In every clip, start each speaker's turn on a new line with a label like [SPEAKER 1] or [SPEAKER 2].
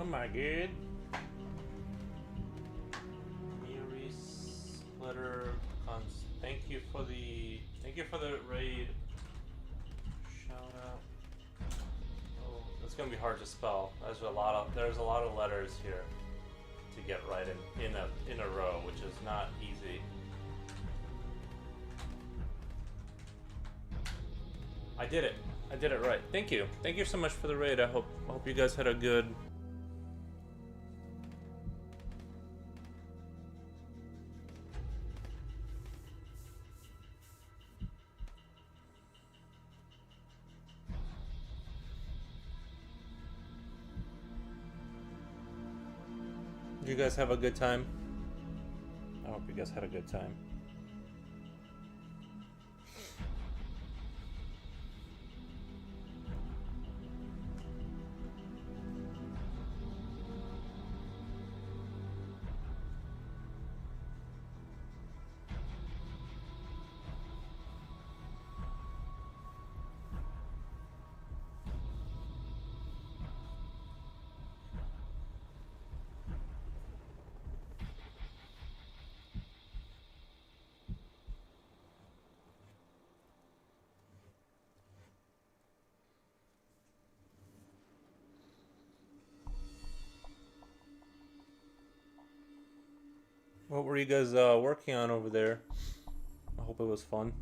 [SPEAKER 1] Oh my god. Miri Splitter Cons. Thank you for the raid. Shout out. Oh, that's gonna be hard to spell. There's a lot of letters here to get right in a row, which is not easy. I did it. I did it right. Thank you. Thank you so much for the raid. I hope you guys had a good. Did you guys have a good time? I hope you guys had a good time. What were you guys working on over there? I hope it was fun.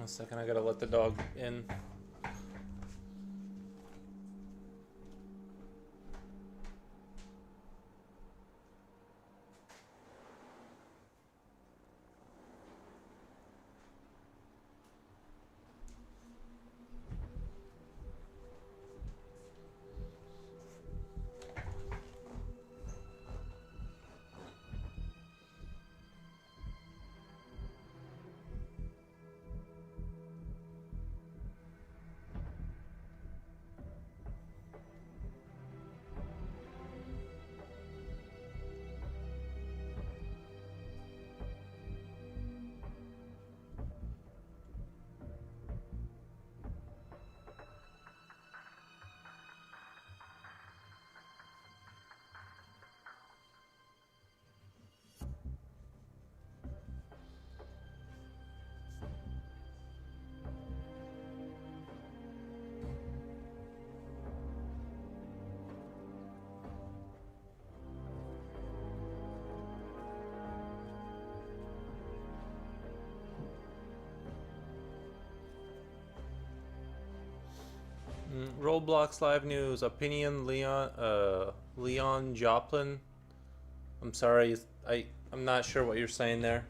[SPEAKER 1] 1 second, I gotta let the dog in. Roblox live news. Opinion Leon Joplin. I'm sorry, I'm not sure what you're saying there.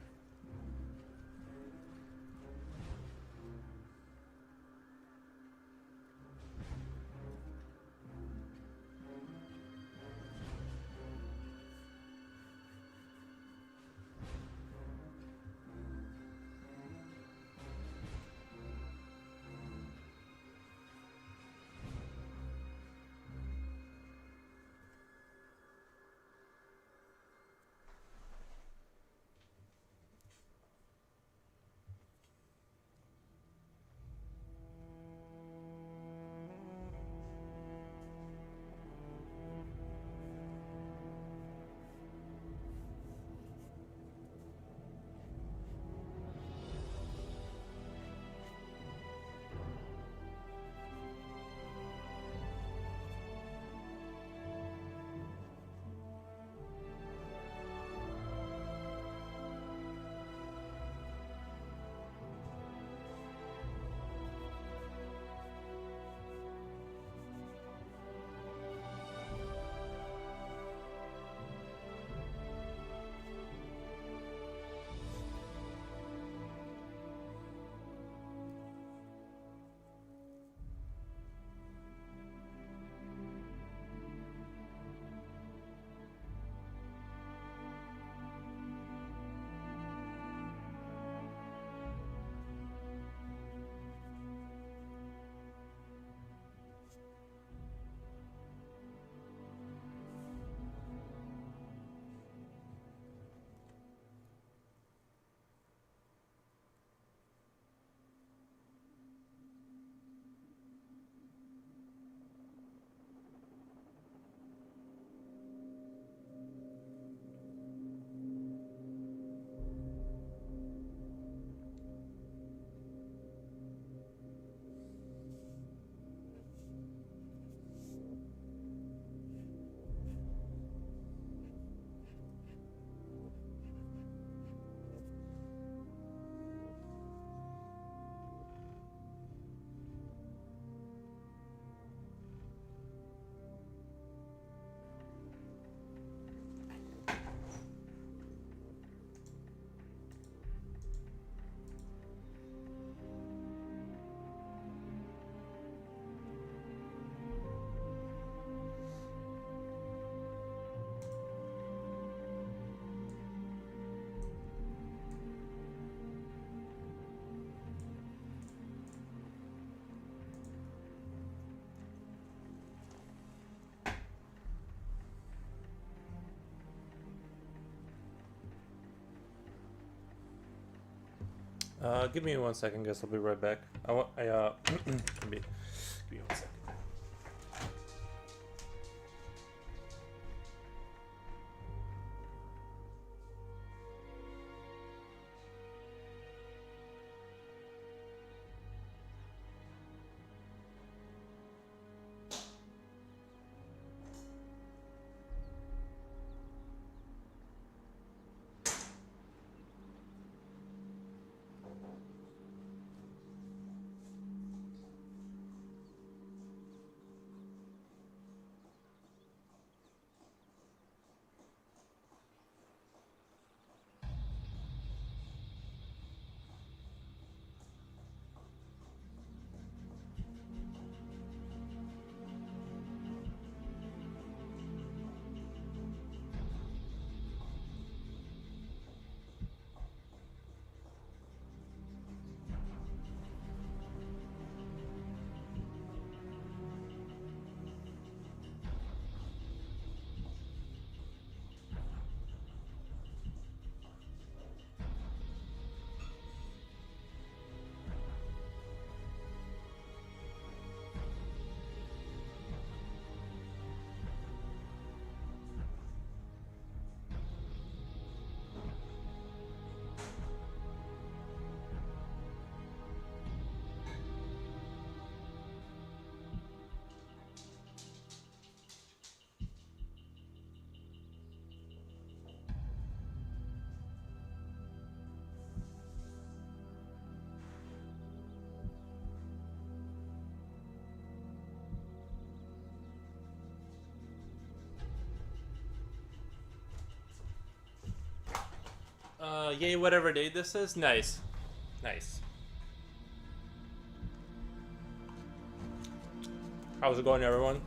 [SPEAKER 1] Give me 1 second, guys. I'll be right back. Give me 1 second. Yay, whatever day this is. Nice. Nice. How's it going, everyone?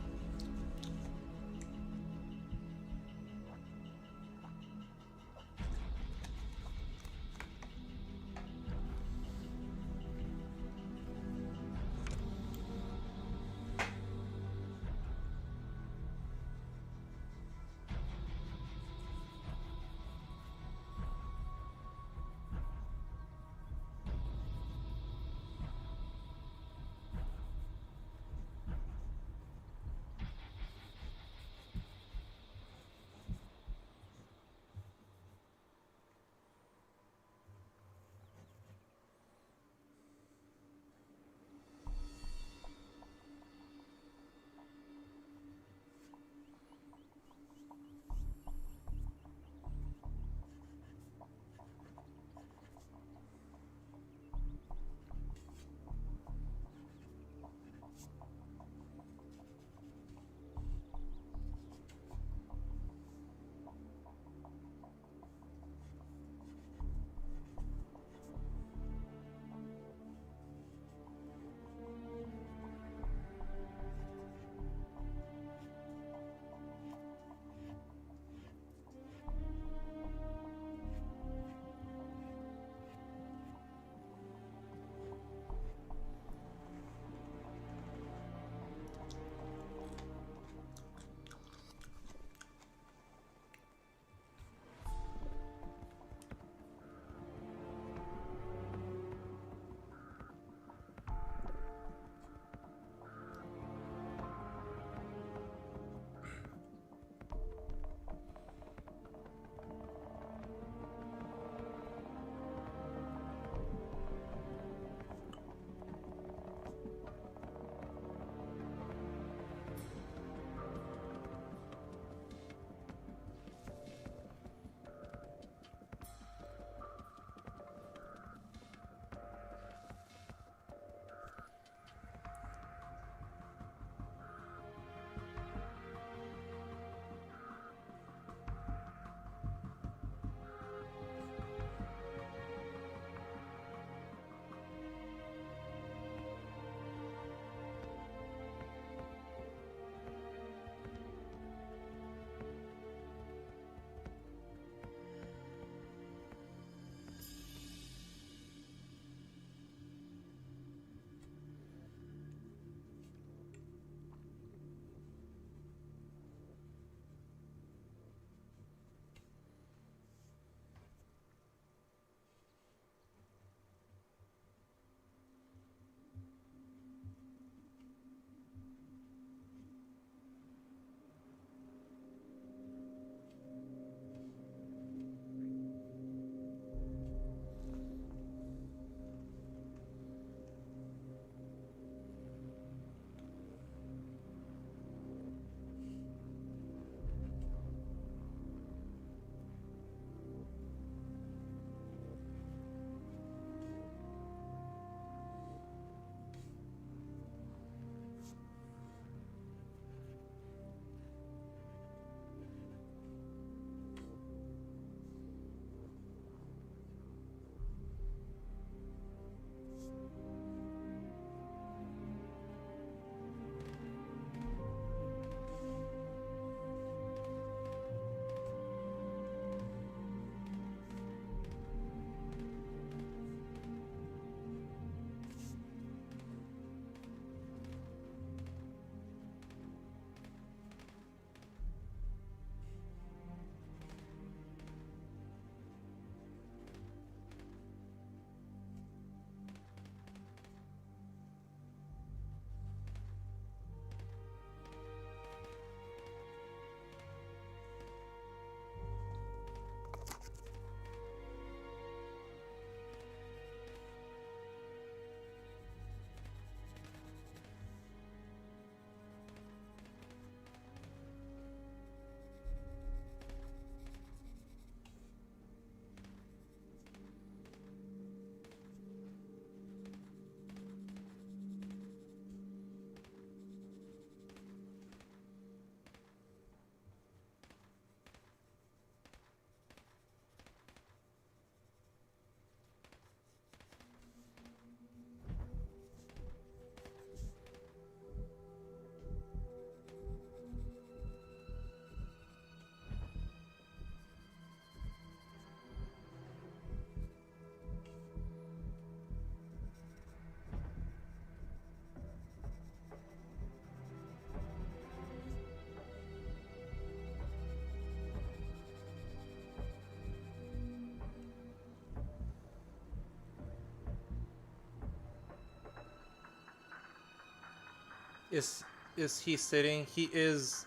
[SPEAKER 1] Is is he sitting? He is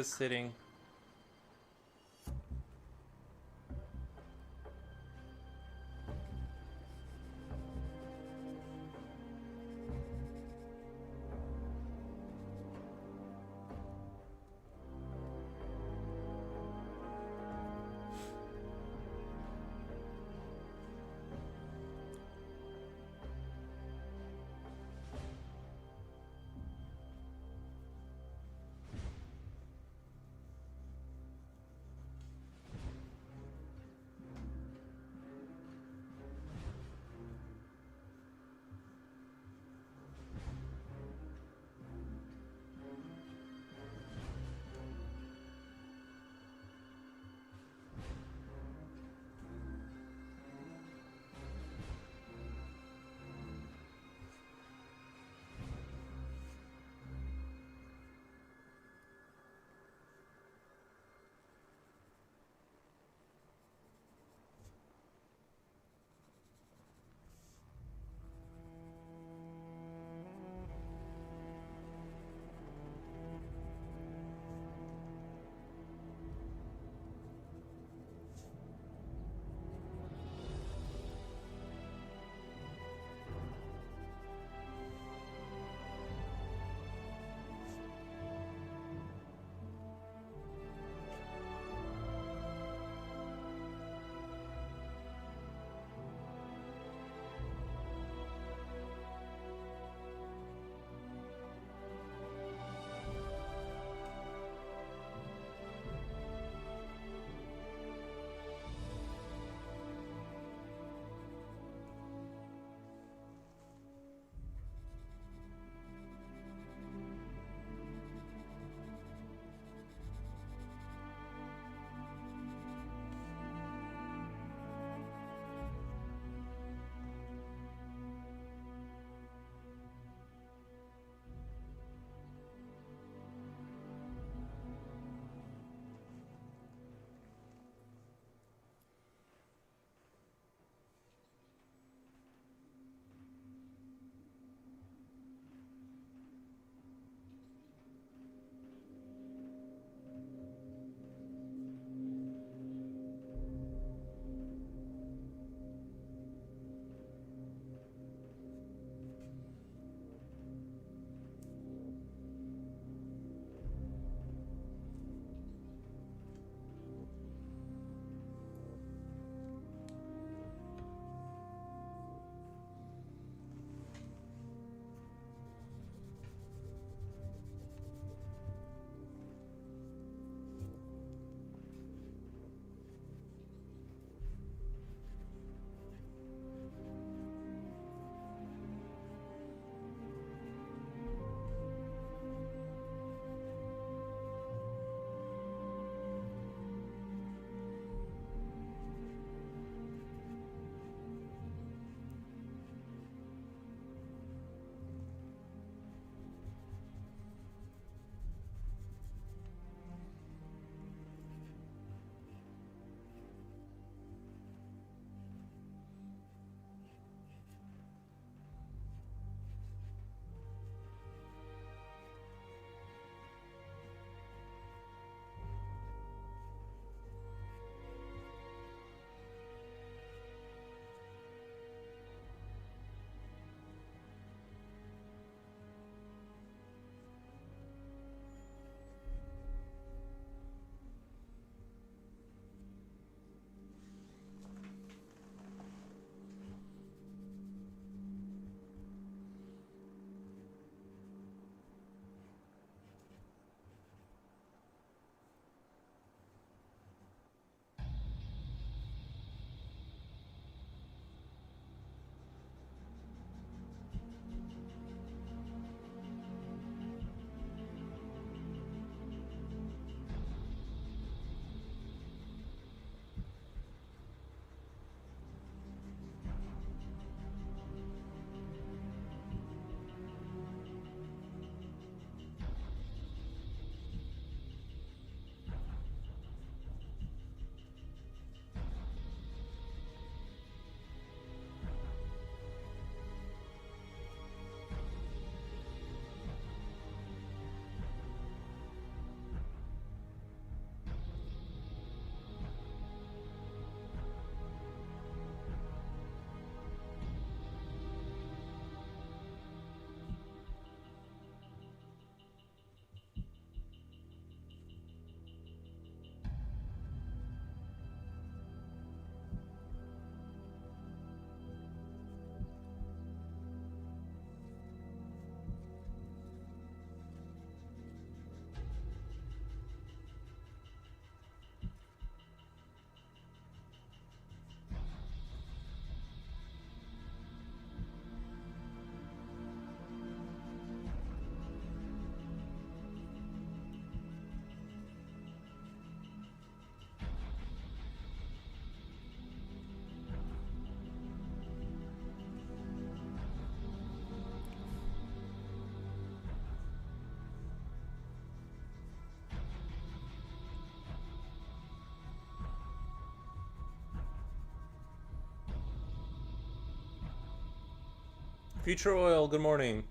[SPEAKER 1] sitting. Future Oil, good morning.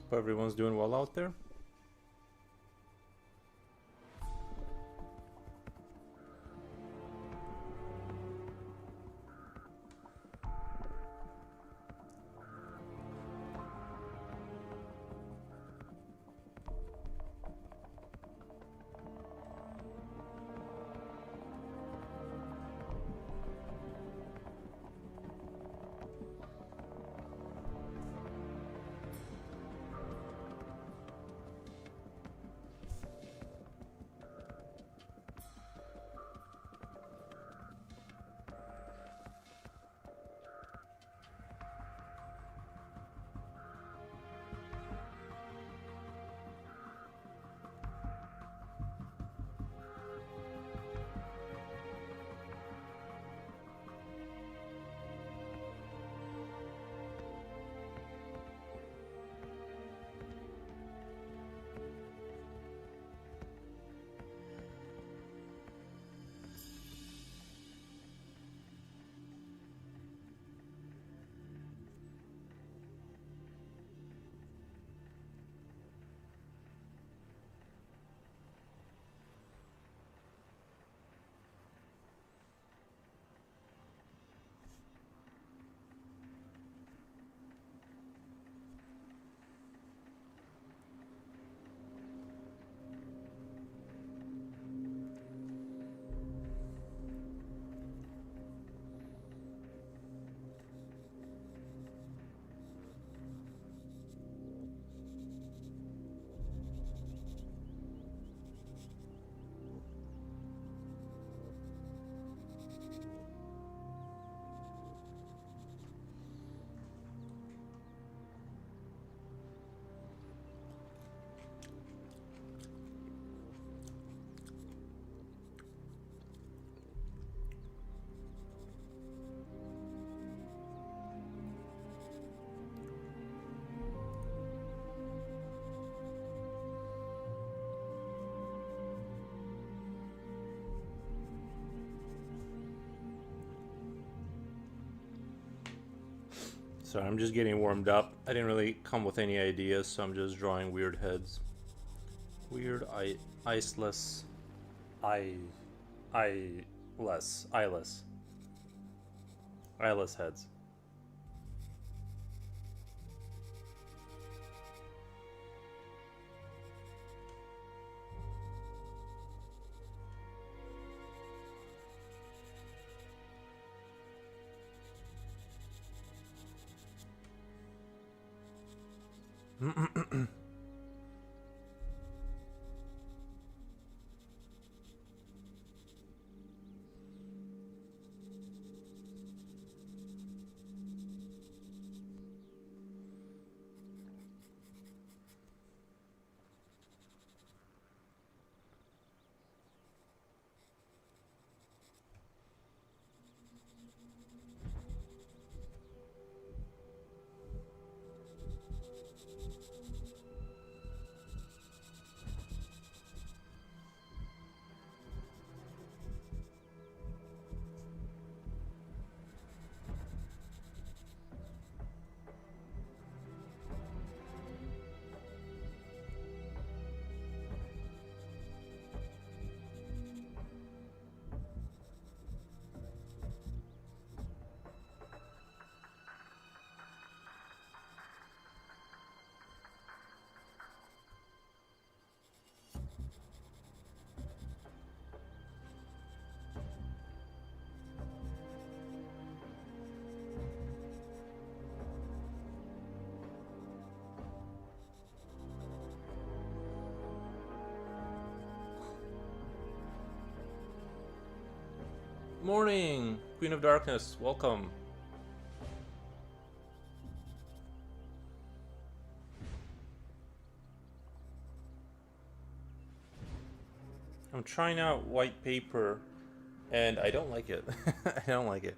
[SPEAKER 1] Hope everyone's doing well out there. Sorry, I'm just getting warmed up. I didn't really come with any ideas, so I'm just drawing weird heads. Weird, iceless, eyeless heads. morning, Queen of Darkness. Welcome. I'm trying out white paper, and I don't like it. I don't like it.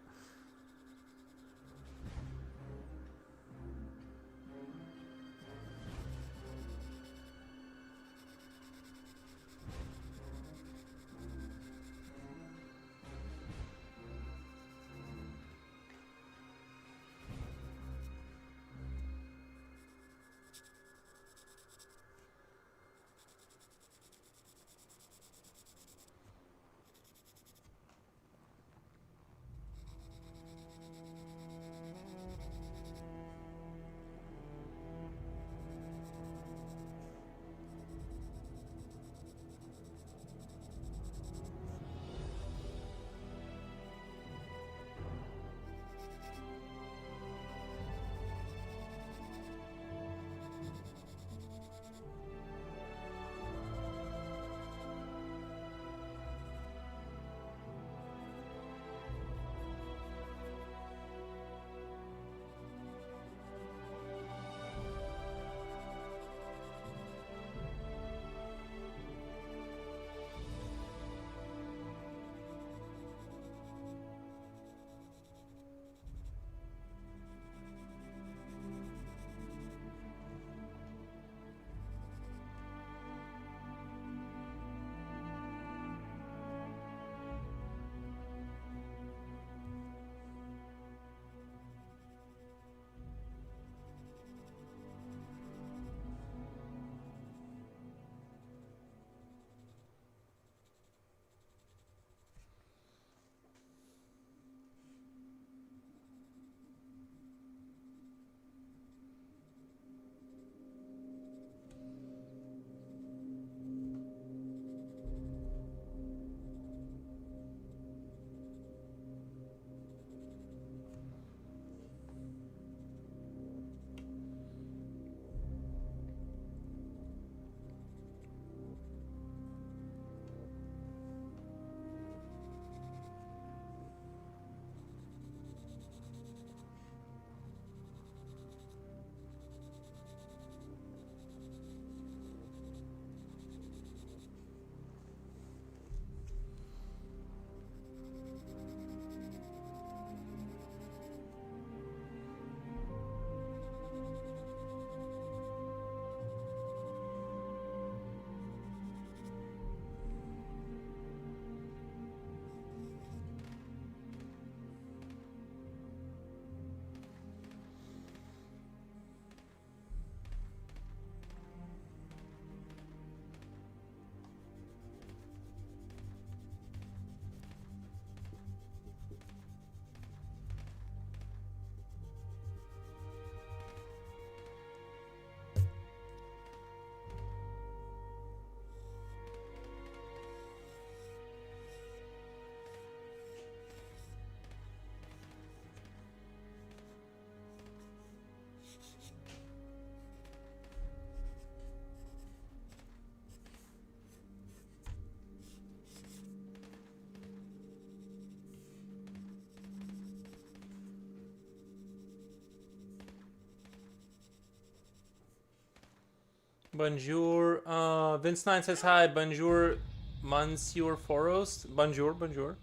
[SPEAKER 1] Bonjour. Vince9 says hi. Bonjour, Monsieur Foros. Bonjour, bonjour.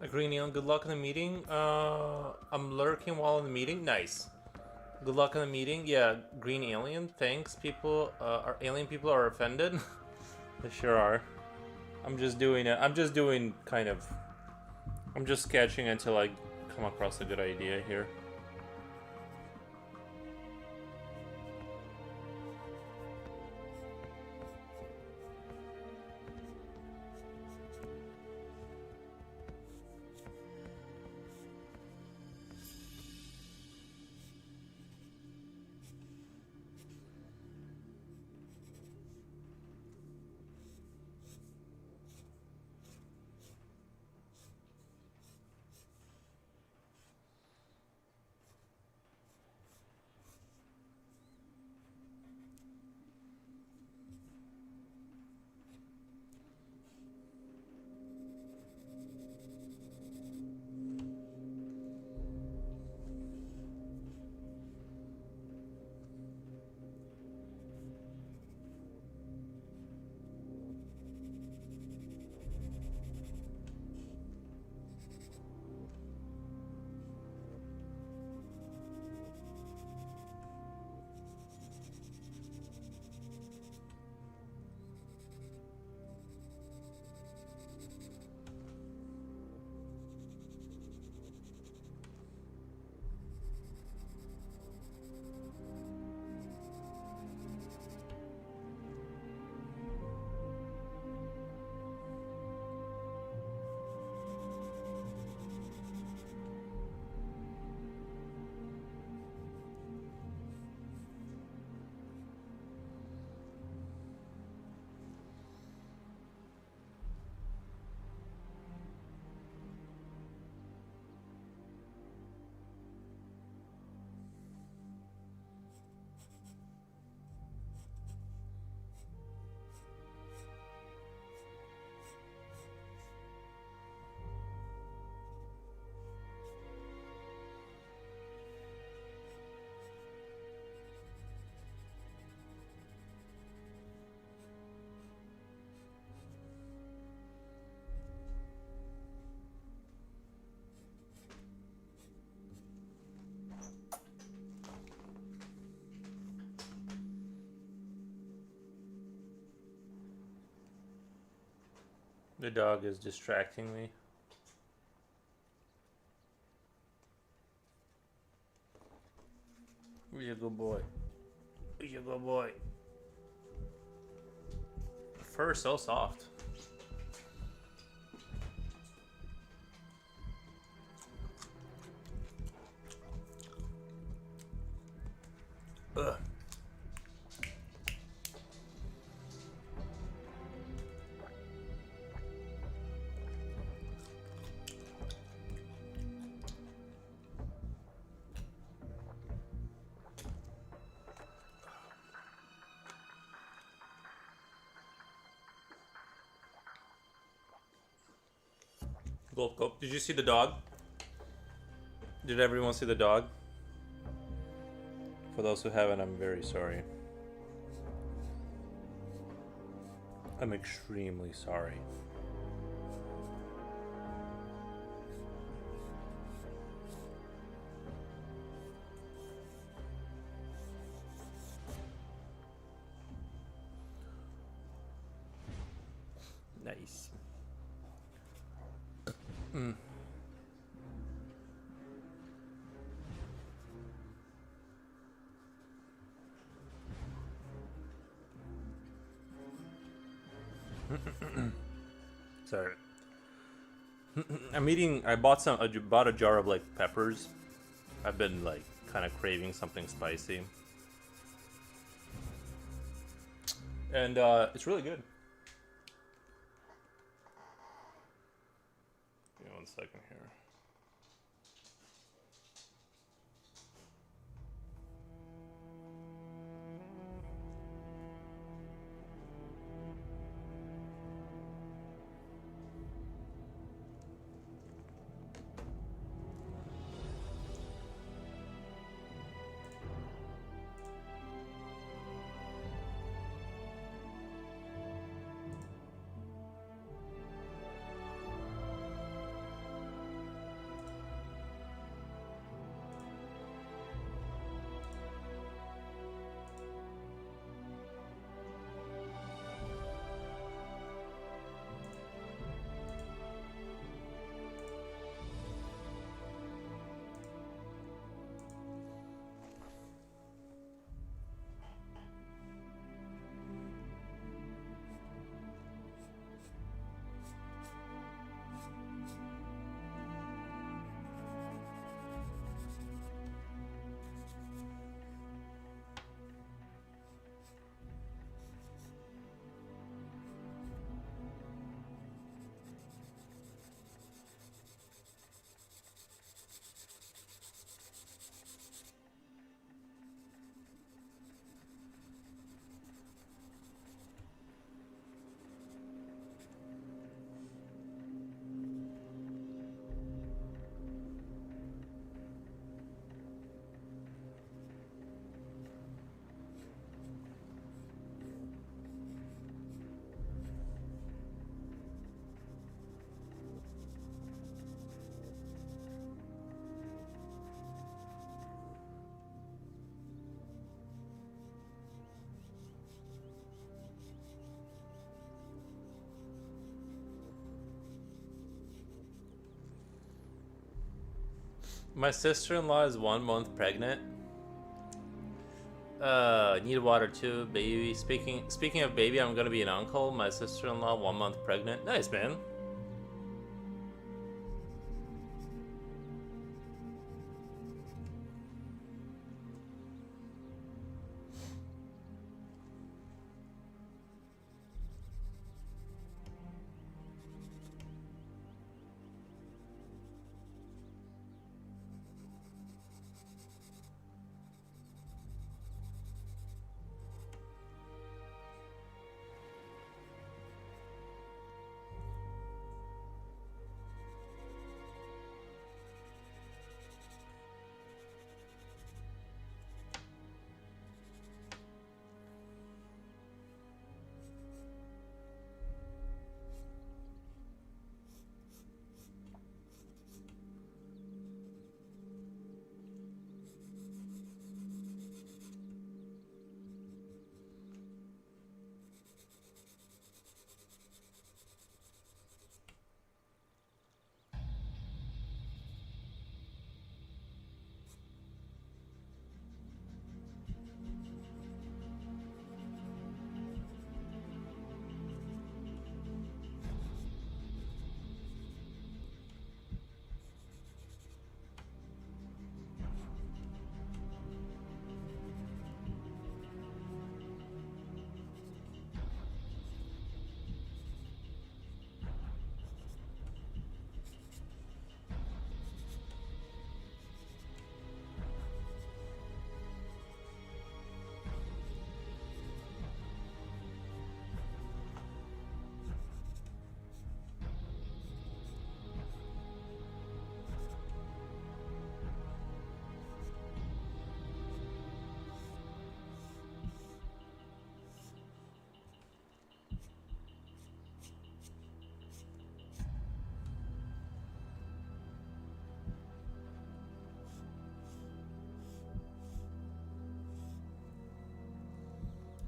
[SPEAKER 1] A green alien, good luck in the meeting. I'm lurking while in the meeting. Nice. Good luck in the meeting. Yeah, green alien. Thanks. People, are alien people are offended? They sure are. I'm just doing it. I'm just doing kind of. I'm just sketching until I come across a good idea here. The dog is distracting me. You're a good boy. You're a good boy. The fur is so soft. Ugh. Gulp, gulp. Did you see the dog? Did everyone see the dog? For those who haven't, I'm very sorry. I'm extremely sorry. Nice. Mm. Sorry. I bought a jar of like peppers. I've been like kind of craving something spicy. And it's really good. Give me 1 second here. My sister-in-law is 1 month pregnant. Need water too, baby. Speaking of baby, I'm gonna be an uncle. My sister-in-law 1 month pregnant. Nice, man.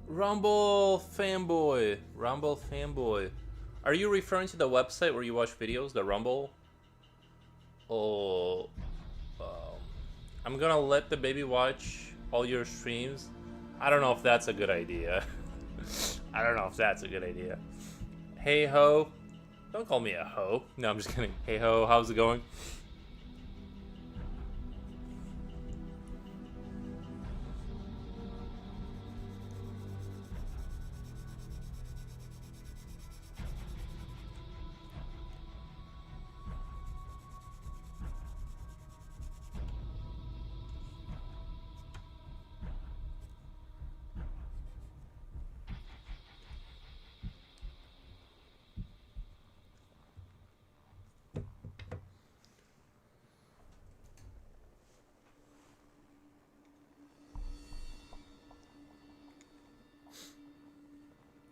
[SPEAKER 1] Rumble fanboy. Rumble fanboy. Are you referring to the website where you watch videos, the Rumble? Oh, um, I'm gonna let the baby watch all your streams. I don't know if that's a good idea. I don't know if that's a good idea. Hey ho. Don't call me a ho. No, I'm just kidding. Hey ho, how's it going?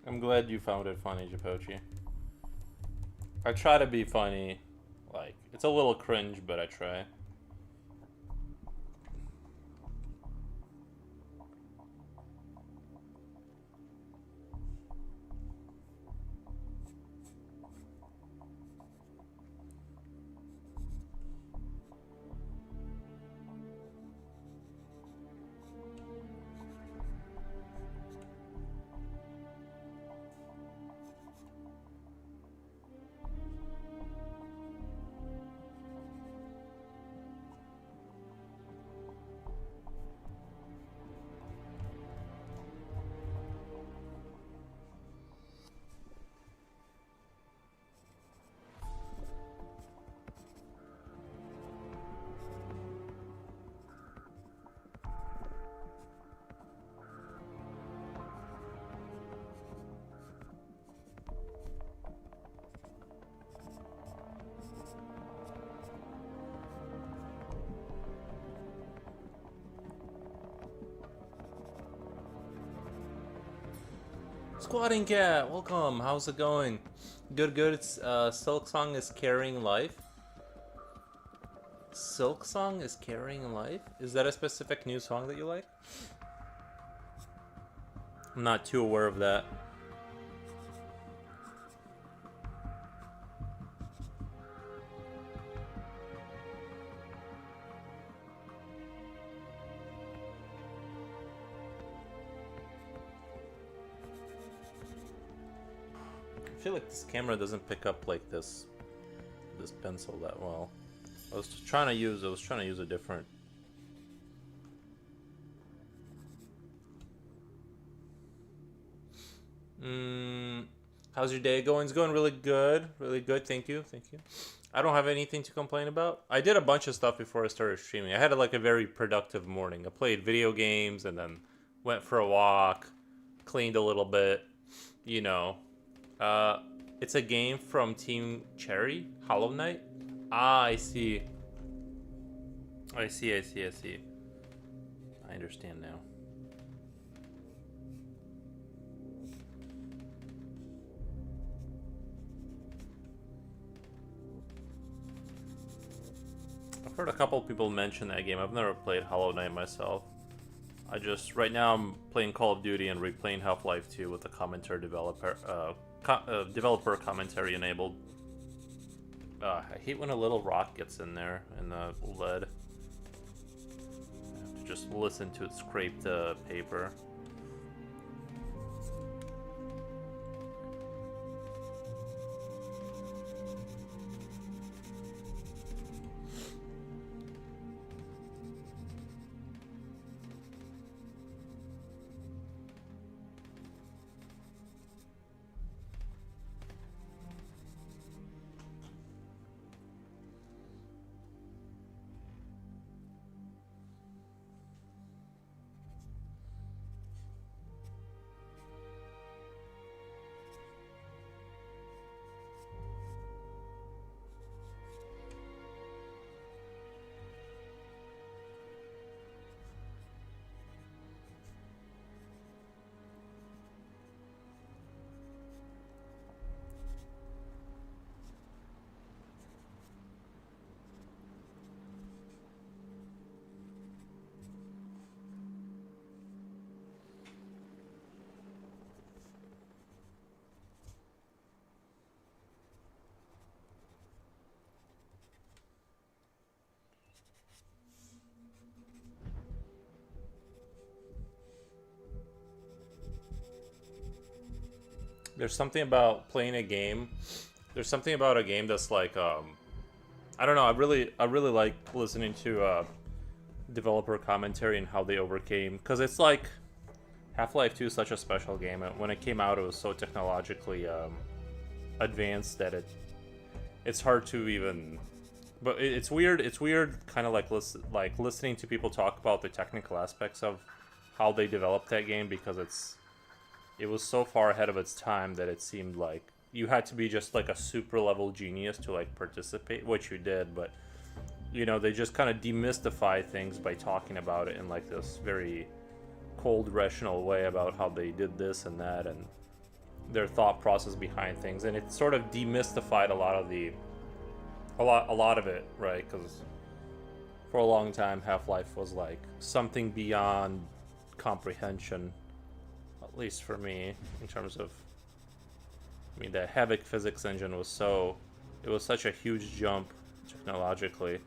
[SPEAKER 1] I'm glad you found it funny, Japochi. I try to be funny. Like, it's a little cringe, but I try. Squatting Cat, welcome. How's it going? Good, good. It's Silk Song is carrying life. Silk Song is carrying life? Is that a specific new song that you like? I'm not too aware of that. I feel like this camera doesn't pick up like this pencil that well. I was trying to use a different. How's your day going? It's going really good. Really good. Thank you. Thank you. I don't have anything to complain about. I did a bunch of stuff before I started streaming. I had like a very productive morning. I played video games and then went for a walk, cleaned a little bit, you know. Uh, it's a game from Team Cherry, Hollow Knight. Ah, I see. I see. I understand now. I've heard a couple people mention that game. I've never played Hollow Knight myself. Right now I'm playing Call of Duty and replaying Half-Life 2 with the developer commentary enabled. I hate when a little rock gets in there in the lead. I have to just listen to it scrape the paper. There's something about playing a game. There's something about a game that's like I don't know. I really like listening to developer commentary and how they overcame, because it's like Half-Life 2 is such a special game. When it came out, it was so technologically advanced that it's hard to even. But it's weird. It's weird, kind of like listening to people talk about the technical aspects of how they developed that game, because it was so far ahead of its time that it seemed like you had to be just like a super level genius to like participate, which you did. But you know, they just kind of demystify things by talking about it in like this very cold, rational way about how they did this and that and their thought process behind things. And it sort of demystified a lot of it, right? Because for a long time, Half-Life was like something beyond comprehension, at least for me, in terms of, I mean, the Havoc physics engine was such a huge jump technologically.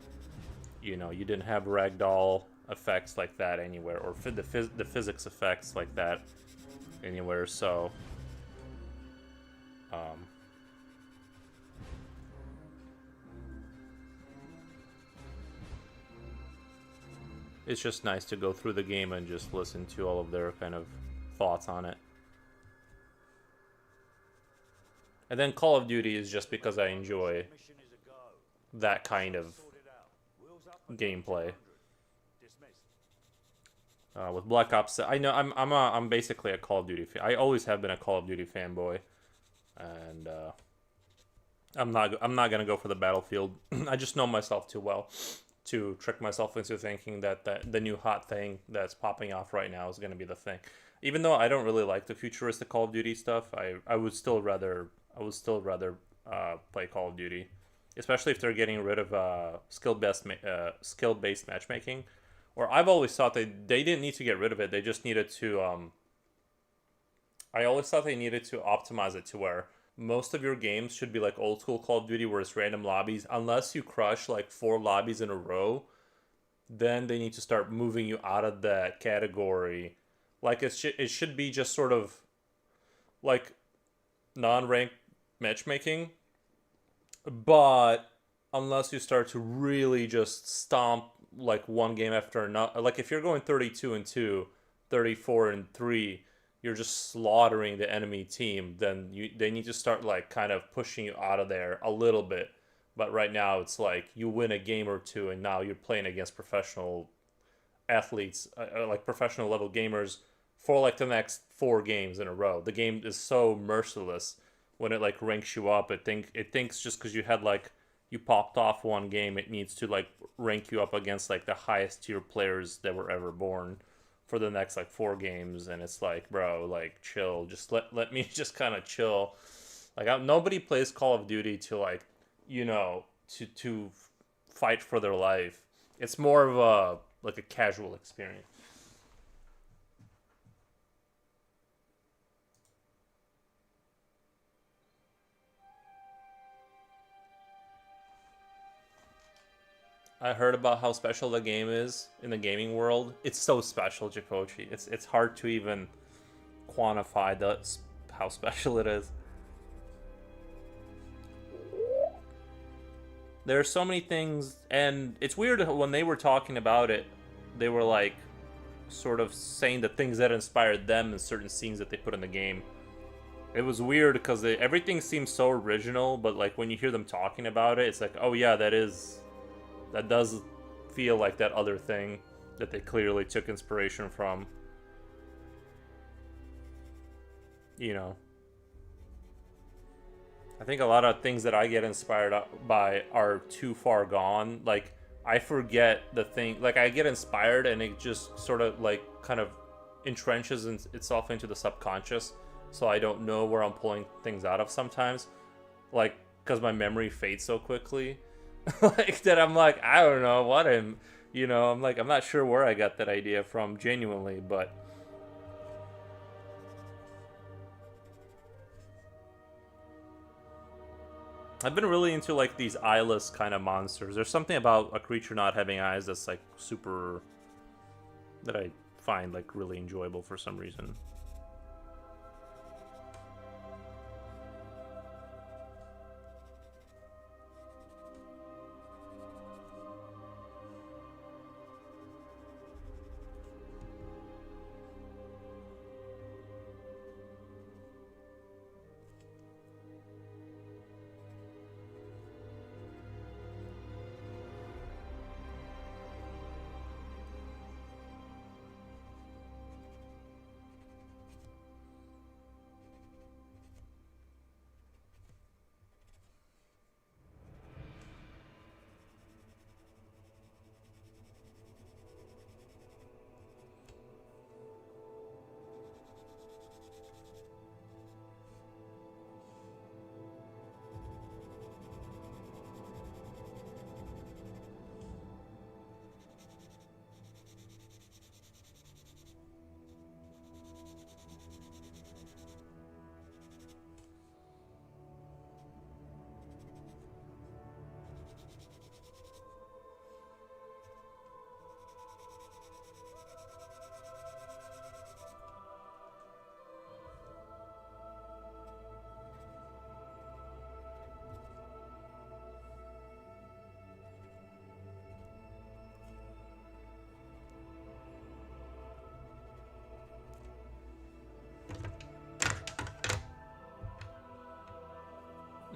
[SPEAKER 1] You know, you didn't have ragdoll effects like that anywhere, or the physics effects like that anywhere, so it's just nice to go through the game and just listen to all of their kind of thoughts on it. And then Call of Duty is just because I enjoy that kind of gameplay. With Black Ops, I know I'm basically a Call of Duty fan. I always have been a Call of Duty fanboy, and I'm not gonna go for the Battlefield. I just know myself too well to trick myself into thinking that the new hot thing that's popping off right now is gonna be the thing. Even though I don't really like the futuristic Call of Duty stuff, I would still rather play Call of Duty, especially if they're getting rid of skill-based matchmaking. Or I've always thought they didn't need to get rid of it. They just needed to. I always thought they needed to optimize it to where most of your games should be like old school Call of Duty, where it's random lobbies. Unless you crush like 4 lobbies in a row, then they need to start moving you out of that category. Like it should be just sort of like non-ranked matchmaking, but unless you start to really just stomp like one game after another, like if you're going 32 and 2, 34 and 3, you're just slaughtering the enemy team, then they need to start like kind of pushing you out of there a little bit. But right now it's like you win a game or two and now you're playing against professional athletes, like professional level gamers, for like the next 4 games in a row. The game is so merciless when it like ranks you up. It thinks just because you had like you popped off one game, it needs to like rank you up against like the highest tier players that were ever born for the next like 4 games. And it's like, bro, like chill, just let me just kind of chill. Like nobody plays Call of Duty to like, to fight for their life. It's more of a like a casual experience. I heard about how special the game is in the gaming world. It's so special, Jacochi. It's hard to even quantify how special it is. There are so many things, and it's weird when they were talking about it. They were like, sort of saying the things that inspired them in certain scenes that they put in the game. It was weird because everything seems so original, but like when you hear them talking about it, it's like, oh yeah, that does feel like that other thing that they clearly took inspiration from. You know, I think a lot of things that I get inspired by are too far gone. Like, I forget the thing. Like, I get inspired and it just sort of, like, kind of entrenches itself into the subconscious. So I don't know where I'm pulling things out of sometimes. Like, because my memory fades so quickly. Like, that I'm like, I don't know what I'm like, I'm not sure where I got that idea from, genuinely, but I've been really into like these eyeless kind of monsters. There's something about a creature not having eyes that's like super, that I find like really enjoyable for some reason.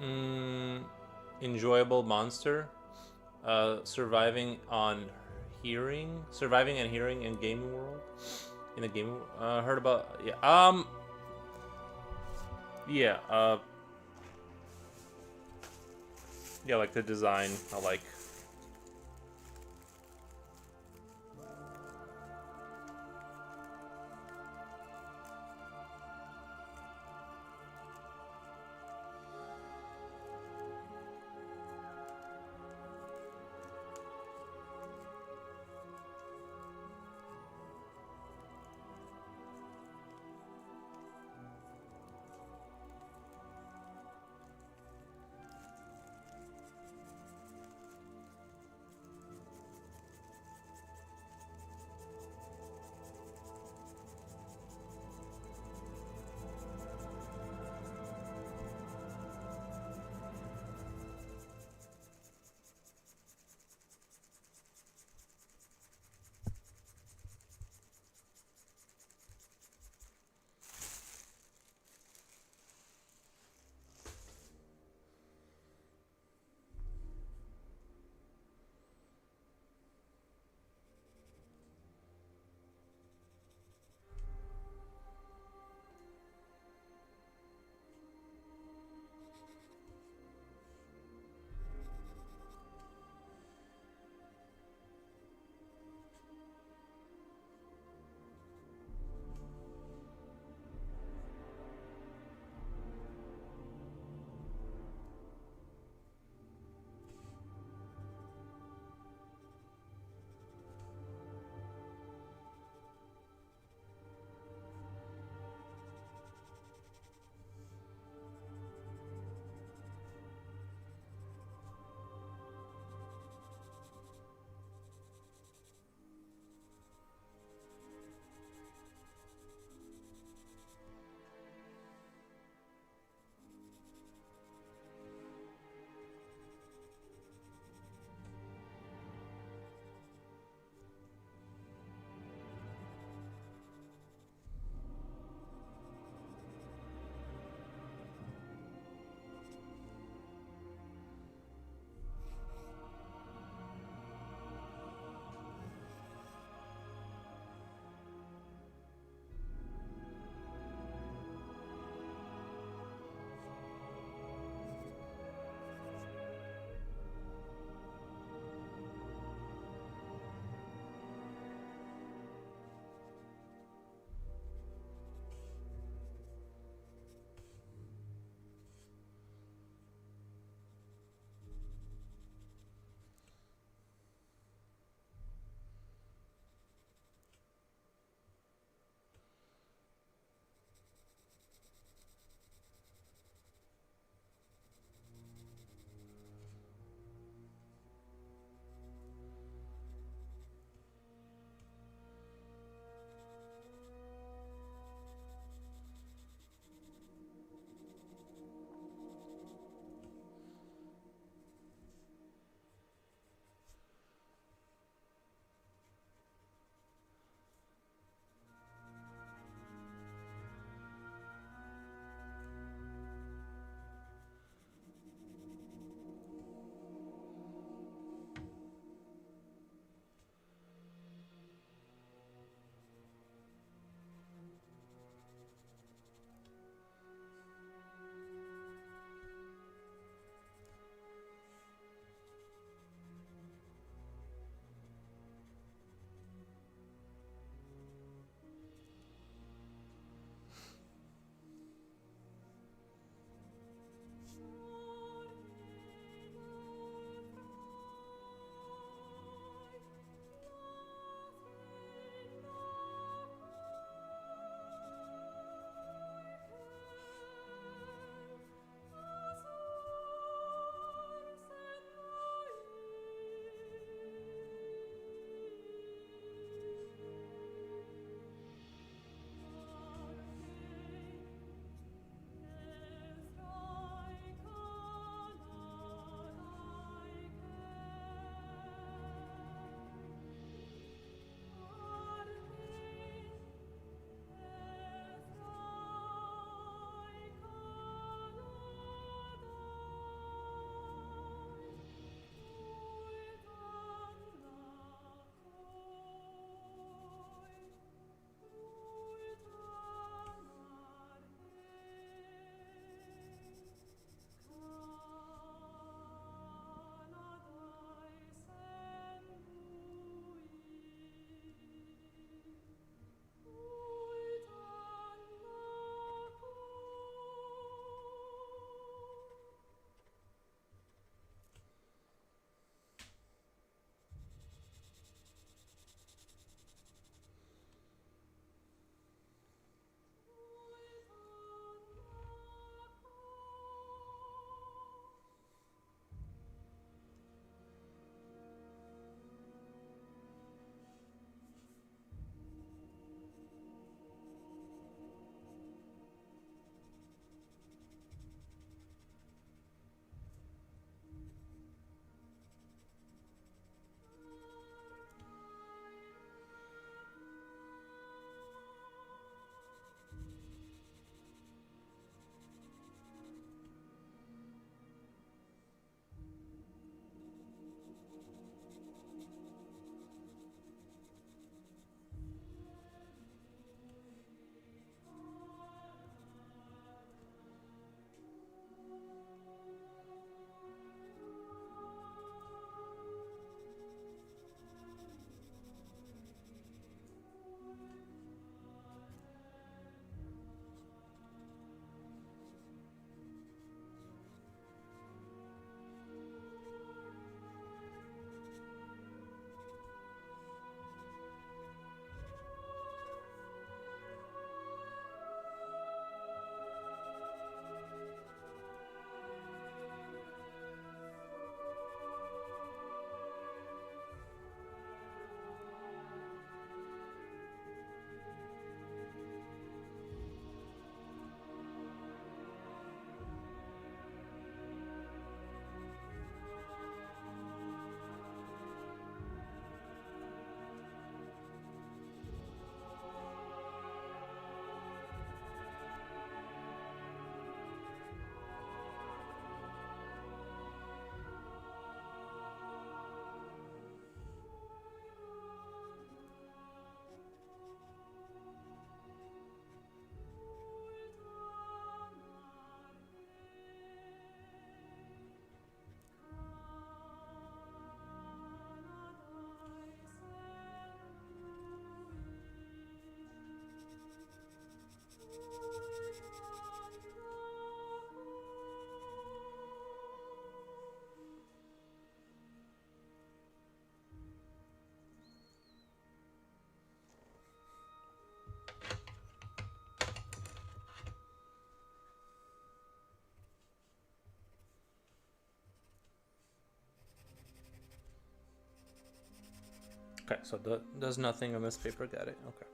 [SPEAKER 1] Mm, enjoyable monster. Surviving and hearing in gaming world. In the gaming, heard about, yeah. Yeah. Yeah, like the design. I like. Okay, so does nothing on this paper. Got it. Okay.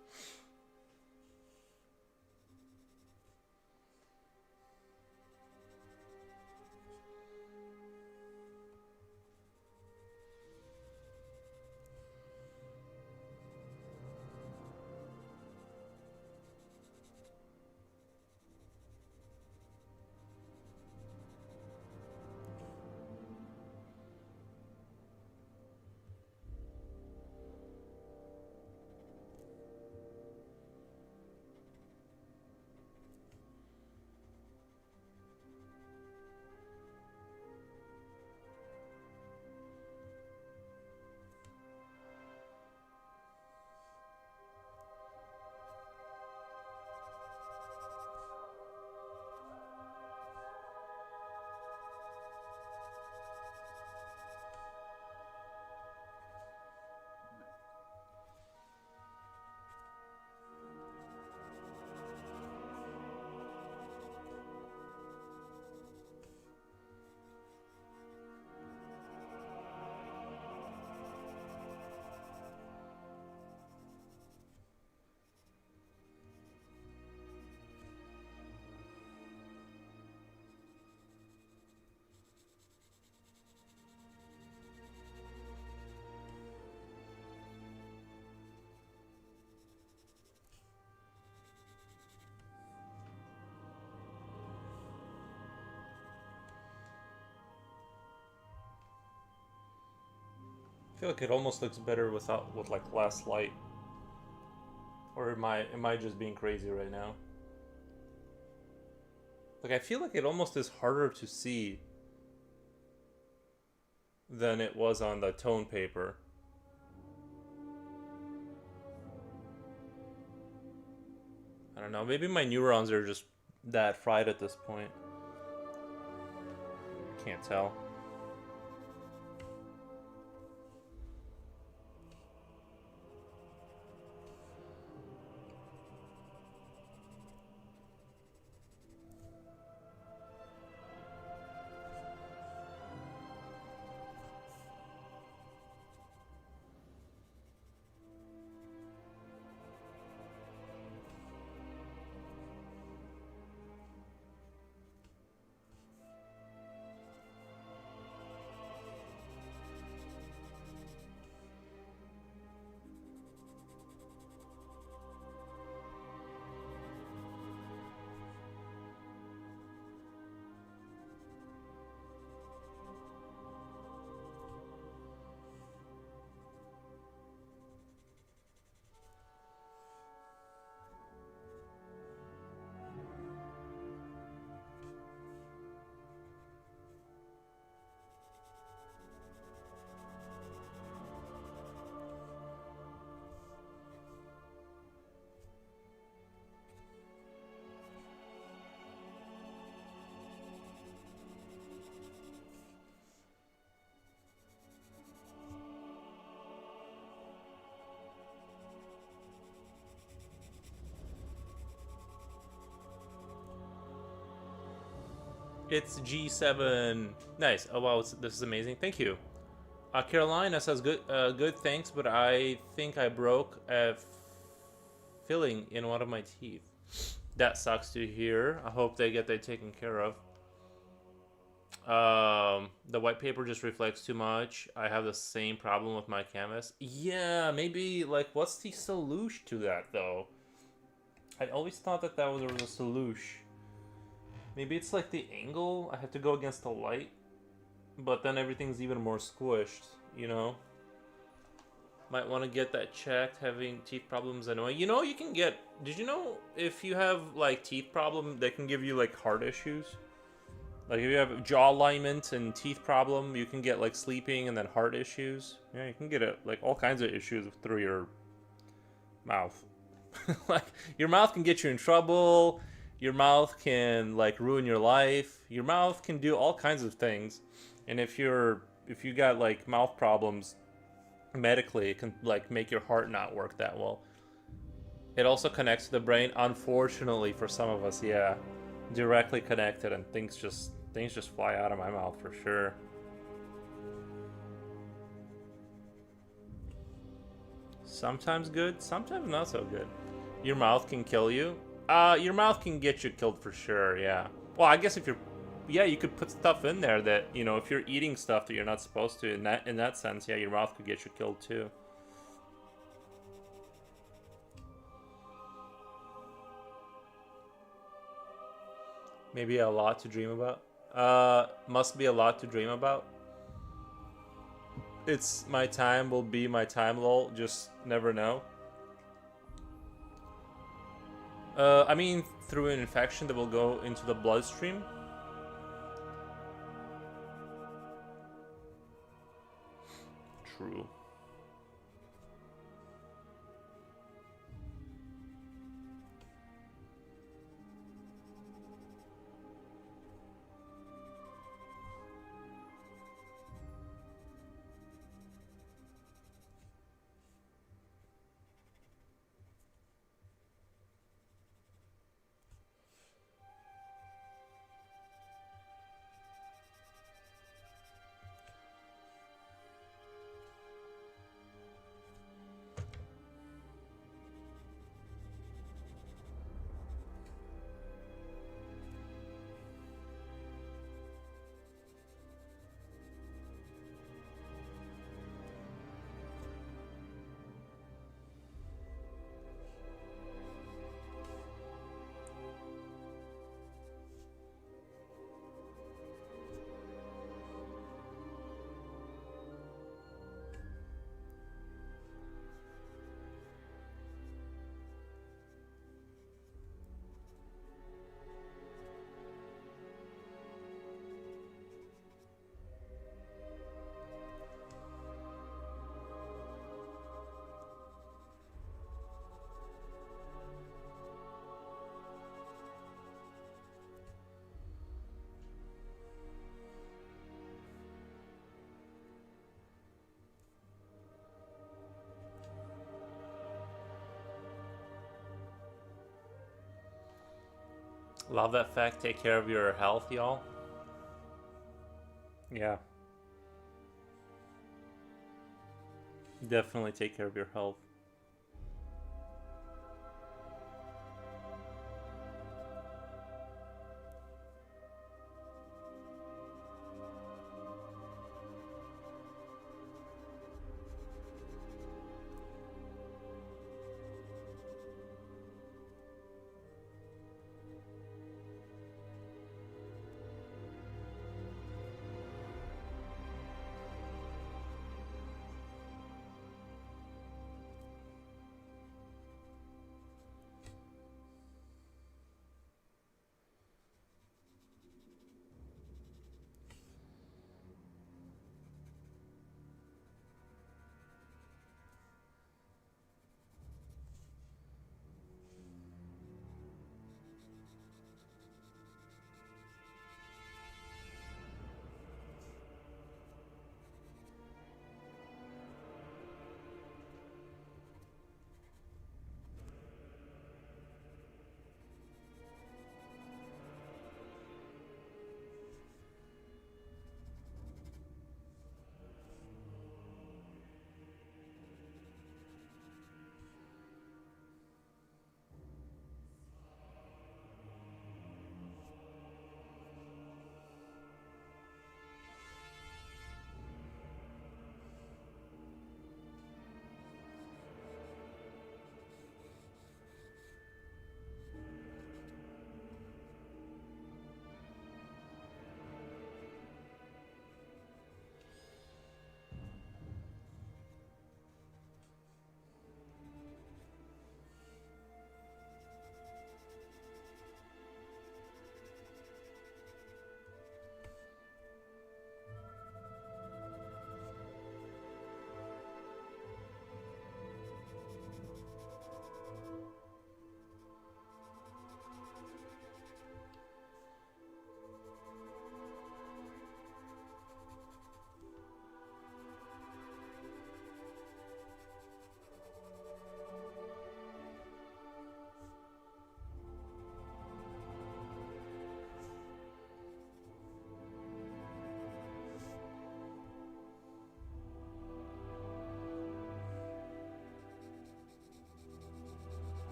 [SPEAKER 1] I feel like it almost looks better with like less light. Or am I just being crazy right now? Like I feel like it almost is harder to see than it was on the tone paper. I don't know, maybe my neurons are just that fried at this point. Can't tell. It's G7. Nice. Oh wow, this is amazing. Thank you. Carolina says good thanks, but I think I broke a filling in one of my teeth. That sucks to hear. I hope they get that taken care of. The white paper just reflects too much. I have the same problem with my canvas. Yeah, maybe like what's the solution to that though? I always thought that there was a solution. Maybe it's like the angle. I have to go against the light, but then everything's even more squished, you know? Might want to get that checked. Having teeth problems annoying. You know, you can get... Did you know if you have, like, teeth problem, they can give you, like, heart issues? Like, if you have jaw alignment and teeth problem, you can get, like, sleeping and then heart issues. Yeah, you can get, like, all kinds of issues through your mouth. Like, your mouth can get you in trouble. Your mouth can, like, ruin your life. Your mouth can do all kinds of things. And if you got, like, mouth problems medically, it can, like, make your heart not work that well. It also connects to the brain, unfortunately, for some of us, yeah. Directly connected, and things just fly out of my mouth for sure. Sometimes good, sometimes not so good. Your mouth can kill you. Your mouth can get you killed for sure. Yeah. Well, I guess if you're, yeah, you could put stuff in there that if you're eating stuff that you're not supposed to. In that sense, yeah, your mouth could get you killed too. Maybe a lot to dream about. Must be a lot to dream about. It's my time will be my time, lol. Just never know. I mean, through an infection that will go into the bloodstream. True. Love that fact. Take care of your health, y'all. Yeah. Definitely take care of your health.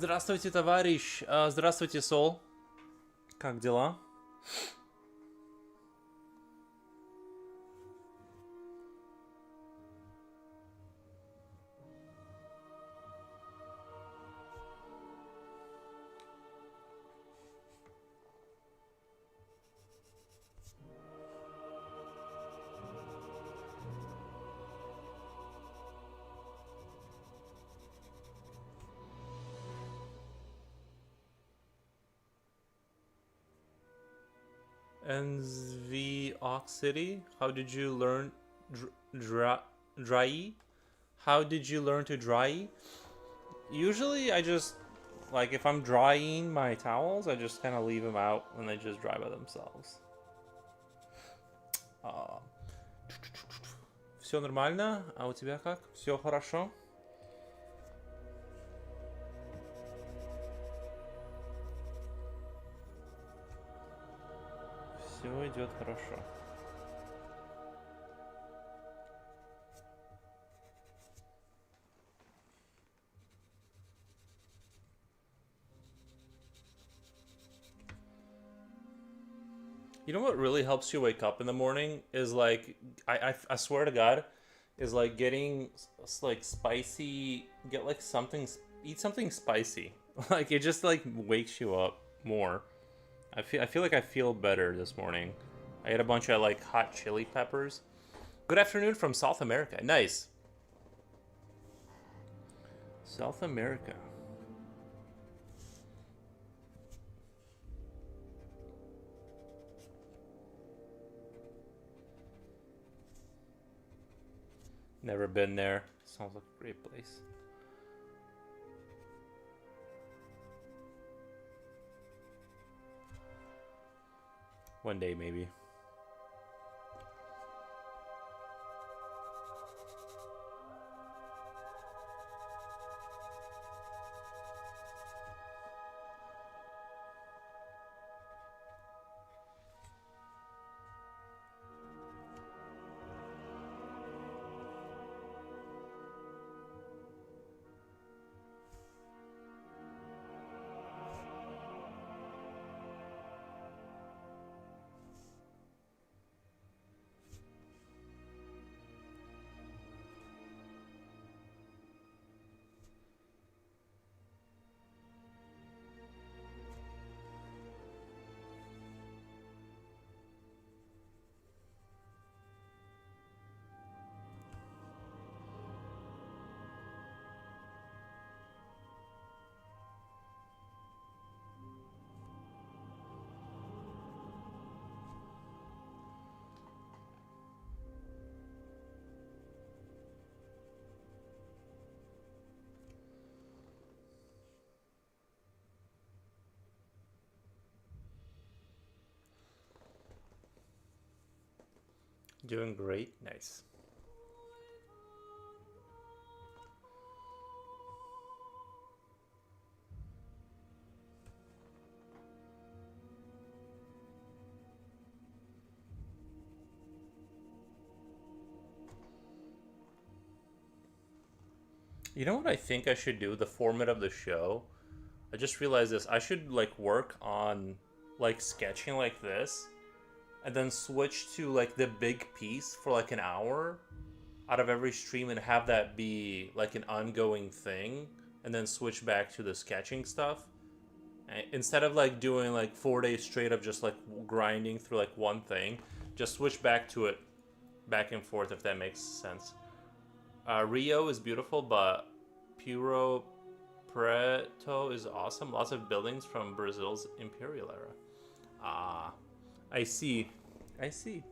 [SPEAKER 1] Здравствуйте, товарищ. Здравствуйте, Сол. Как дела? NV Ox City. How did you learn dry? How did you learn to dry? Usually, I just like if I'm drying my towels, I just kind of leave them out and they just dry by themselves. Все нормально? А у тебя как? Все хорошо? Все идет хорошо. You know what really helps you wake up in the morning is like I swear to God, is like getting like spicy. Get like something, eat something spicy. Like it just like wakes you up more. I feel like I feel better this morning. I ate a bunch of like hot chili peppers. Good afternoon from South America. Nice. South America. Never been there. Sounds like a great place. One day, maybe. Doing great. Nice. You know what I think I should do? The format of the show. I just realized this. I should like work on like sketching like this and then switch to like the big piece for like an hour out of every stream and have that be like an ongoing thing and then switch back to the sketching stuff. Instead of like doing like 4 days straight of just like grinding through like one thing, just switch back to it back and forth if that makes sense. Rio is beautiful, but Puro Preto is awesome. Lots of buildings from Brazil's imperial era. Ah, I see. I see.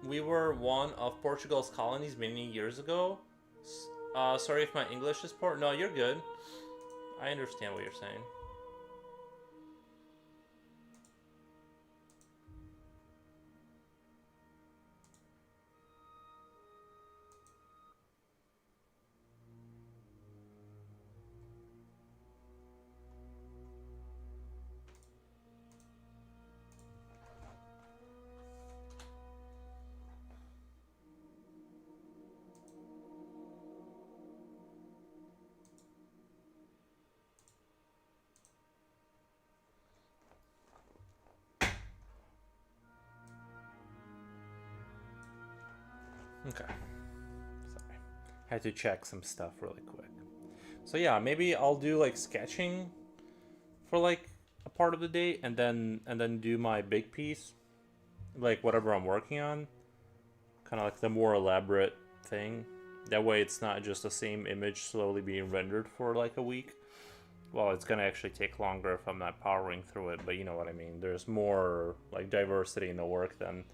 [SPEAKER 1] we were one of Portugal's colonies many years ago. Sorry if my English is poor. No, you're good. I understand what you're saying. Okay. Sorry. Had to check some stuff really quick. So yeah, maybe I'll do like sketching for like a part of the day and then do my big piece, like whatever I'm working on, kind of like the more elaborate thing. That way it's not just the same image slowly being rendered for like a week. Well, it's gonna actually take longer if I'm not powering through it, but you know what I mean. There's more like diversity in the work then.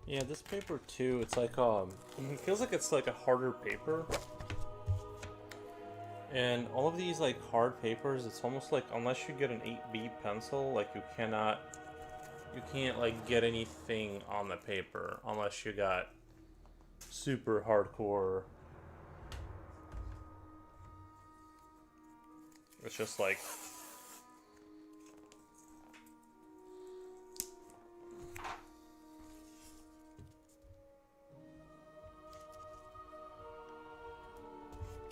[SPEAKER 1] Yeah, this paper too, it's like it feels like it's like a harder paper. And all of these like hard papers, it's almost like unless you get an 8B pencil, like you can't like get anything on the paper unless you got super hardcore. It's just like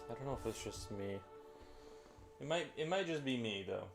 [SPEAKER 1] I don't know if it's just me. It might just be me though.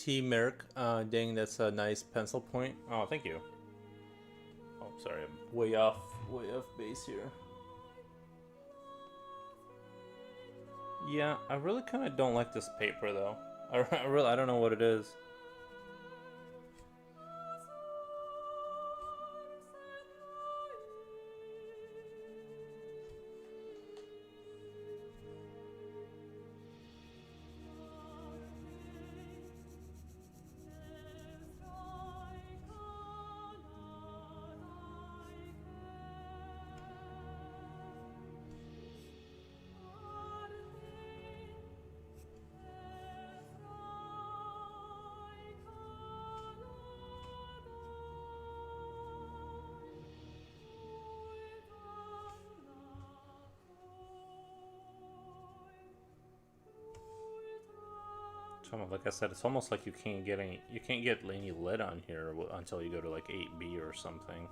[SPEAKER 1] T Merrick. Dang, that's a nice pencil point. Oh, thank you. Oh, sorry, I'm way off base here. Yeah, I really kind of don't like this paper though. I don't know what it is. Like I said, it's almost like you can't get any lit on here until you go to like 8B or something.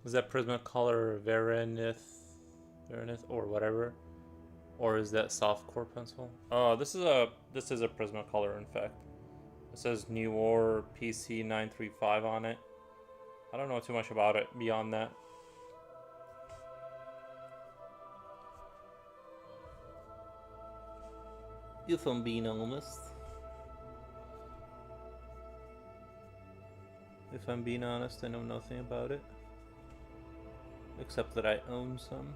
[SPEAKER 1] Is that Prismacolor Varanith or whatever? Or is that soft core pencil? Oh, this is a Prismacolor, in fact. It says New Or PC 935 on it. I don't know too much about it beyond that. If I'm being honest. If I'm being honest, I know nothing about it. Except that I own some.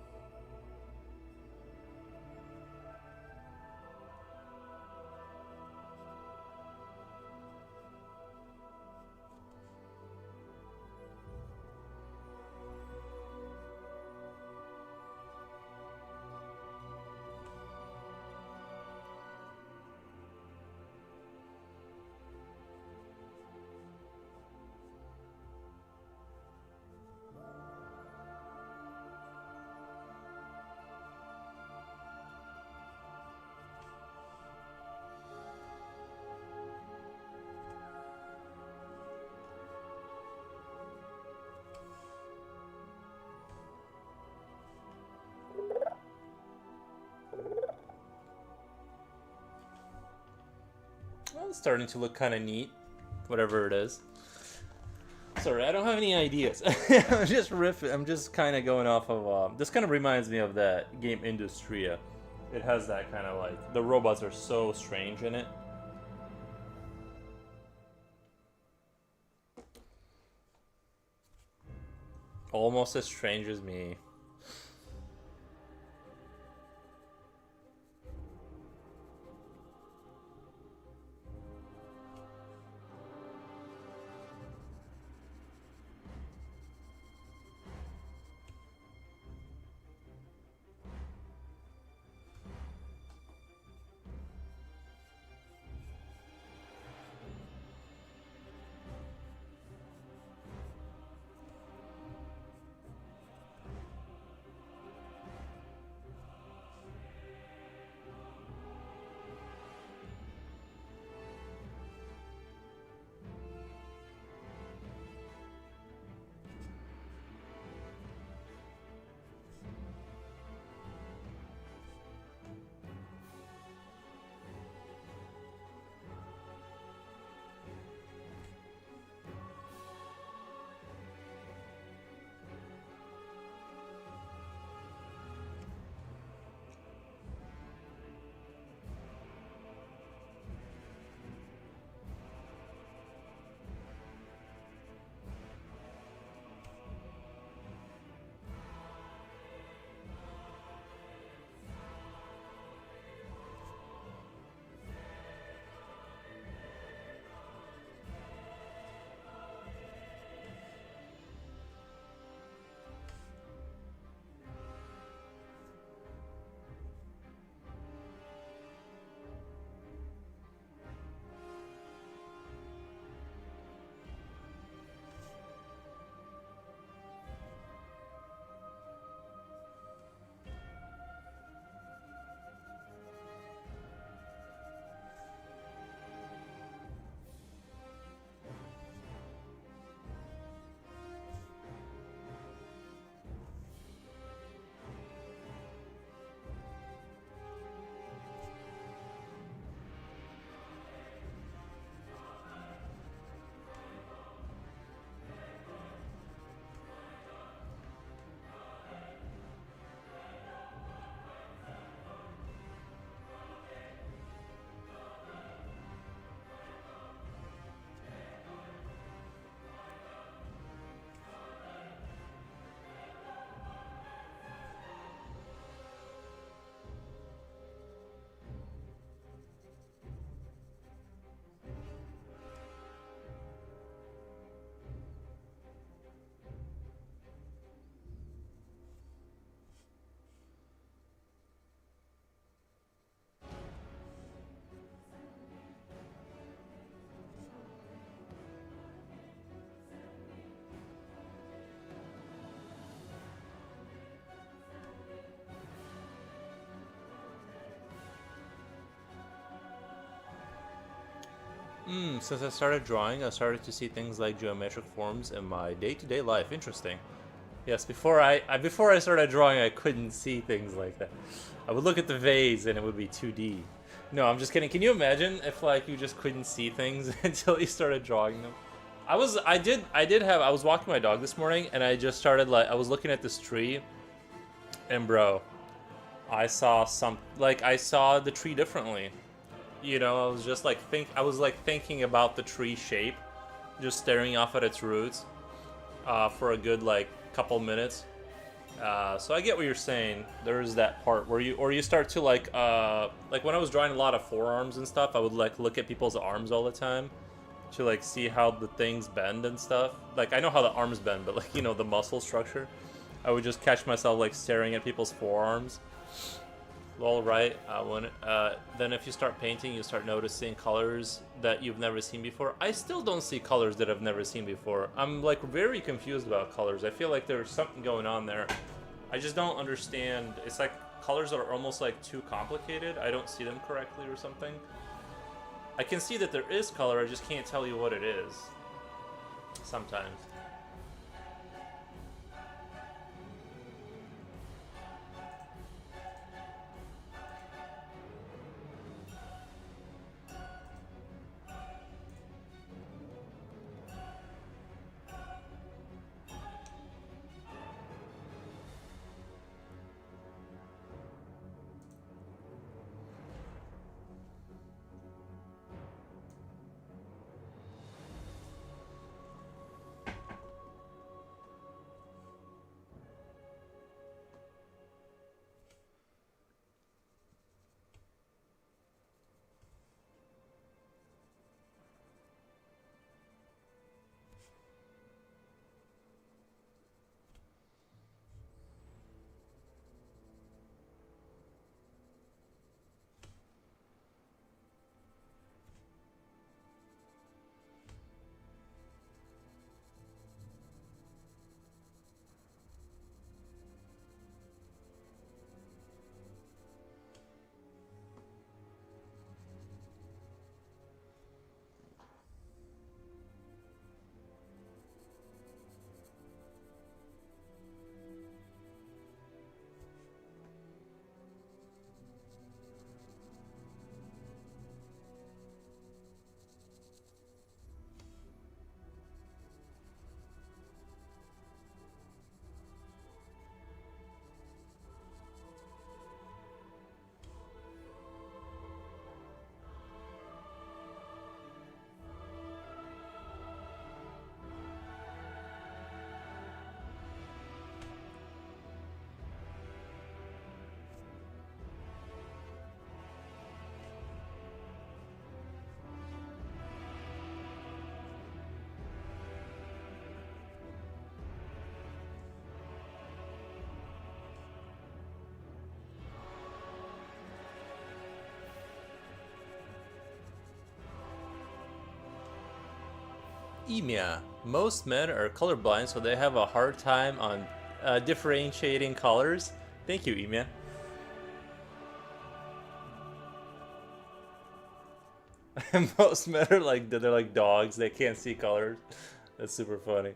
[SPEAKER 1] Well, it's starting to look kind of neat, whatever it is. Sorry, I don't have any ideas. I'm just riffing. I'm just kind of going off of. This kind of reminds me of that game Industria. It has that kind of like the robots are so strange in it. Almost as strange as me. Since I started drawing, I started to see things like geometric forms in my day-to-day life. Interesting. Yes, before I started drawing, I couldn't see things like that. I would look at the vase and it would be 2D. No, I'm just kidding. Can you imagine if like you just couldn't see things until you started drawing them? I was walking my dog this morning and I just started like I was looking at this tree and bro, I saw the tree differently. You know, I was like thinking about the tree shape, just staring off at its roots for a good like couple minutes. So I get what you're saying. There is that part where you start to like when I was drawing a lot of forearms and stuff, I would like look at people's arms all the time to like see how the things bend and stuff. Like I know how the arms bend, but like the muscle structure. I would just catch myself like staring at people's forearms. All right. Then if you start painting, you start noticing colors that you've never seen before. I still don't see colors that I've never seen before. I'm like very confused about colors. I feel like there's something going on there. I just don't understand. It's like colors are almost like too complicated. I don't see them correctly or something. I can see that there is color. I just can't tell you what it is. Sometimes. Emia. Most men are colorblind, so they have a hard time on differentiating colors. Thank you, Emia. Most men are like they're like dogs. They can't see colors. That's super funny.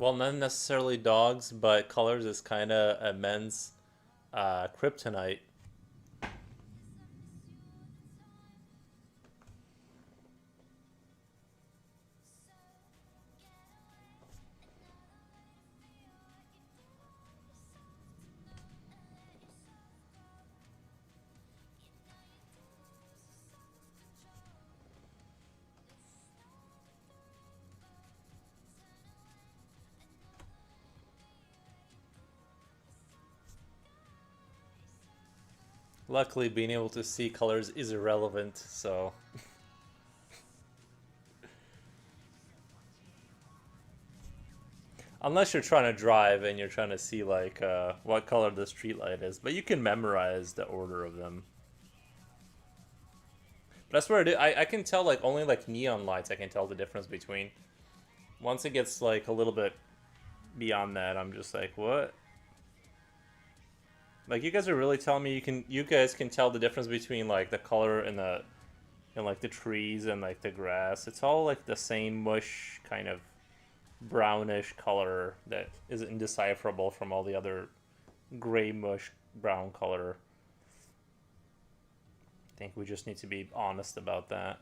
[SPEAKER 1] Well, not necessarily dogs, but colors is kind of a men's kryptonite. Luckily, being able to see colors is irrelevant, so unless you're trying to drive and you're trying to see like what color the street light is, but you can memorize the order of them. But I swear, I can tell like only like neon lights I can tell the difference between. Once it gets like a little bit beyond that, I'm just like, what? Like you guys are really telling me you guys can tell the difference between like the color and like the trees and like the grass. It's all like the same mush kind of brownish color that is indecipherable from all the other gray mush brown color. I think we just need to be honest about that.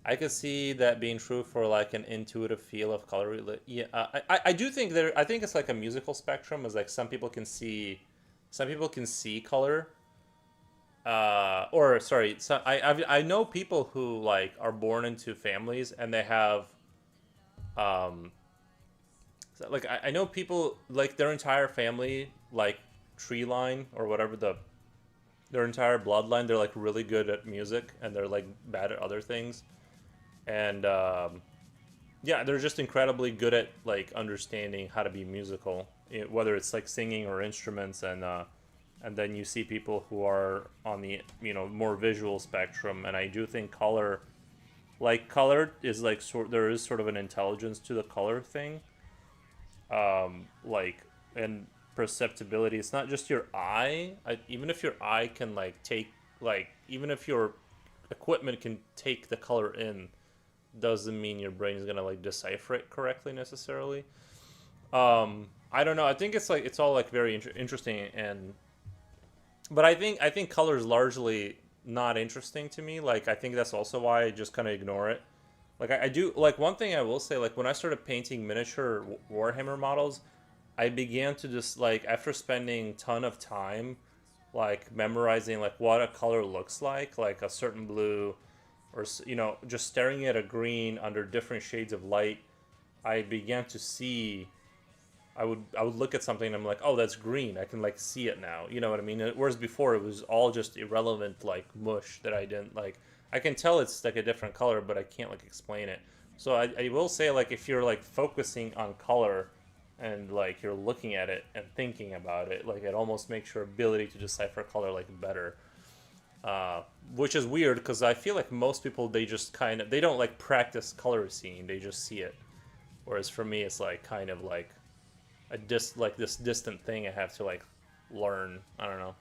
[SPEAKER 1] I could see that being true for like an intuitive feel of color. Yeah, I do think there. I think it's like a musical spectrum. Is like some people can see color. Or sorry, so I know people who like are born into families and they have um like I know people like their entire family like tree line or whatever their entire bloodline they're like really good at music and they're like bad at other things and yeah, they're just incredibly good at like understanding how to be musical, whether it's like singing or instruments, and then you see people who are on the more visual spectrum, and I do think color is like there is sort of an intelligence to the color thing, like and perceptibility. It's not just your eye. Even if your eye can like take like even if your equipment can take the color in, doesn't mean your brain is gonna like decipher it correctly necessarily. I don't know. I think it's like it's all like very interesting, and but I think color is largely not interesting to me. Like I think that's also why I just kind of ignore it. Like I do like one thing I will say, like when I started painting miniature Warhammer models, I began to just like after spending ton of time like memorizing like what a color looks like a certain blue or just staring at a green under different shades of light, I began to see. I would look at something and I'm like, oh, that's green. I can like see it now. You know what I mean? Whereas before it was all just irrelevant like mush that I didn't like. I can tell it's like a different color, but I can't like explain it. So I will say like if you're like focusing on color and like you're looking at it and thinking about it, like it almost makes your ability to decipher color like better. Which is weird because I feel like most people they don't like practice color seeing, they just see it. Whereas for me, it's like kind of like like this distant thing I have to like learn. I don't know.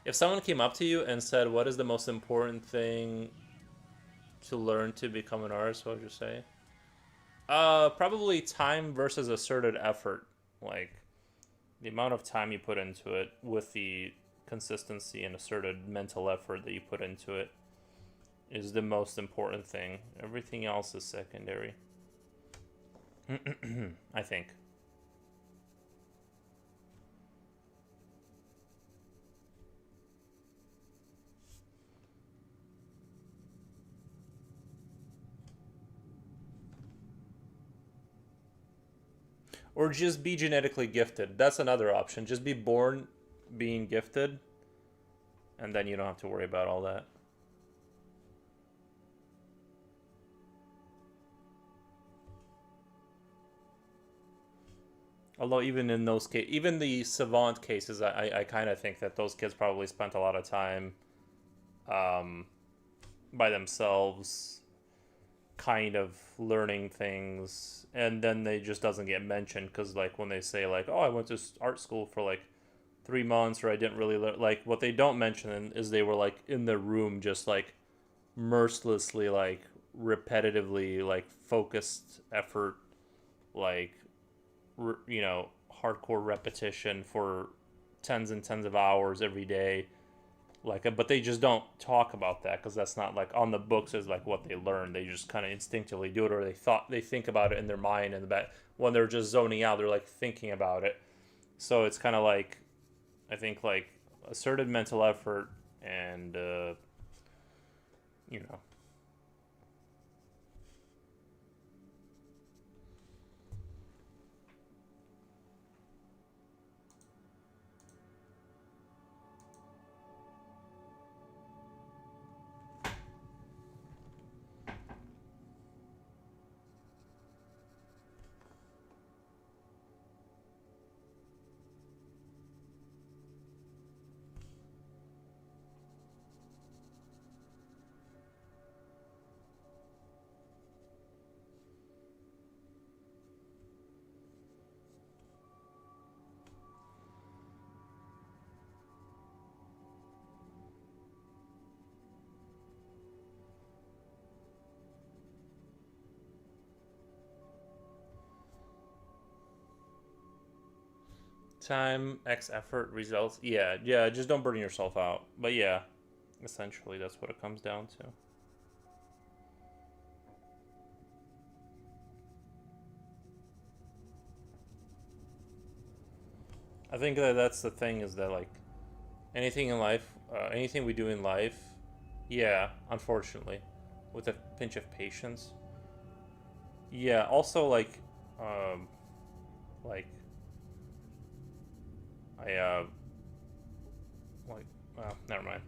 [SPEAKER 1] If someone came up to you and said, "What is the most important thing to learn to become an artist?" What would you say? Probably time versus asserted effort. Like the amount of time you put into it with the consistency and asserted mental effort that you put into it is the most important thing. Everything else is secondary. I think. Or just be genetically gifted. That's another option. Just be born being gifted, and then you don't have to worry about all that. Although even in those cases, even the savant cases, I kind of think that those kids probably spent a lot of time um, by themselves, kind of learning things, and then they just doesn't get mentioned because like when they say like, oh, I went to art school for like 3 months, or I didn't really learn, like what they don't mention is they were like in the room just like mercilessly like repetitively like focused effort, like hardcore repetition for tens and tens of hours every day. But they just don't talk about that because that's not like on the books as like what they learn. They just kind of instinctively do it, or they think about it in their mind, and the back when they're just zoning out, they're like thinking about it. So it's kind of like, I think, like asserted mental effort and you know time x effort results. Yeah, yeah. Just don't burn yourself out. But yeah, essentially that's what it comes down to. I think that that's the thing, is that like anything in life, anything we do in life, yeah, unfortunately, with a pinch of patience. Yeah, also um, like I like, well, never mind.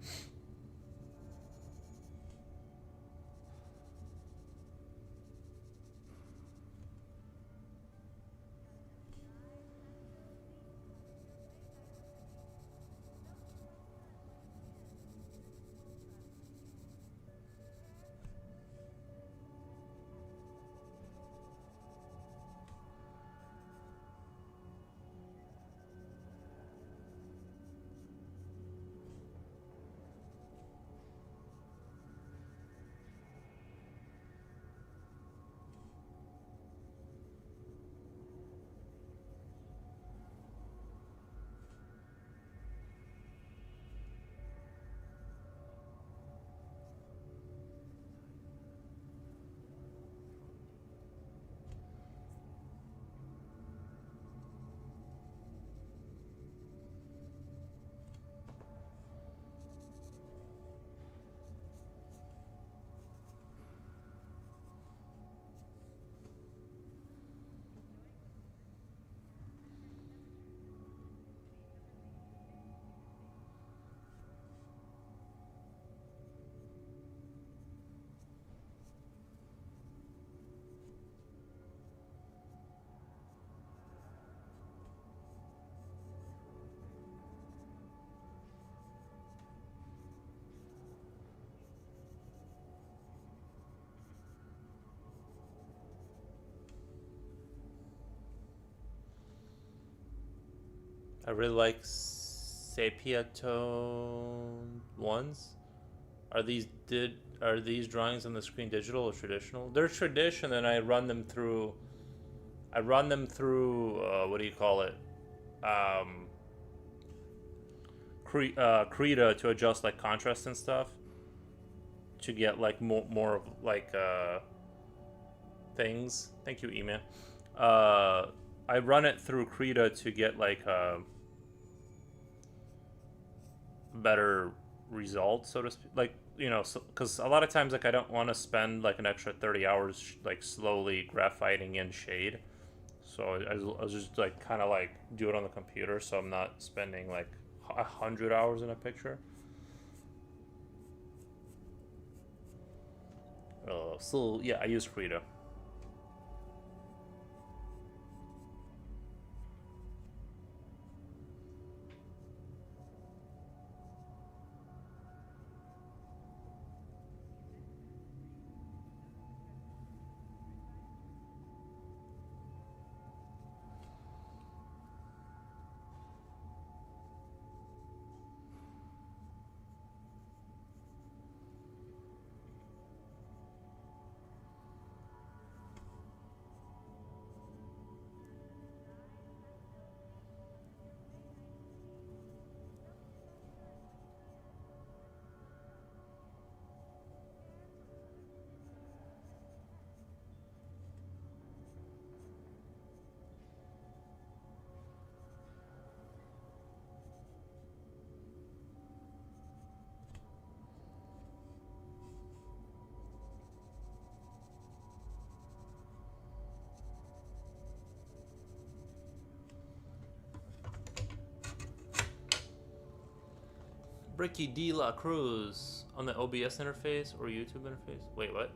[SPEAKER 1] I really like sepia tone ones. Are these drawings on the screen digital or traditional? They're tradition, and I run them through. What do you call it? Um, Krita to adjust like contrast and stuff to get like more of like things. Thank you, Ema. I run it through Krita to get like better results, so to speak. Like, because a lot of times, like, I don't want to spend like an extra 30 hours like slowly graphiting in shade. So I was just like kind of like do it on the computer, so I'm not spending like 100 hours in a picture. So yeah, I use Krita. Bricky De La Cruz on the OBS interface or YouTube interface. Wait, what?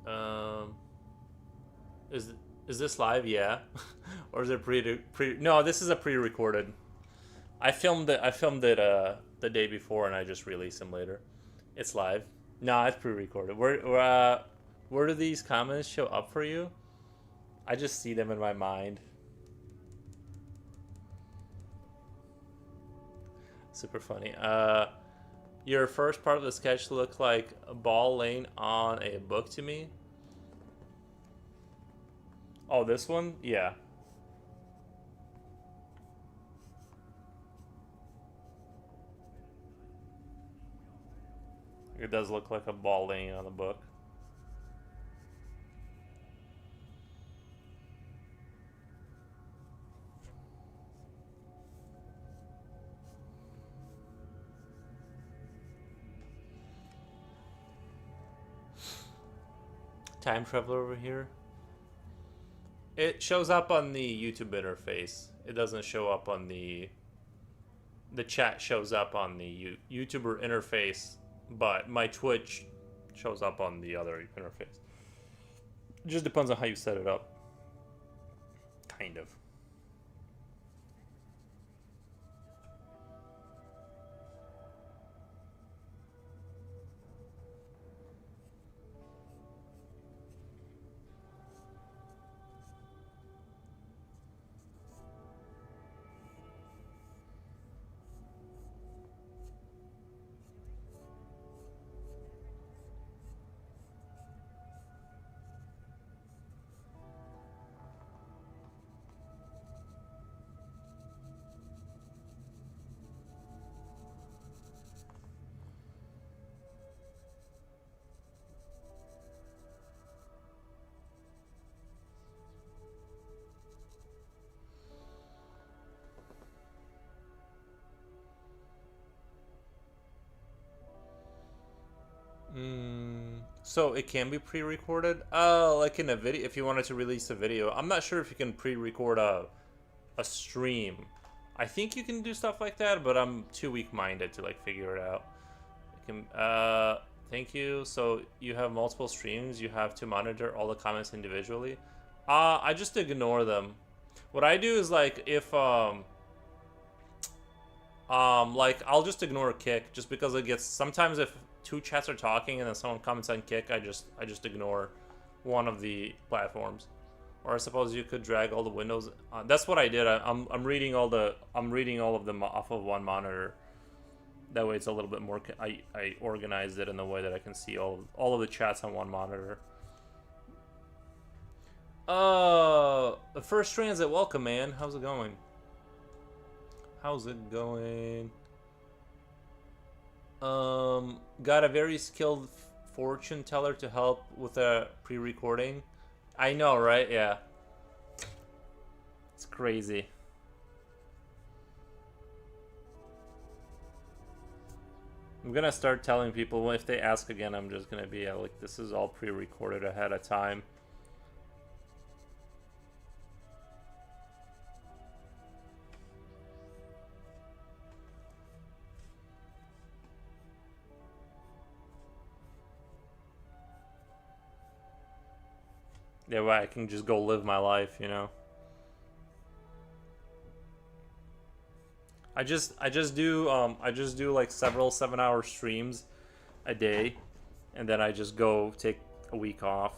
[SPEAKER 1] Um, is is this live? Yeah, or is it pre? No, this is a pre-recorded. I filmed it. I filmed it the day before, and I just released them later. It's live. No, it's pre-recorded. Where do these comments show up for you? I just see them in my mind. Super funny. Your first part of the sketch looked like a ball laying on a book to me. Oh, this one? Yeah. It does look like a ball laying on a book. Time traveler over here. It shows up on the YouTube interface. It doesn't show up on the chat shows up on the YouTuber interface, but my Twitch shows up on the other interface. It just depends on how you set it up. Kind of. So it can be pre-recorded? Like in a video, if you wanted to release a video. I'm not sure if you can pre-record a stream. I think you can do stuff like that, but I'm too weak-minded to like figure it out. Thank you. So you have multiple streams. You have to monitor all the comments individually. I just ignore them. What I do is like if like I'll just ignore Kick just because it gets sometimes if two chats are talking and then someone comments on Kick, I just ignore one of the platforms. Or I suppose you could drag all the windows. That's what I did. I'm reading all of them off of one monitor. That way it's a little bit more. I organized it in the way that I can see all of the chats on one monitor. The first transit. Welcome, man. How's it going? How's it going? Got a very skilled fortune teller to help with a pre-recording. I know, right? Yeah. It's crazy. I'm gonna start telling people if they ask again, I'm just gonna be like, this is all pre-recorded ahead of time. Yeah, well, I can just go live my life, you know. I just do like several 7-hour streams a day, and then I just go take a week off.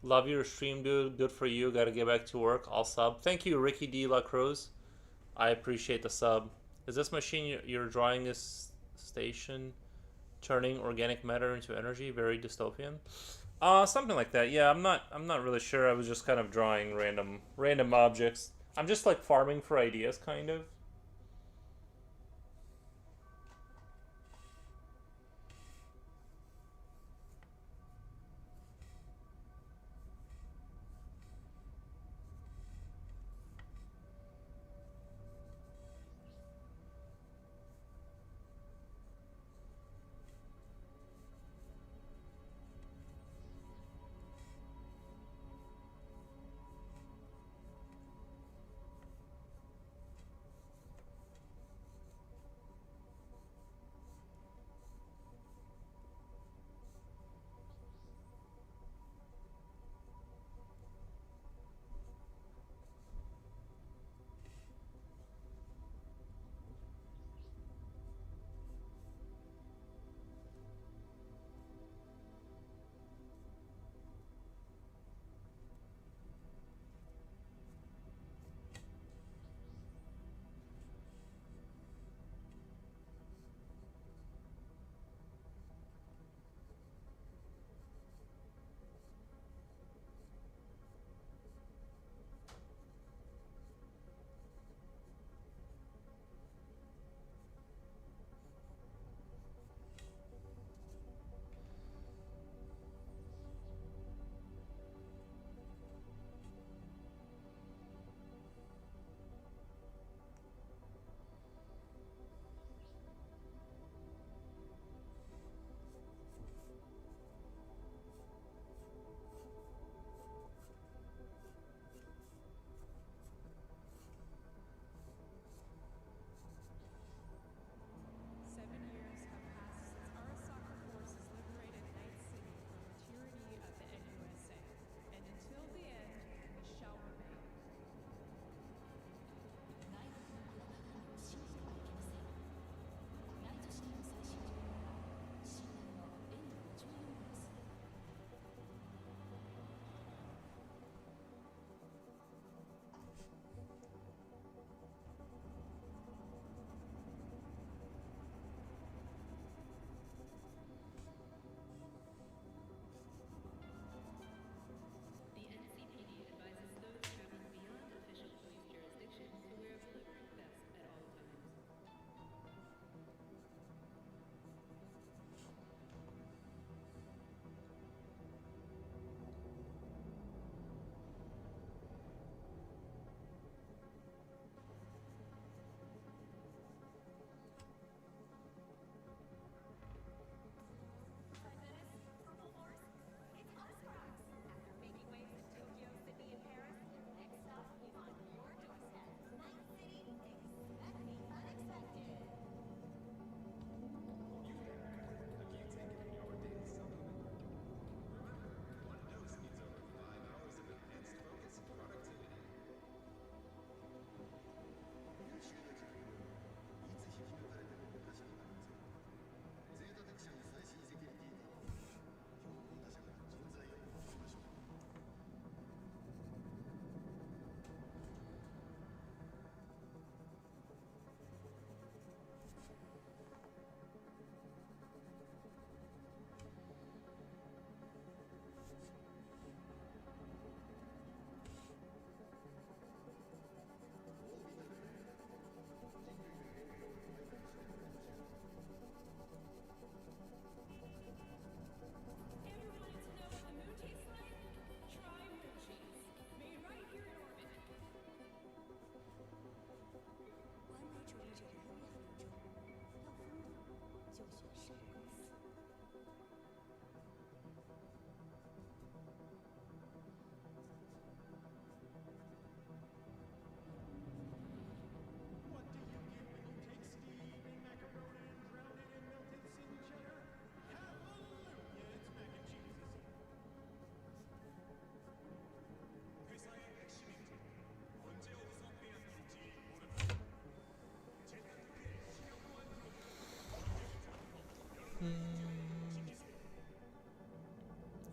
[SPEAKER 1] Love your stream, dude. Good for you. Gotta get back to work. I'll sub. Thank you, Ricky D. La Cruz. I appreciate the sub. Is this machine you're drawing this station turning organic matter into energy? Very dystopian. Something like that. Yeah, I'm not really sure. I was just kind of drawing random objects. I'm just like farming for ideas, kind of.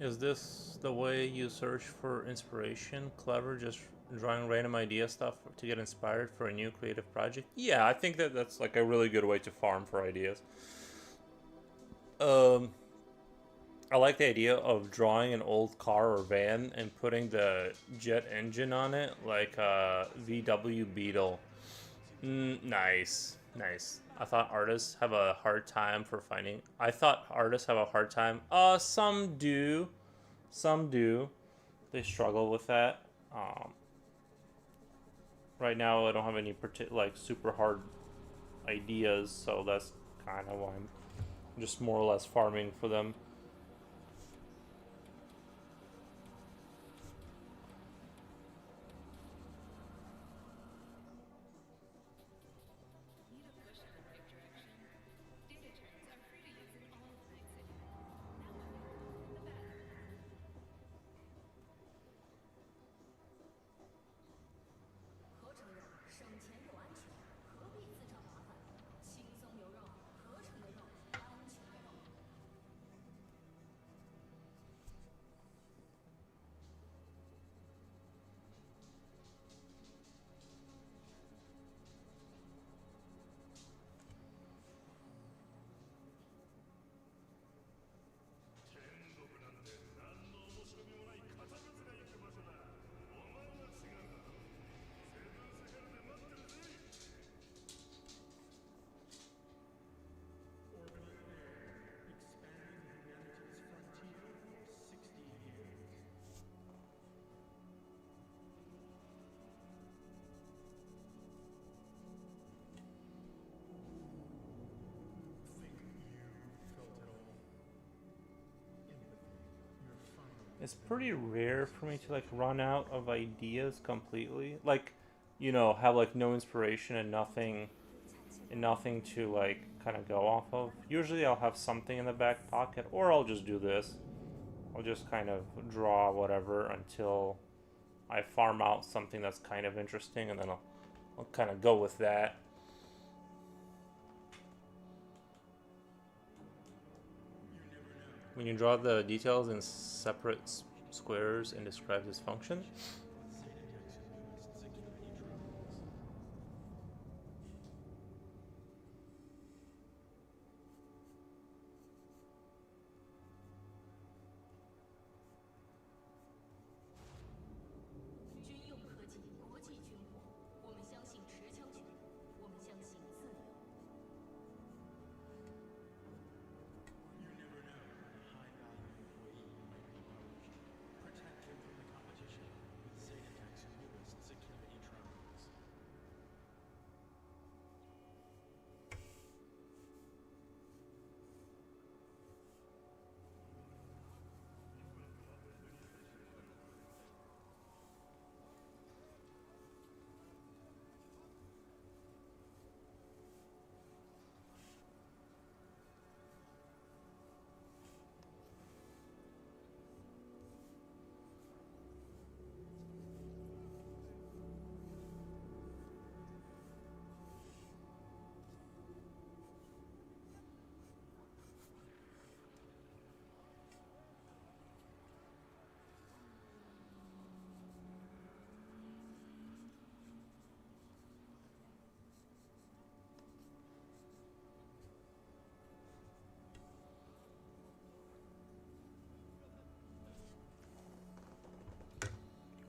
[SPEAKER 1] Is this the way you search for inspiration? Clever, just drawing random idea stuff to get inspired for a new creative project? Yeah, I think that that's like a really good way to farm for ideas. Um, I like the idea of drawing an old car or van and putting the jet engine on it, like a VW Beetle. Nice, nice. I thought artists have a hard time for finding. I thought artists have a hard time. Some do, some do. They struggle with that. Um, right now, I don't have any like super hard ideas, so that's kind of why I'm just more or less farming for them. It's pretty rare for me to like run out of ideas completely. Like, have like no inspiration and nothing to like kind of go off of. Usually I'll have something in the back pocket or I'll just do this. I'll just kind of draw whatever until I farm out something that's kind of interesting and then I'll kind of go with that. When you draw the details in separate squares and describe this function.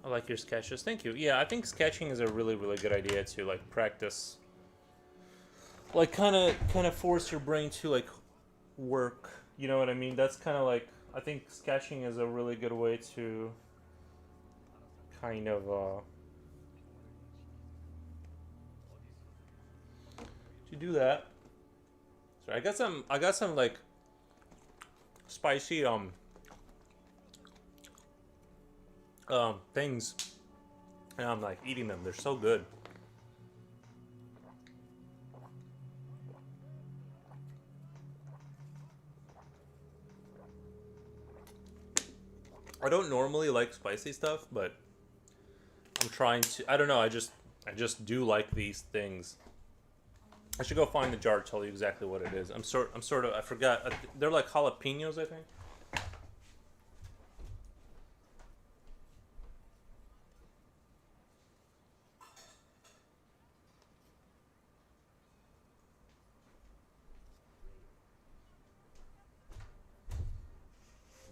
[SPEAKER 1] I like your sketches. Thank you. Yeah, I think sketching is a really, really good idea to like practice. Like kind of force your brain to like work. You know what I mean? That's kind of like I think sketching is a really good way kind of to do that. So I got some like spicy things and I'm like eating them. They're so good. I don't normally like spicy stuff, but I'm trying to. I don't know. I just do like these things. I should go find the jar to tell you exactly what it is. I'm sort of I forgot. They're like jalapenos, I think.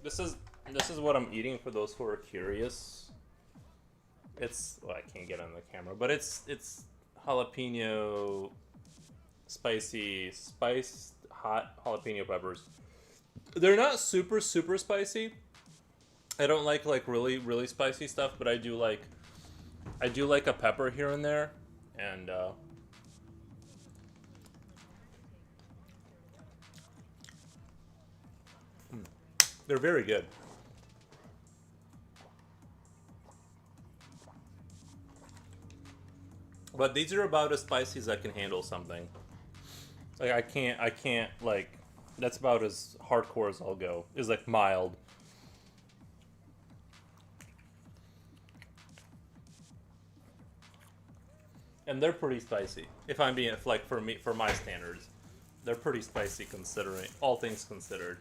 [SPEAKER 1] This is what I'm eating for those who are curious. It's well, I can't get on the camera, but it's jalapeno spiced hot jalapeno peppers. They're not super spicy. I don't like really spicy stuff, but I do like a pepper here and there, and they're very good. But these are about as spicy as I can handle something. Like I can't like. That's about as hardcore as I'll go. Is like mild. And they're pretty spicy. If I'm being like for my standards, they're pretty spicy considering all things considered.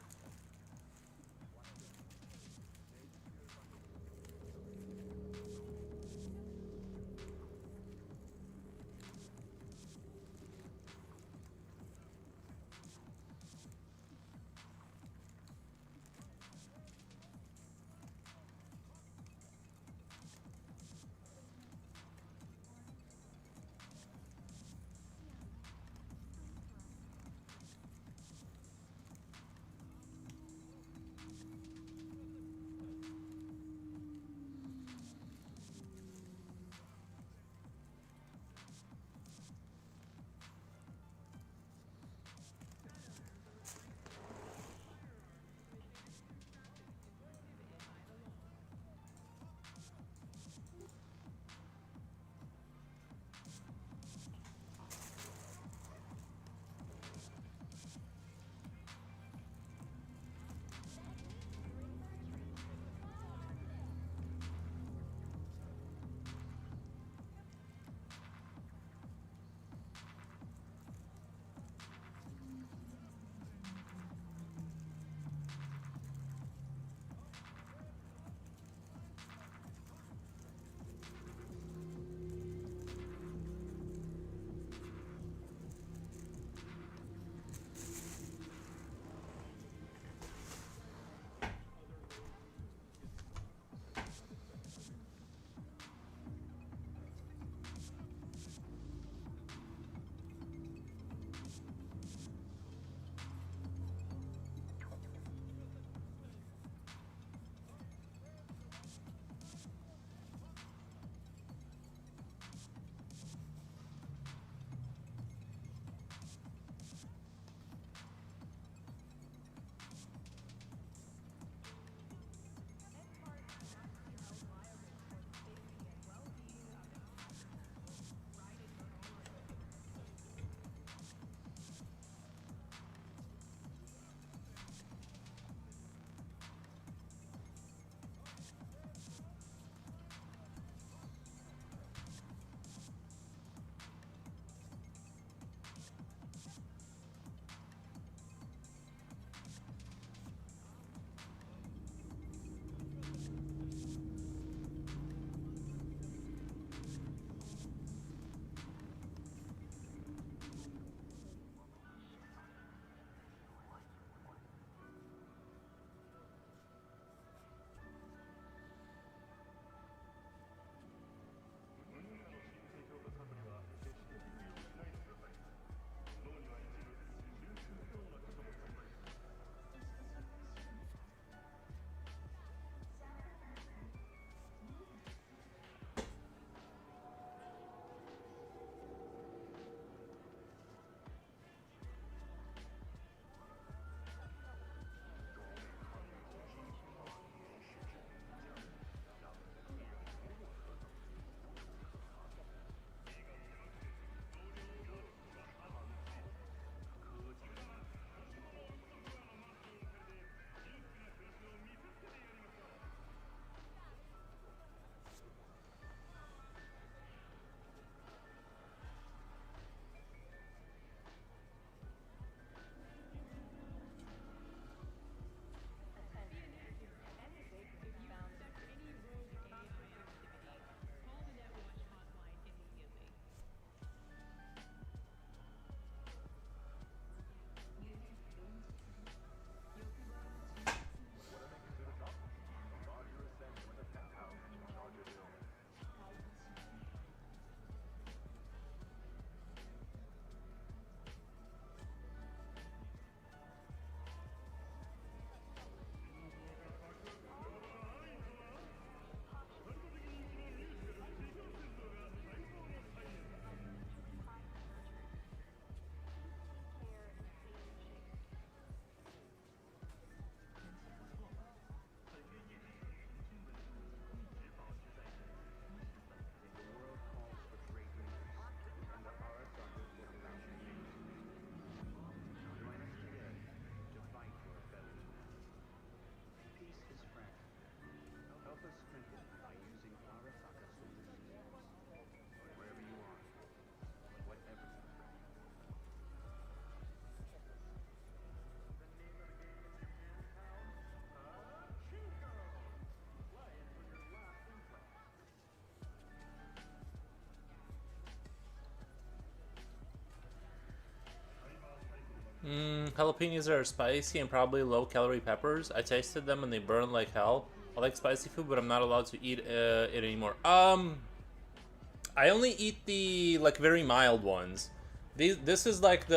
[SPEAKER 1] Jalapenos are spicy and probably low-calorie peppers. I tasted them and they burn like hell. I like spicy food, but I'm not allowed to eat it anymore. I only eat the like very mild ones. This is like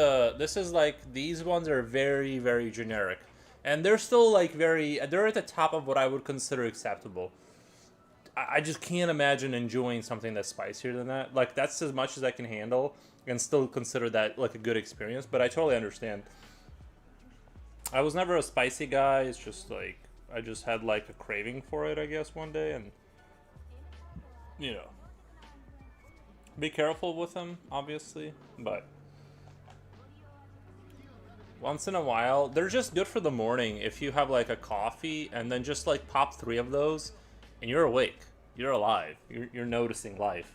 [SPEAKER 1] these ones are very very generic, and they're still like they're at the top of what I would consider acceptable. I just can't imagine enjoying something that's spicier than that. Like that's as much as I can handle, and still consider that like a good experience. But I totally understand. I was never a spicy guy. It's just like I just had like a craving for it, I guess, one day, and you know, be careful with them, obviously, but once in a while, they're just good for the morning. If you have like a coffee and then just like pop 3 of those, and you're awake, you're alive, you're noticing life.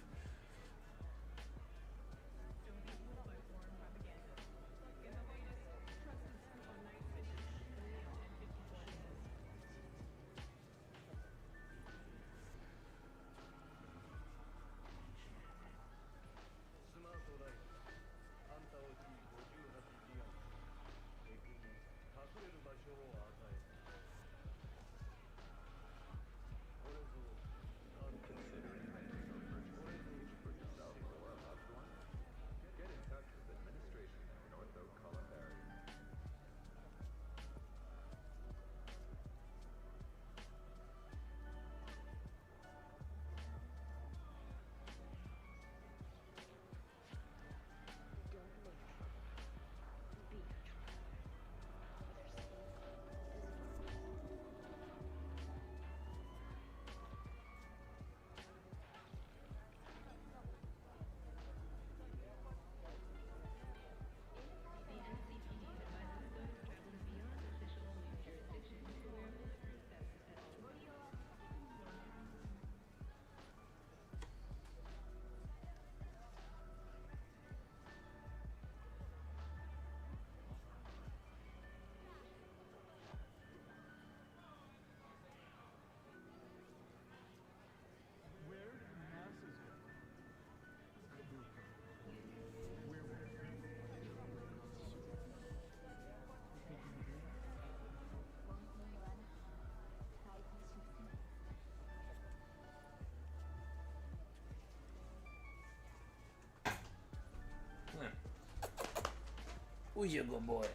[SPEAKER 1] Who's your good boy?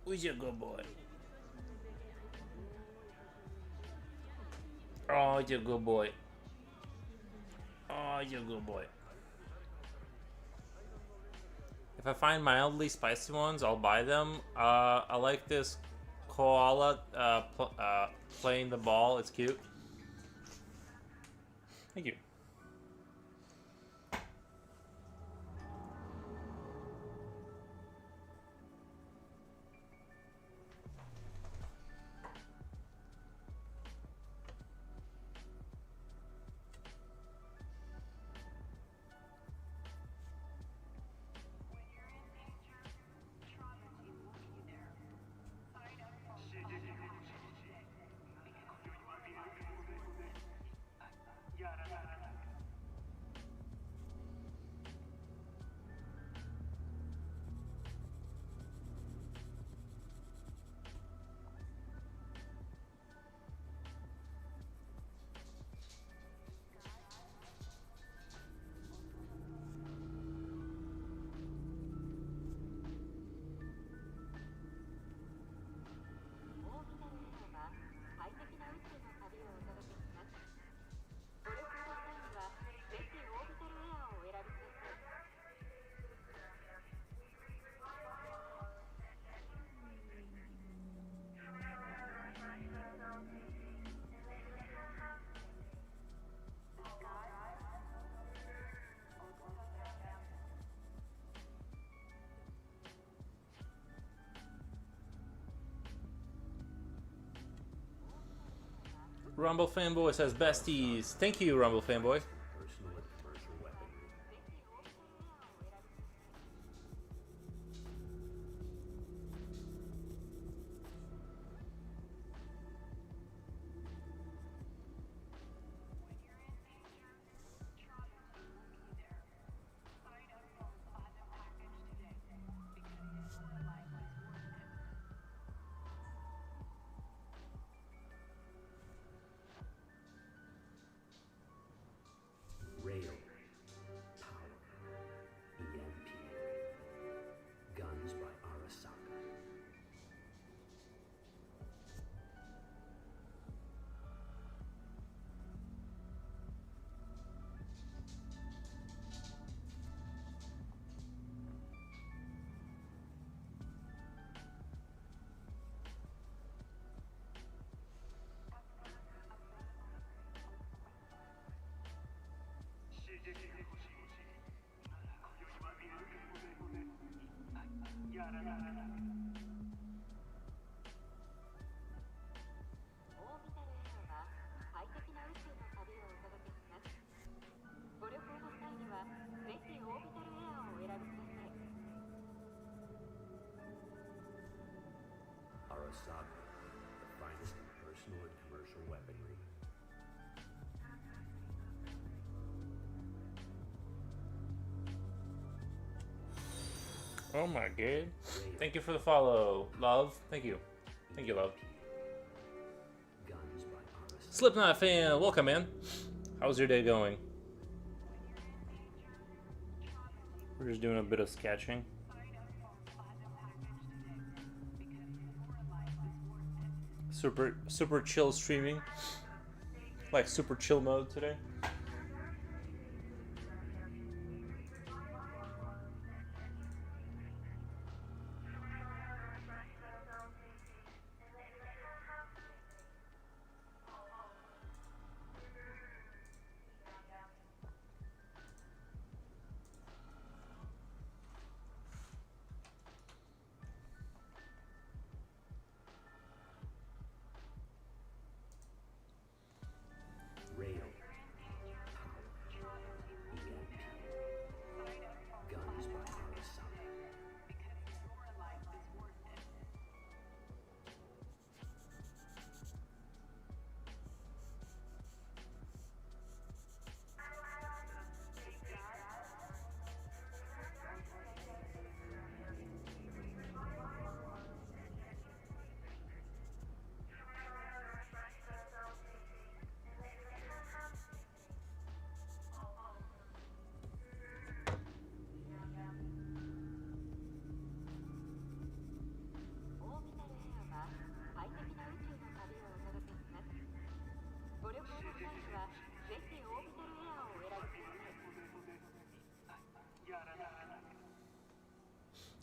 [SPEAKER 1] Who's your good boy? Oh, you're a good boy. Oh, you're a good boy. If I find mildly spicy ones, I'll buy them. I like this koala playing the ball. It's cute. Thank you. Rumble Fanboy says besties. Thank you, Rumble Fanboy. Oh my god. Thank you for the follow, love. Thank you. Thank you, love. Slipknot fan, welcome, man. How's your day going? We're just doing a bit of sketching. Super chill streaming. Like super chill mode today.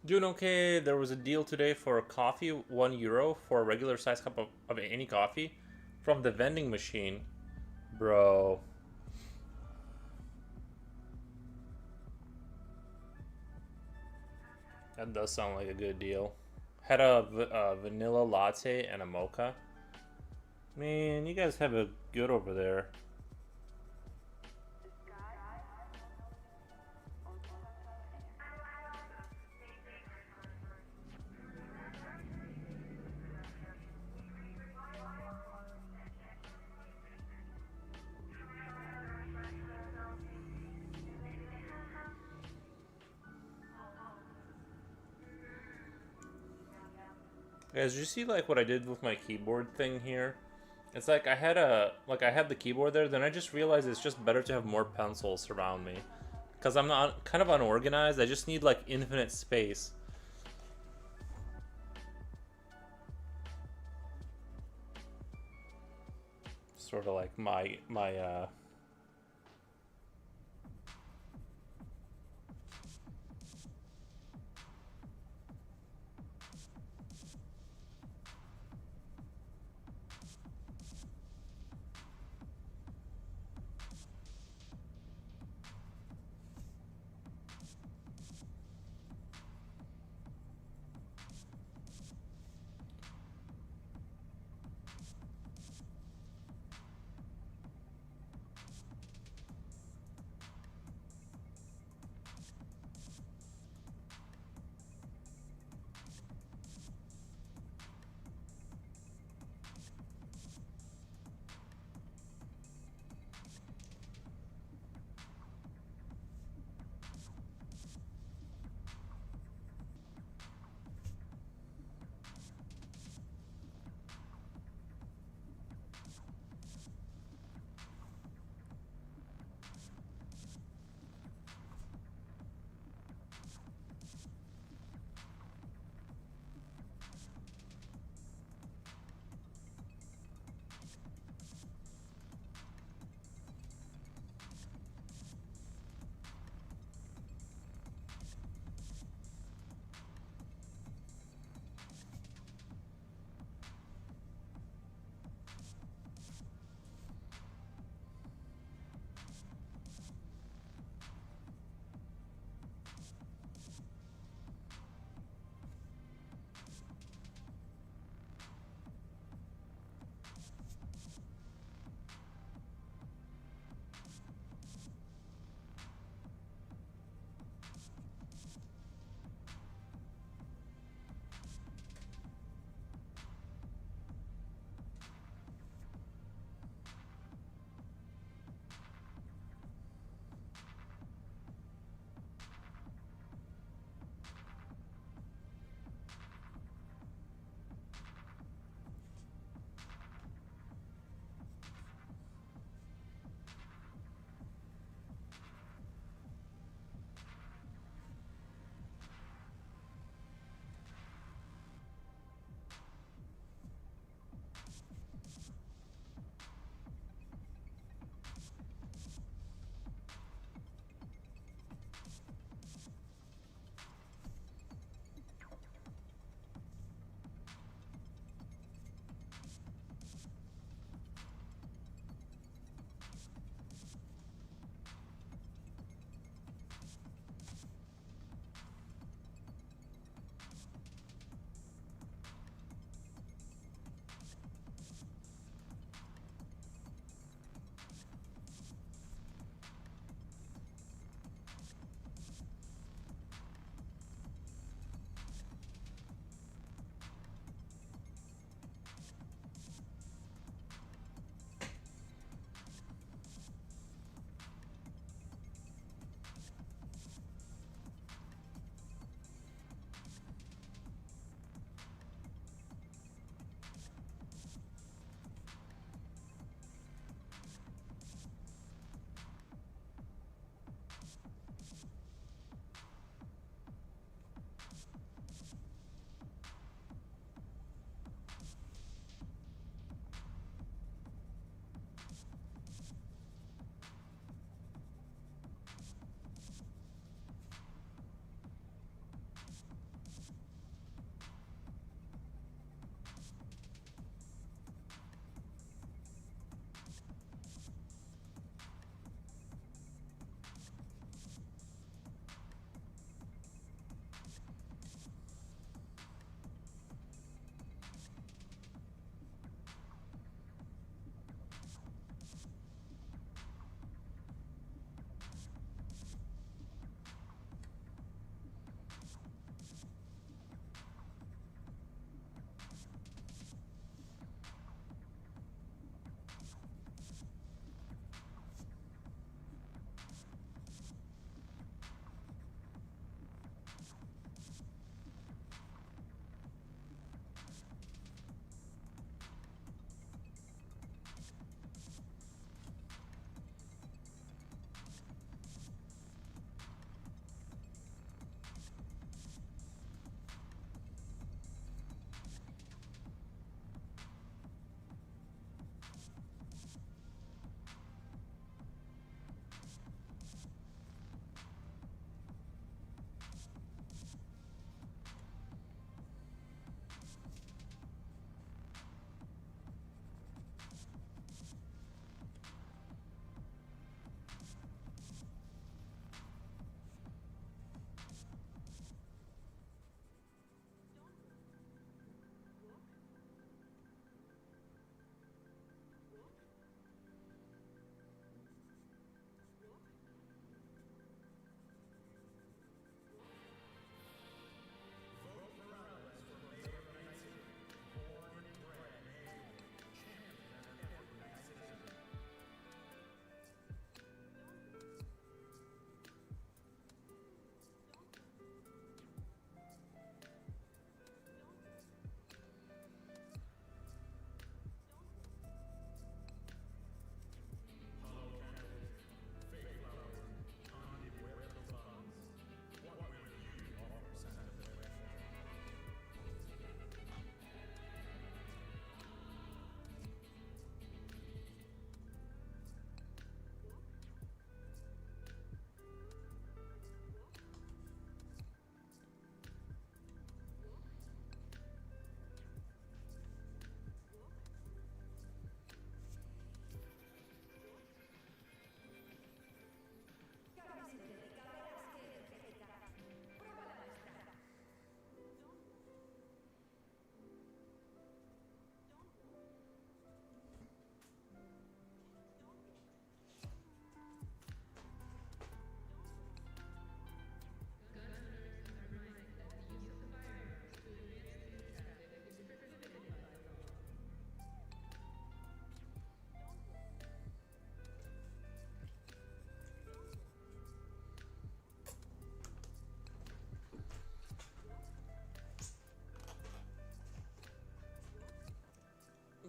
[SPEAKER 1] Doing okay. There was a deal today for a coffee, €1 for a regular size cup of any coffee from the vending machine. Bro. That does sound like a good deal. Had a vanilla latte and a mocha. Man, you guys have it good over there. Guys, did you see like what I did with my keyboard thing here? It's like I had the keyboard there, then I just realized it's just better to have more pencils around me. Cause I'm not kind of unorganized. I just need like infinite space. Sort of like my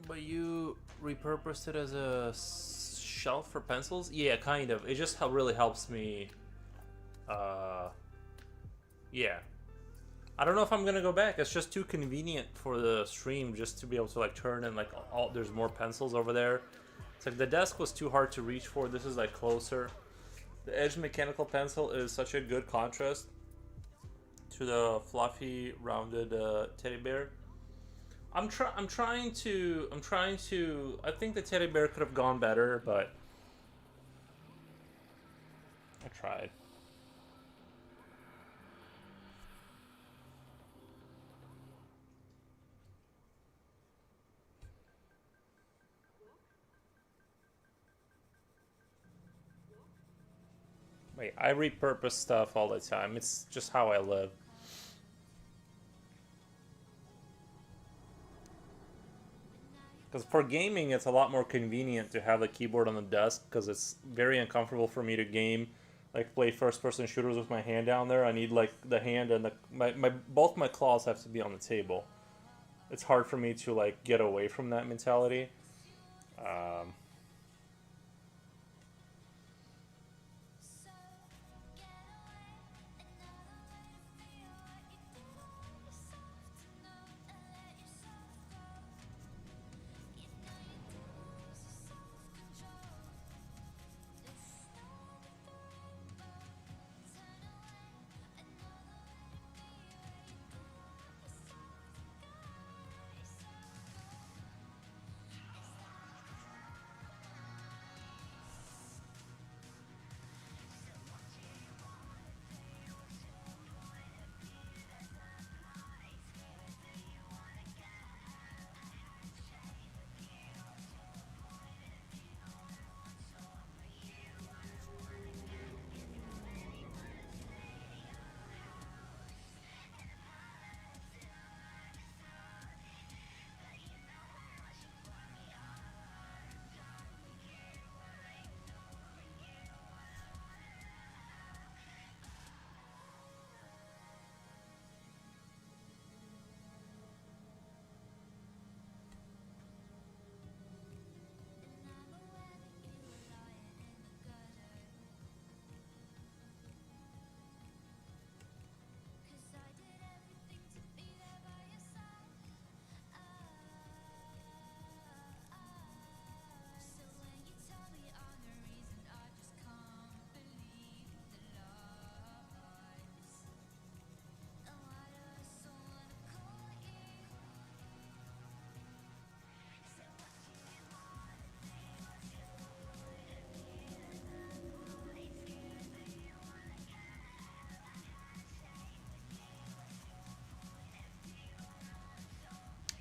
[SPEAKER 1] But you repurposed it as a shelf for pencils? Yeah, kind of. It just really helps me. Uh, yeah. I don't know if I'm gonna go back. It's just too convenient for the stream just to be able to like turn and like all. There's more pencils over there. It's like the desk was too hard to reach for. This is like closer. The Edge mechanical pencil is such a good contrast to the fluffy, rounded teddy bear. I'm trying to. I think the teddy bear could have gone better, but I tried. Wait, I repurpose stuff all the time. It's just how I live. Because for gaming, it's a lot more convenient to have the keyboard on the desk because it's very uncomfortable for me to game, like play first-person shooters with my hand down there. I need like the hand and my both my claws have to be on the table. It's hard for me to like get away from that mentality. Um,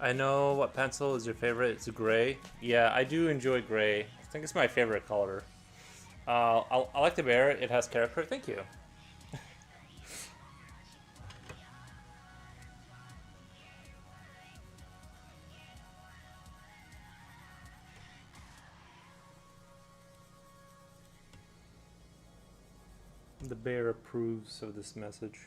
[SPEAKER 1] I know what pencil is your favorite. It's gray. Yeah, I do enjoy gray. I think it's my favorite color. I like the bear. It has character. Thank you. The bear approves of this message.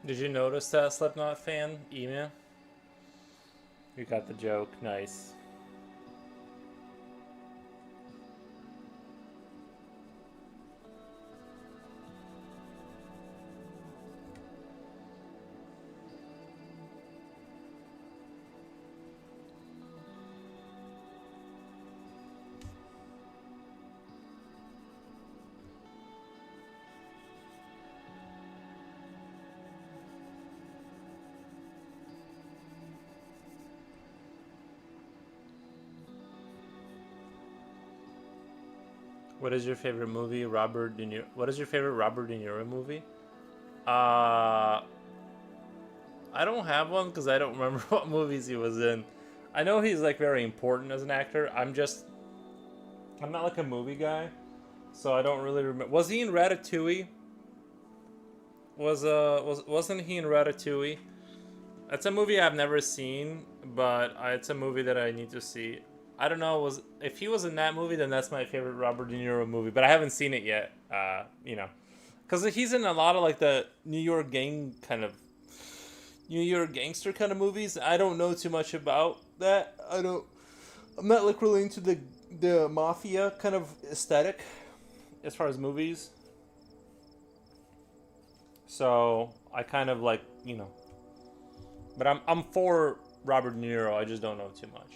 [SPEAKER 1] Did you notice that Slipknot fan, Ema? You got the joke. Nice. What is your favorite movie, Robert De Niro? What is your favorite Robert De Niro movie? Uh, I don't have one because I don't remember what movies he was in. I know he's like very important as an actor. I'm not like a movie guy, so I don't really remember. Was he in Ratatouille? Wasn't he in Ratatouille? That's a movie I've never seen, but it's a movie that I need to see. I don't know. Was if he was in that movie, then that's my favorite Robert De Niro movie. But I haven't seen it yet. Because he's in a lot of like the New York gangster kind of movies. I don't know too much about that. I'm not like really into the mafia kind of aesthetic as far as movies. So I kind of like but I'm for Robert De Niro. I just don't know too much.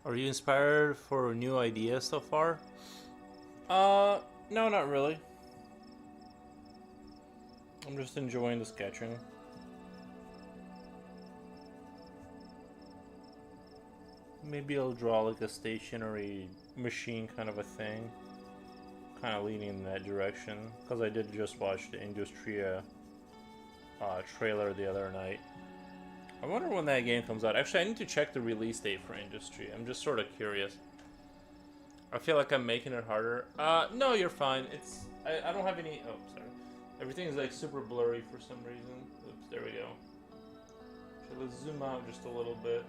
[SPEAKER 1] Are you inspired for new ideas so far? No, not really. I'm just enjoying the sketching. Maybe I'll draw like a stationary machine kind of a thing. Kind of leaning in that direction. Because I did just watch the Industria trailer the other night. I wonder when that game comes out. Actually, I need to check the release date for Industry. I'm just sort of curious. I feel like I'm making it harder. No, you're fine. I don't have any. Oh, sorry. Everything is like super blurry for some reason. Oops, there we go. So let's zoom out just a little bit.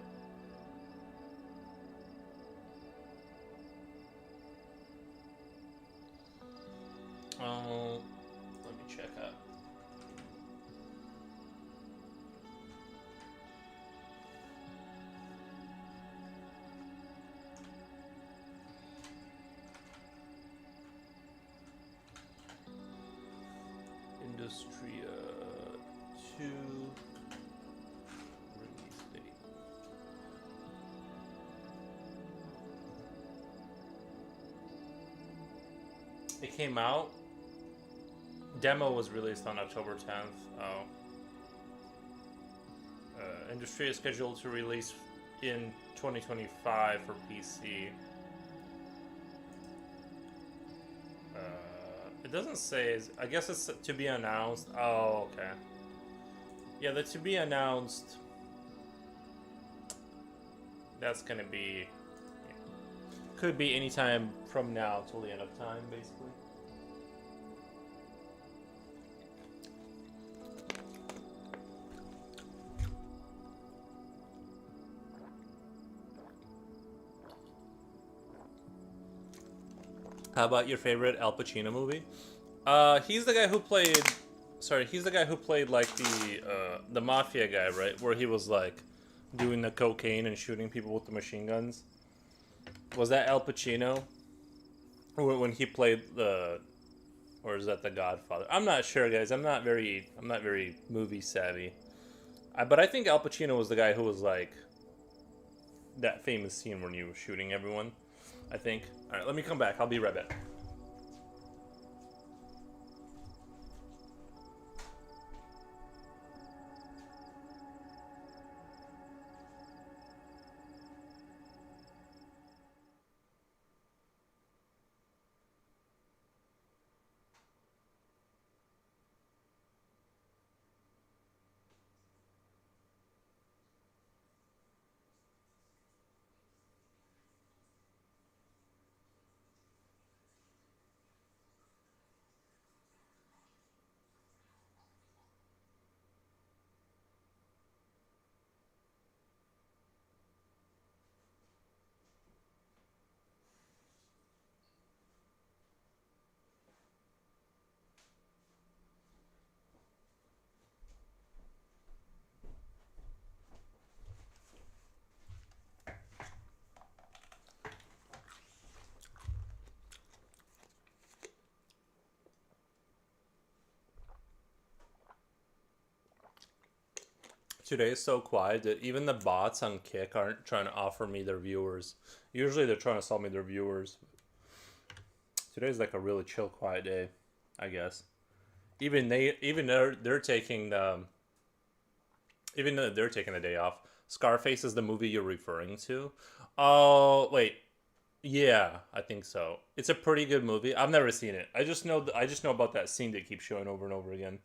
[SPEAKER 1] Let me check out. Industria 2 release date. It came out. Demo was released on October 10th. Oh. Industry is scheduled to release in 2025 for PC. It doesn't say. I guess it's to be announced. Oh, okay. Yeah, the to be announced. That's gonna be. Could be anytime from now till the end of time, basically. How about your favorite Al Pacino movie? He's the guy who played. Sorry, he's the guy who played like the mafia guy, right? Where he was like doing the cocaine and shooting people with the machine guns. Was that Al Pacino? When he played the, or is that The Godfather? I'm not sure, guys. I'm not very movie savvy. But I think Al Pacino was the guy who was like that famous scene when he was shooting everyone. I think. All right, let me come back. I'll be right back. Today is so quiet that even the bots on Kick aren't trying to offer me their viewers. Usually they're trying to sell me their viewers. Today's like a really chill, quiet day, I guess. Even they're taking even though they're taking the day off. Scarface is the movie you're referring to. Oh wait, yeah, I think so. It's a pretty good movie. I've never seen it. I just know about that scene that keeps showing over and over again.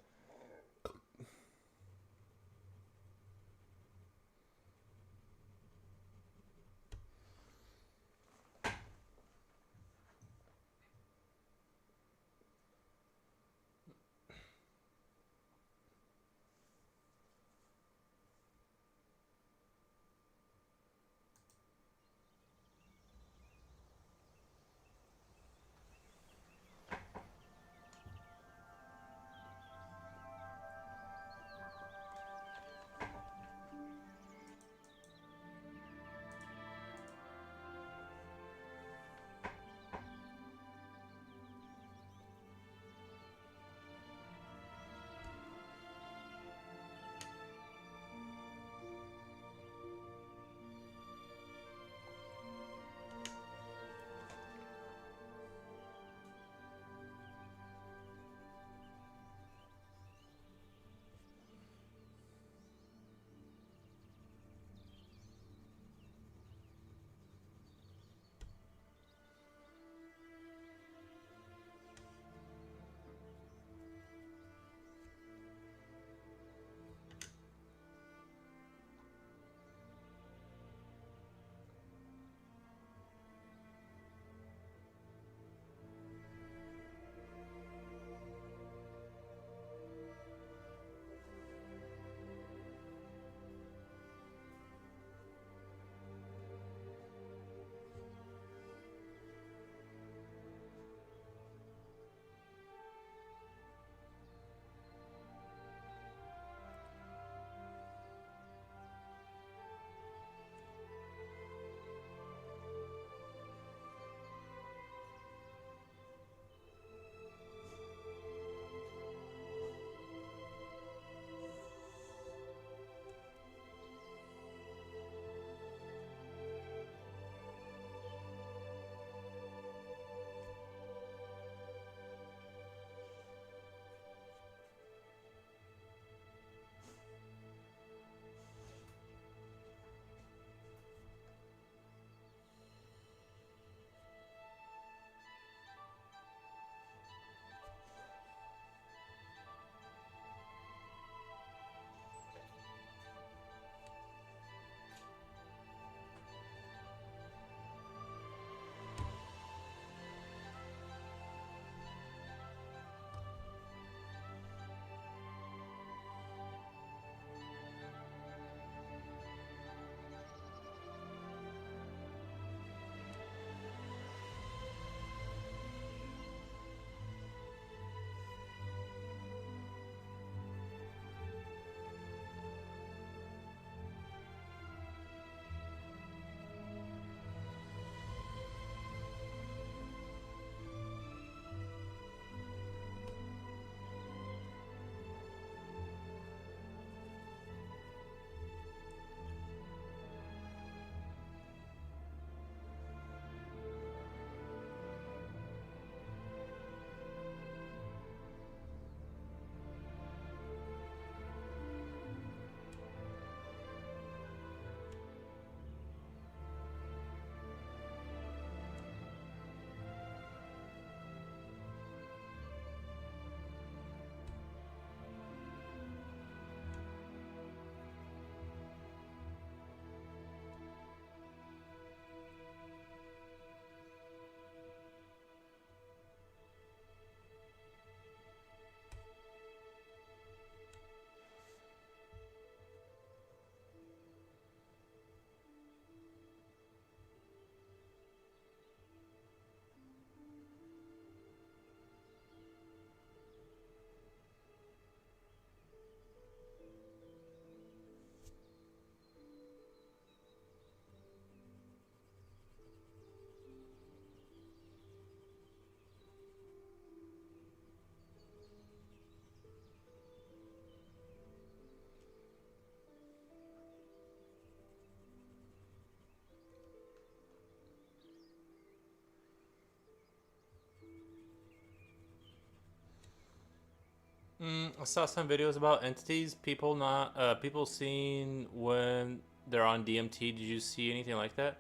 [SPEAKER 1] I saw some videos about entities. People seen when they're on DMT. Did you see anything like that?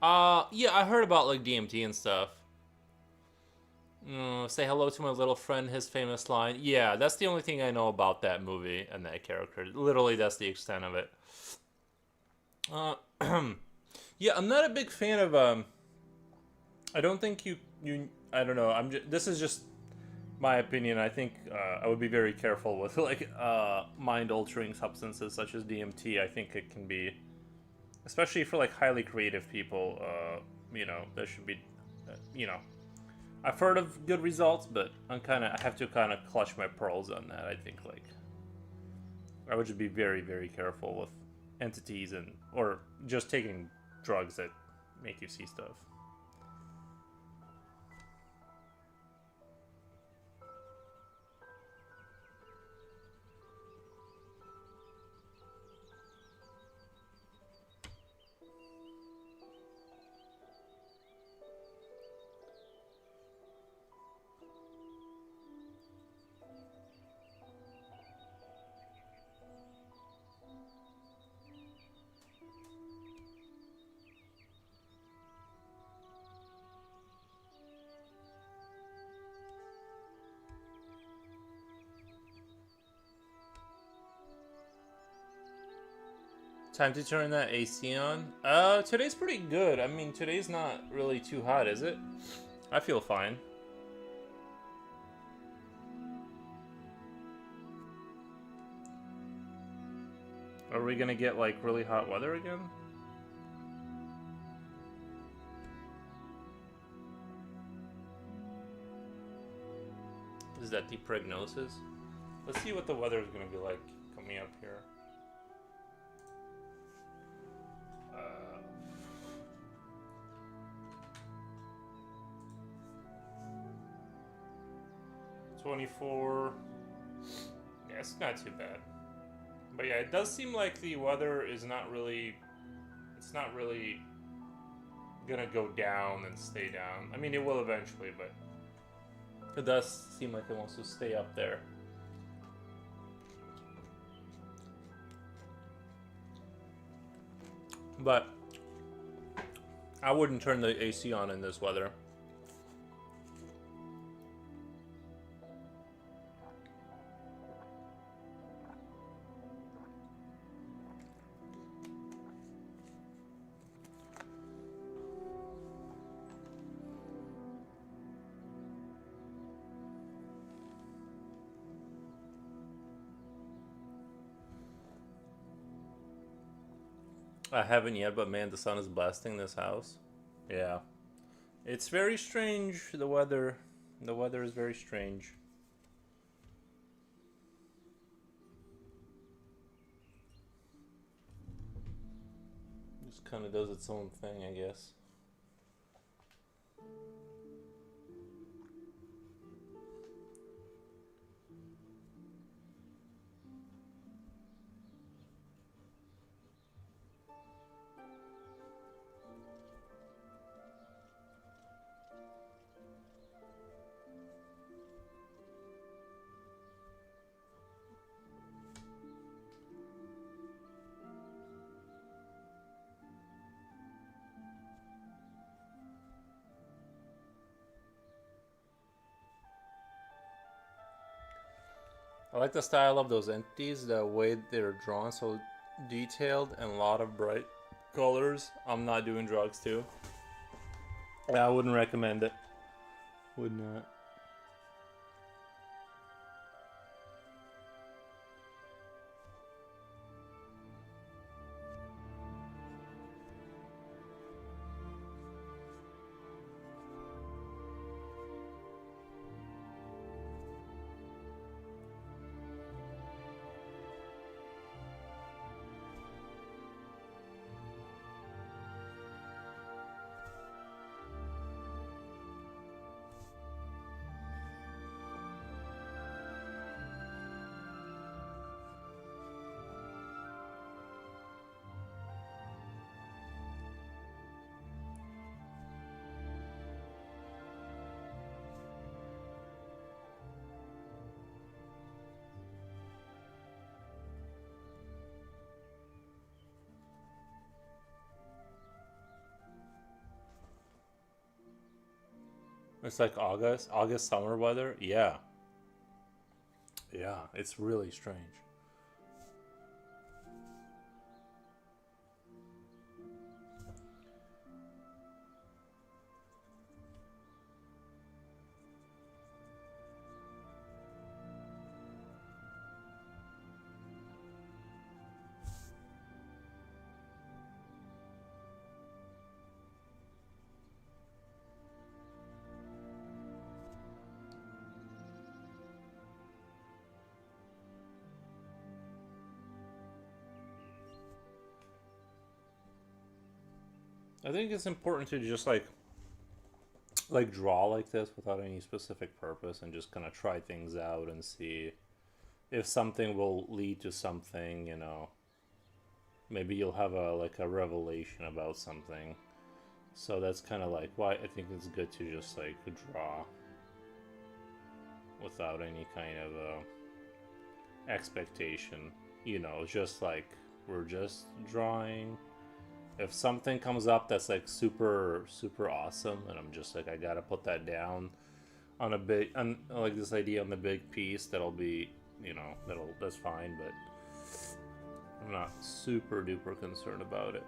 [SPEAKER 1] Yeah, I heard about like DMT and stuff. Say hello to my little friend. His famous line. Yeah, that's the only thing I know about that movie and that character. Literally, that's the extent of it. Uh, yeah, I'm not a big fan of. I don't think you. I don't know. This is just my opinion. I think I would be very careful with like mind altering substances such as DMT. I think it can be, especially for like highly creative people. There should be, I've heard of good results, but I have to kind of clutch my pearls on that. I think like I would just be very very careful with entities and or just taking drugs that make you see stuff. Time to turn that AC on. Today's pretty good. I mean, today's not really too hot, is it? I feel fine. Are we gonna get like really hot weather again? Is that the prognosis? Let's see what the weather is gonna be like coming up here. 24. Yeah, it's not too bad. But yeah, it does seem like the weather is not really. It's not really gonna go down and stay down. I mean, it will eventually, but it does seem like it wants to stay up there. But I wouldn't turn the AC on in this weather. I haven't yet, but man, the sun is blasting this house. Yeah. It's very strange, the weather. The weather is very strange. Just kind of does its own thing, I guess. I like the style of those entities, the way they're drawn, so detailed and a lot of bright colors. I'm not doing drugs too. I wouldn't recommend it. Would not. It's like August summer weather. Yeah, yeah, it's really strange. I think it's important to just like draw like this without any specific purpose and just kind of try things out and see if something will lead to something, you know. Maybe you'll have a like a revelation about something. So that's kind of like why I think it's good to just like draw without any kind of expectation. You know, just like we're just drawing. If something comes up that's like super awesome, and I'm just like I gotta put that down on a big, on like this idea on the big piece, that'll be, you know, that's fine. But I'm not super duper concerned about it.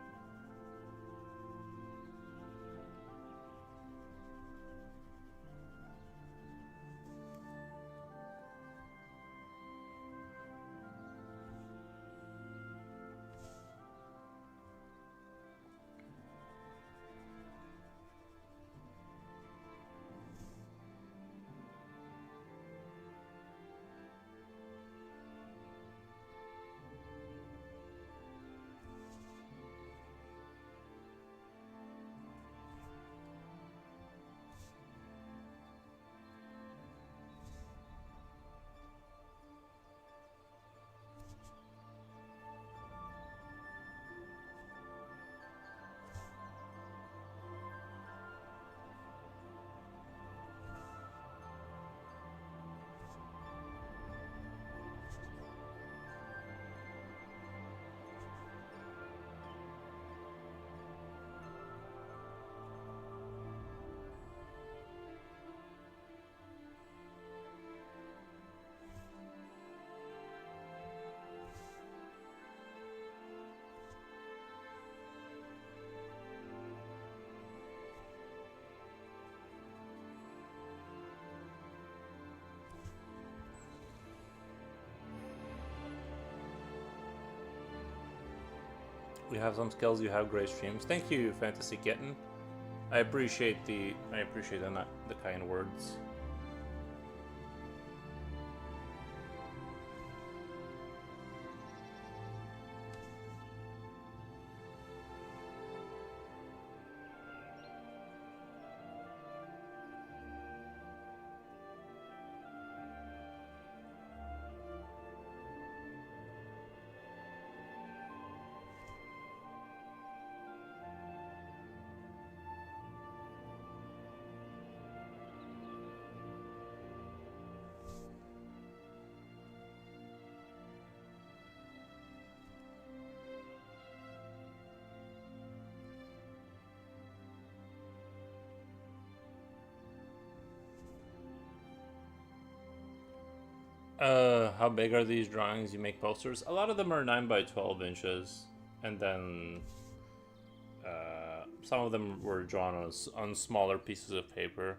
[SPEAKER 1] You have some skills. You have great streams. Thank you, Fantasy Kitten. I appreciate the kind words. How big are these drawings? You make posters. A lot of them are 9 by 12 inches, and then some of them were drawn on smaller pieces of paper.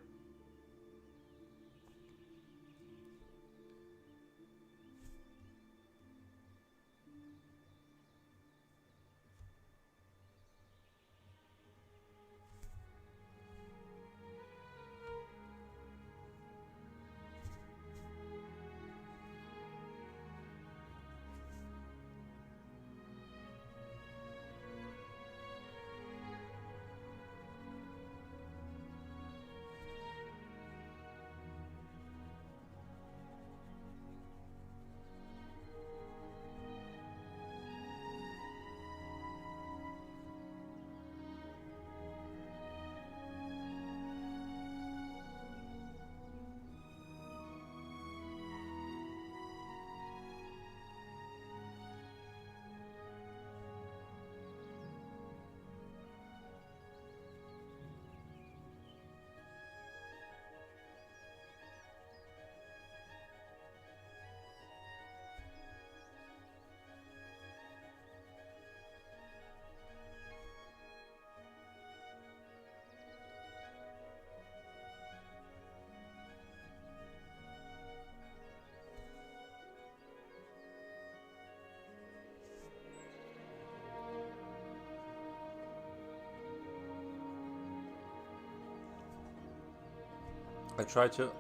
[SPEAKER 1] I try to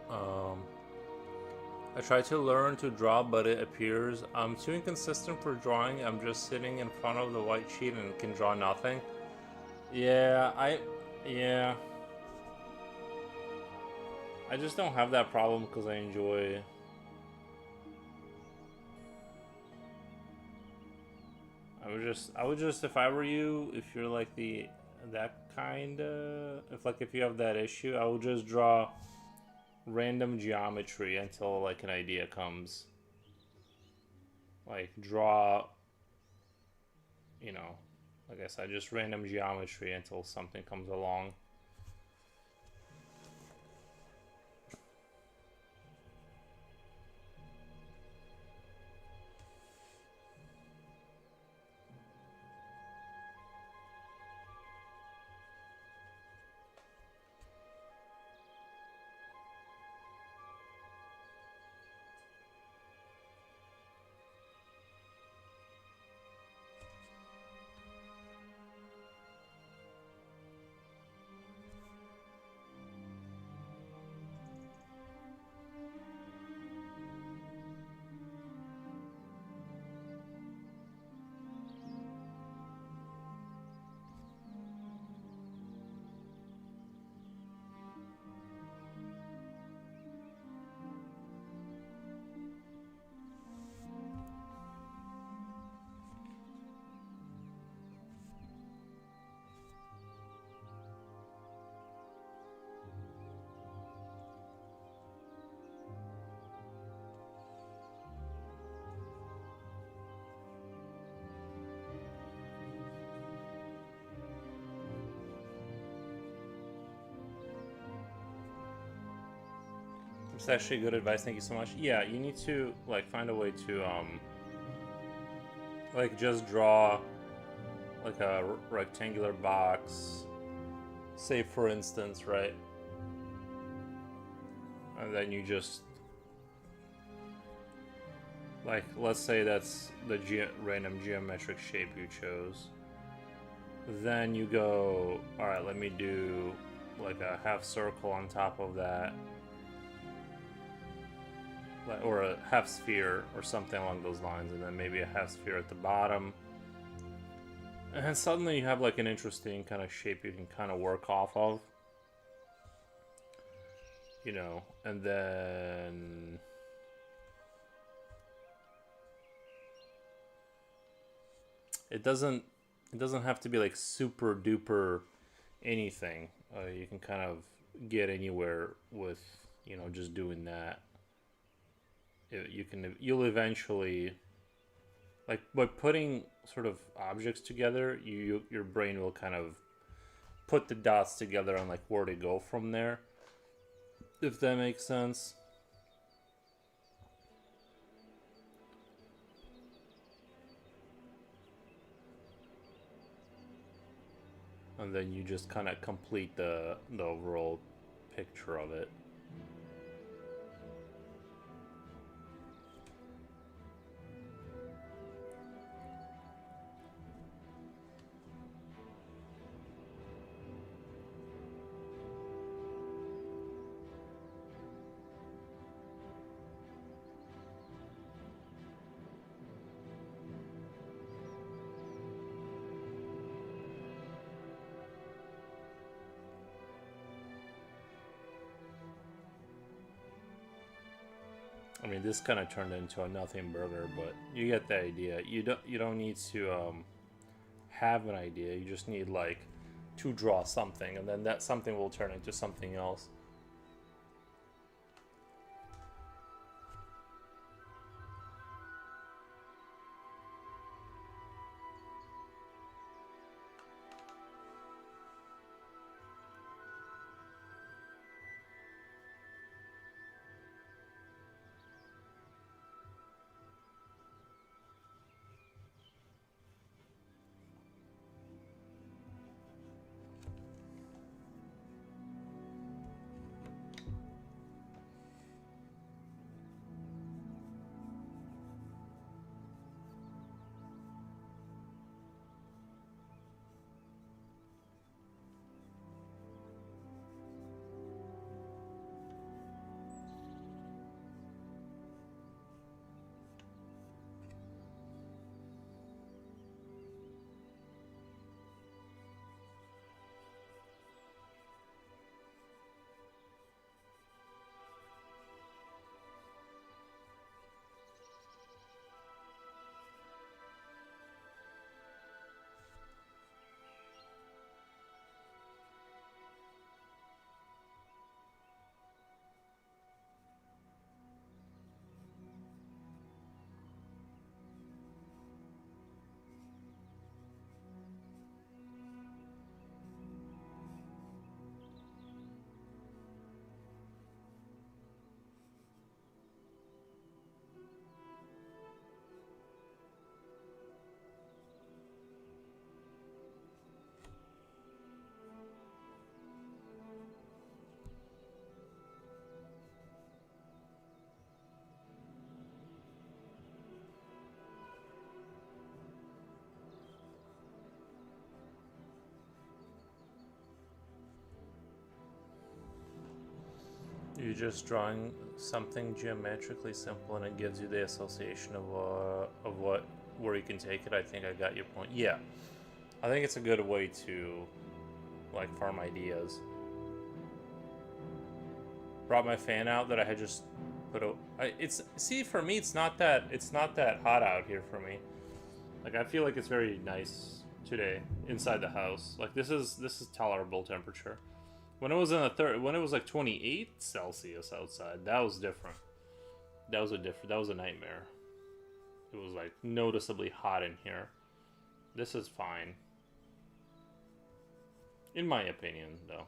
[SPEAKER 1] I try to learn to draw, but it appears I'm too inconsistent for drawing. I'm just sitting in front of the white sheet and can draw nothing. Yeah, yeah, I just don't have that problem because I enjoy. I would just, if I were you, if you're like that kind of, if you have that issue, I would just draw random geometry until like an idea comes. Like draw, you know, like I said, just random geometry until something comes along. It's actually good advice. Thank you so much. Yeah, you need to like find a way to like just draw like a rectangular box. Say for instance, right? And then you just like let's say that's the random geometric shape you chose. Then you go, all right, let me do like a half circle on top of that, or a half sphere or something along those lines, and then maybe a half sphere at the bottom. And then suddenly you have like an interesting kind of shape you can kind of work off of. You know, and then it doesn't have to be like super duper anything. You can kind of get anywhere with, you know, just doing that. You'll eventually, like by putting sort of objects together, your brain will kind of put the dots together and like where to go from there, if that makes sense. And then you just kind of complete the overall picture of it. I mean, this kind of turned into a nothing burger, but you get the idea. You don't need to have an idea. You just need like to draw something, and then that something will turn into something else. You're just drawing something geometrically simple, and it gives you the association of what where you can take it. I think I got your point. Yeah, I think it's a good way to like farm ideas. Brought my fan out that I had just put out. It's see for me, it's not that hot out here for me. Like I feel like it's very nice today inside the house. Like this is tolerable temperature. When it was in the when it was like 28 Celsius outside, that was different. That was a nightmare. It was like noticeably hot in here. This is fine. In my opinion, though.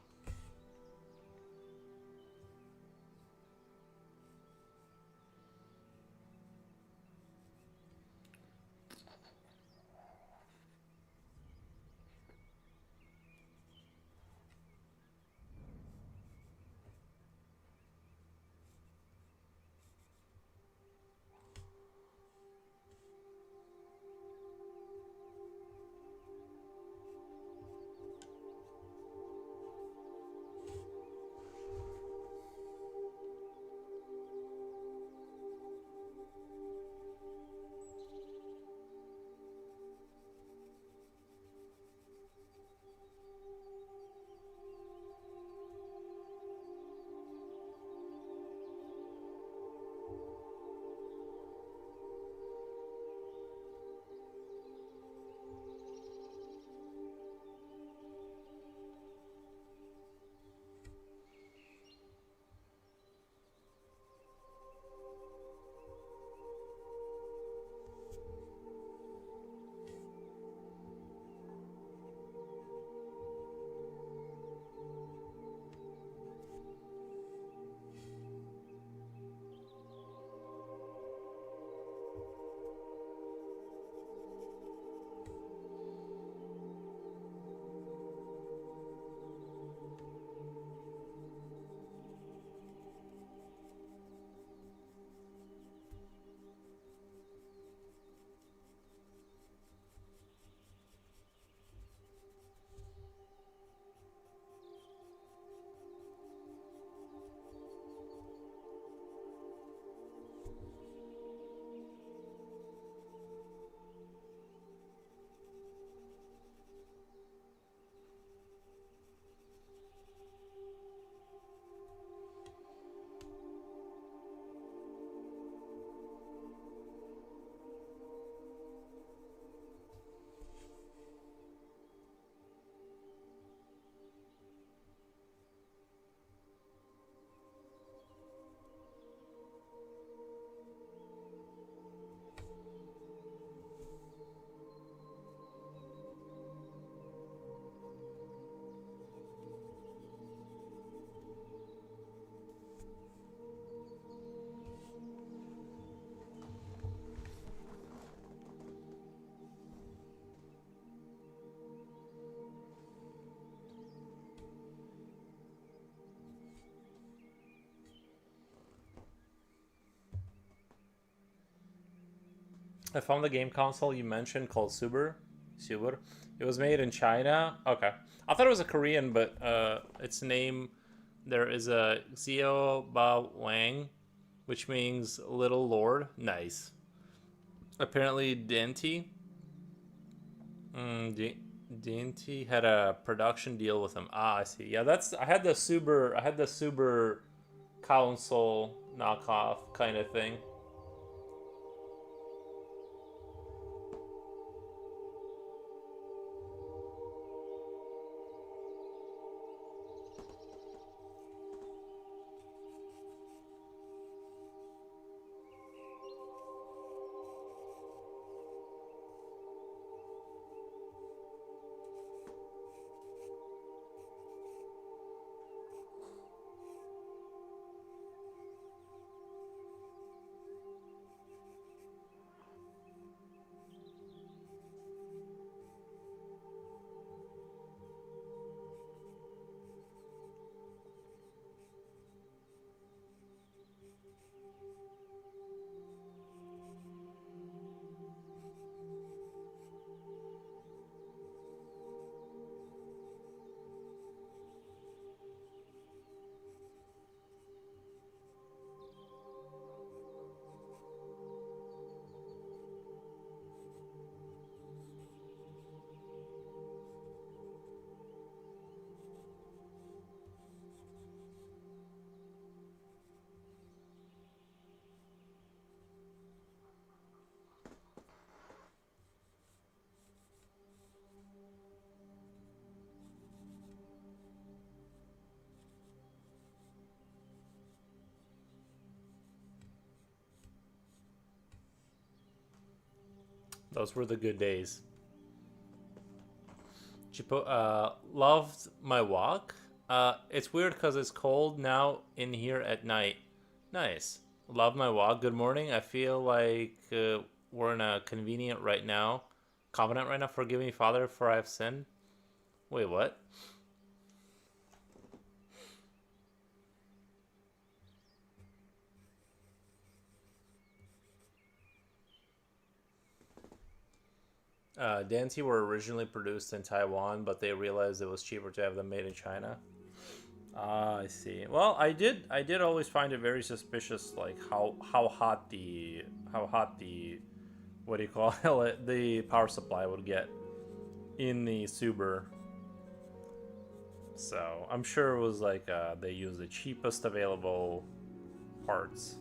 [SPEAKER 1] I found the game console you mentioned called Suber. Suber. It was made in China. Okay. I thought it was a Korean, but its name there is a Xiao Ba Wang, which means little lord. Nice. Apparently Denti. Denti had a production deal with him. Ah, I see. Yeah, that's I had the Suber console knockoff kind of thing. Those were the good days. Loved my walk. It's weird because it's cold now in here at night. Nice. Love my walk. Good morning. I feel like we're in a convenient right now. Covenant right now. Forgive me, Father, for I have sinned. Wait, what? Dancy were originally produced in Taiwan, but they realized it was cheaper to have them made in China. Ah, I see. Well, I did always find it very suspicious, like how hot the what do you call it, the power supply would get in the Subaru. So I'm sure it was like they used the cheapest available parts.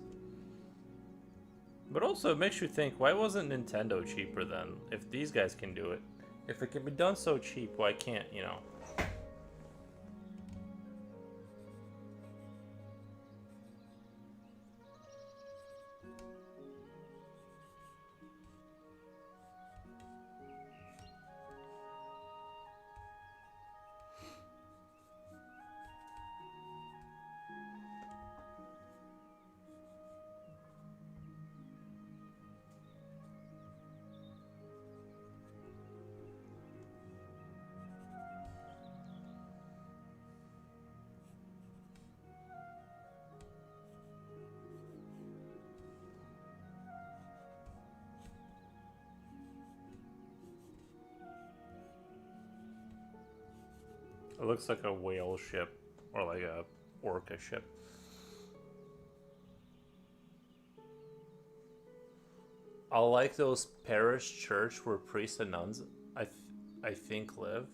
[SPEAKER 1] But also, it makes you think, why wasn't Nintendo cheaper then? If these guys can do it, if it can be done so cheap, why can't, you know? It looks like a whale ship, or like a orca ship. I like those parish church where priests and nuns, I, th- I think, live.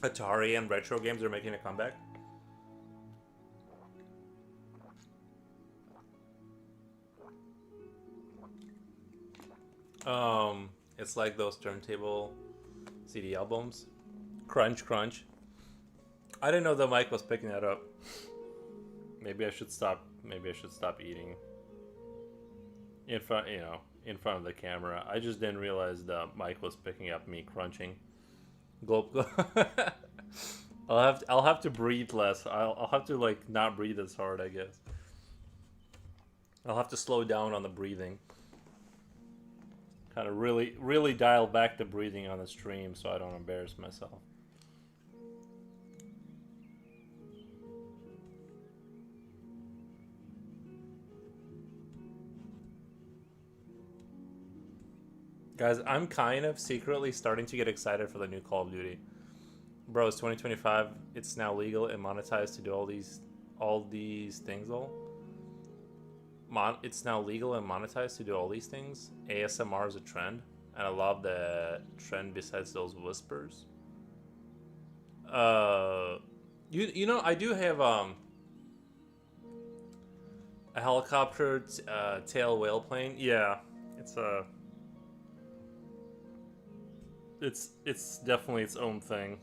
[SPEAKER 1] Atari and retro games are making a comeback. It's like those turntable CD albums. Crunch, crunch. I didn't know the mic was picking that up. Maybe I should stop. Maybe I should stop eating in front. In front of the camera. I just didn't realize the mic was picking up me crunching. Gulp, gulp. I'll have to breathe less. I'll have to like not breathe as hard, I guess. I'll have to slow down on the breathing. Kind of really dial back the breathing on the stream so I don't embarrass myself. Guys, I'm kind of secretly starting to get excited for the new Call of Duty. Bro, it's 2025. It's now legal and monetized to do all these things. It's now legal and monetized to do all these things. ASMR is a trend, and I love the trend. Besides those whispers, uh, I do have a helicopter tail whale plane. Yeah, it's a it's definitely its own thing.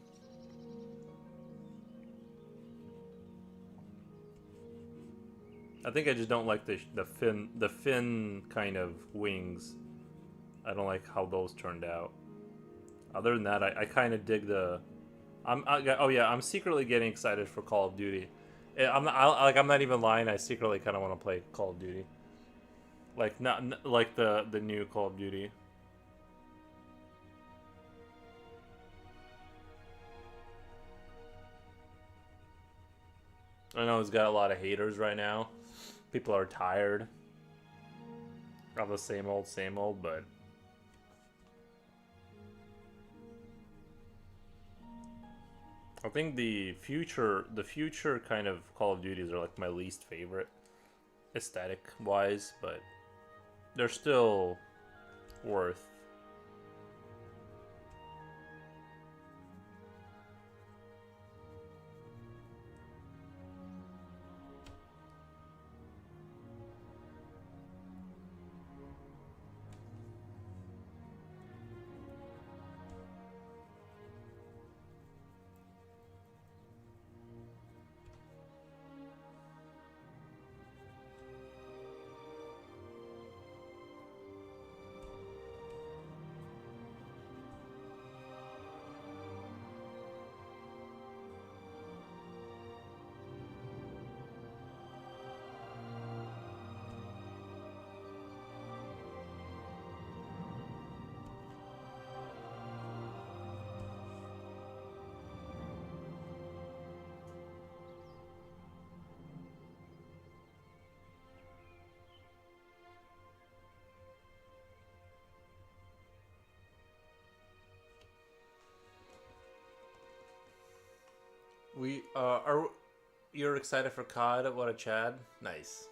[SPEAKER 1] I think I just don't like the fin kind of wings. I don't like how those turned out. Other than that, I kind of dig the. Oh yeah, I'm secretly getting excited for Call of Duty. I'm not even lying. I secretly kind of want to play Call of Duty. Like not like the new Call of Duty. I know it's got a lot of haters right now. People are tired of the same old, but I think the future kind of Call of Duties are like my least favorite aesthetic wise, but they're still worth. We are. You're excited for COD? What a Chad! Nice.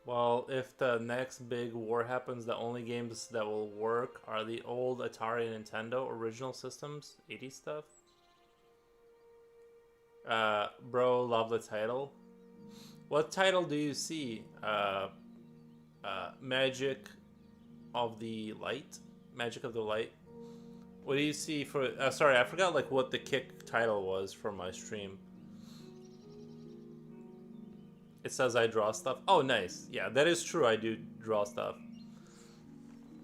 [SPEAKER 1] Well, if the next big war happens, the only games that will work are the old Atari and Nintendo original systems, 80s stuff. Bro, love the title. What title do you see? Magic of the Light? Magic of the Light? What do you see for... sorry, I forgot like what the kick title was for my stream. It says I draw stuff. Oh, nice. Yeah, that is true. I do draw stuff.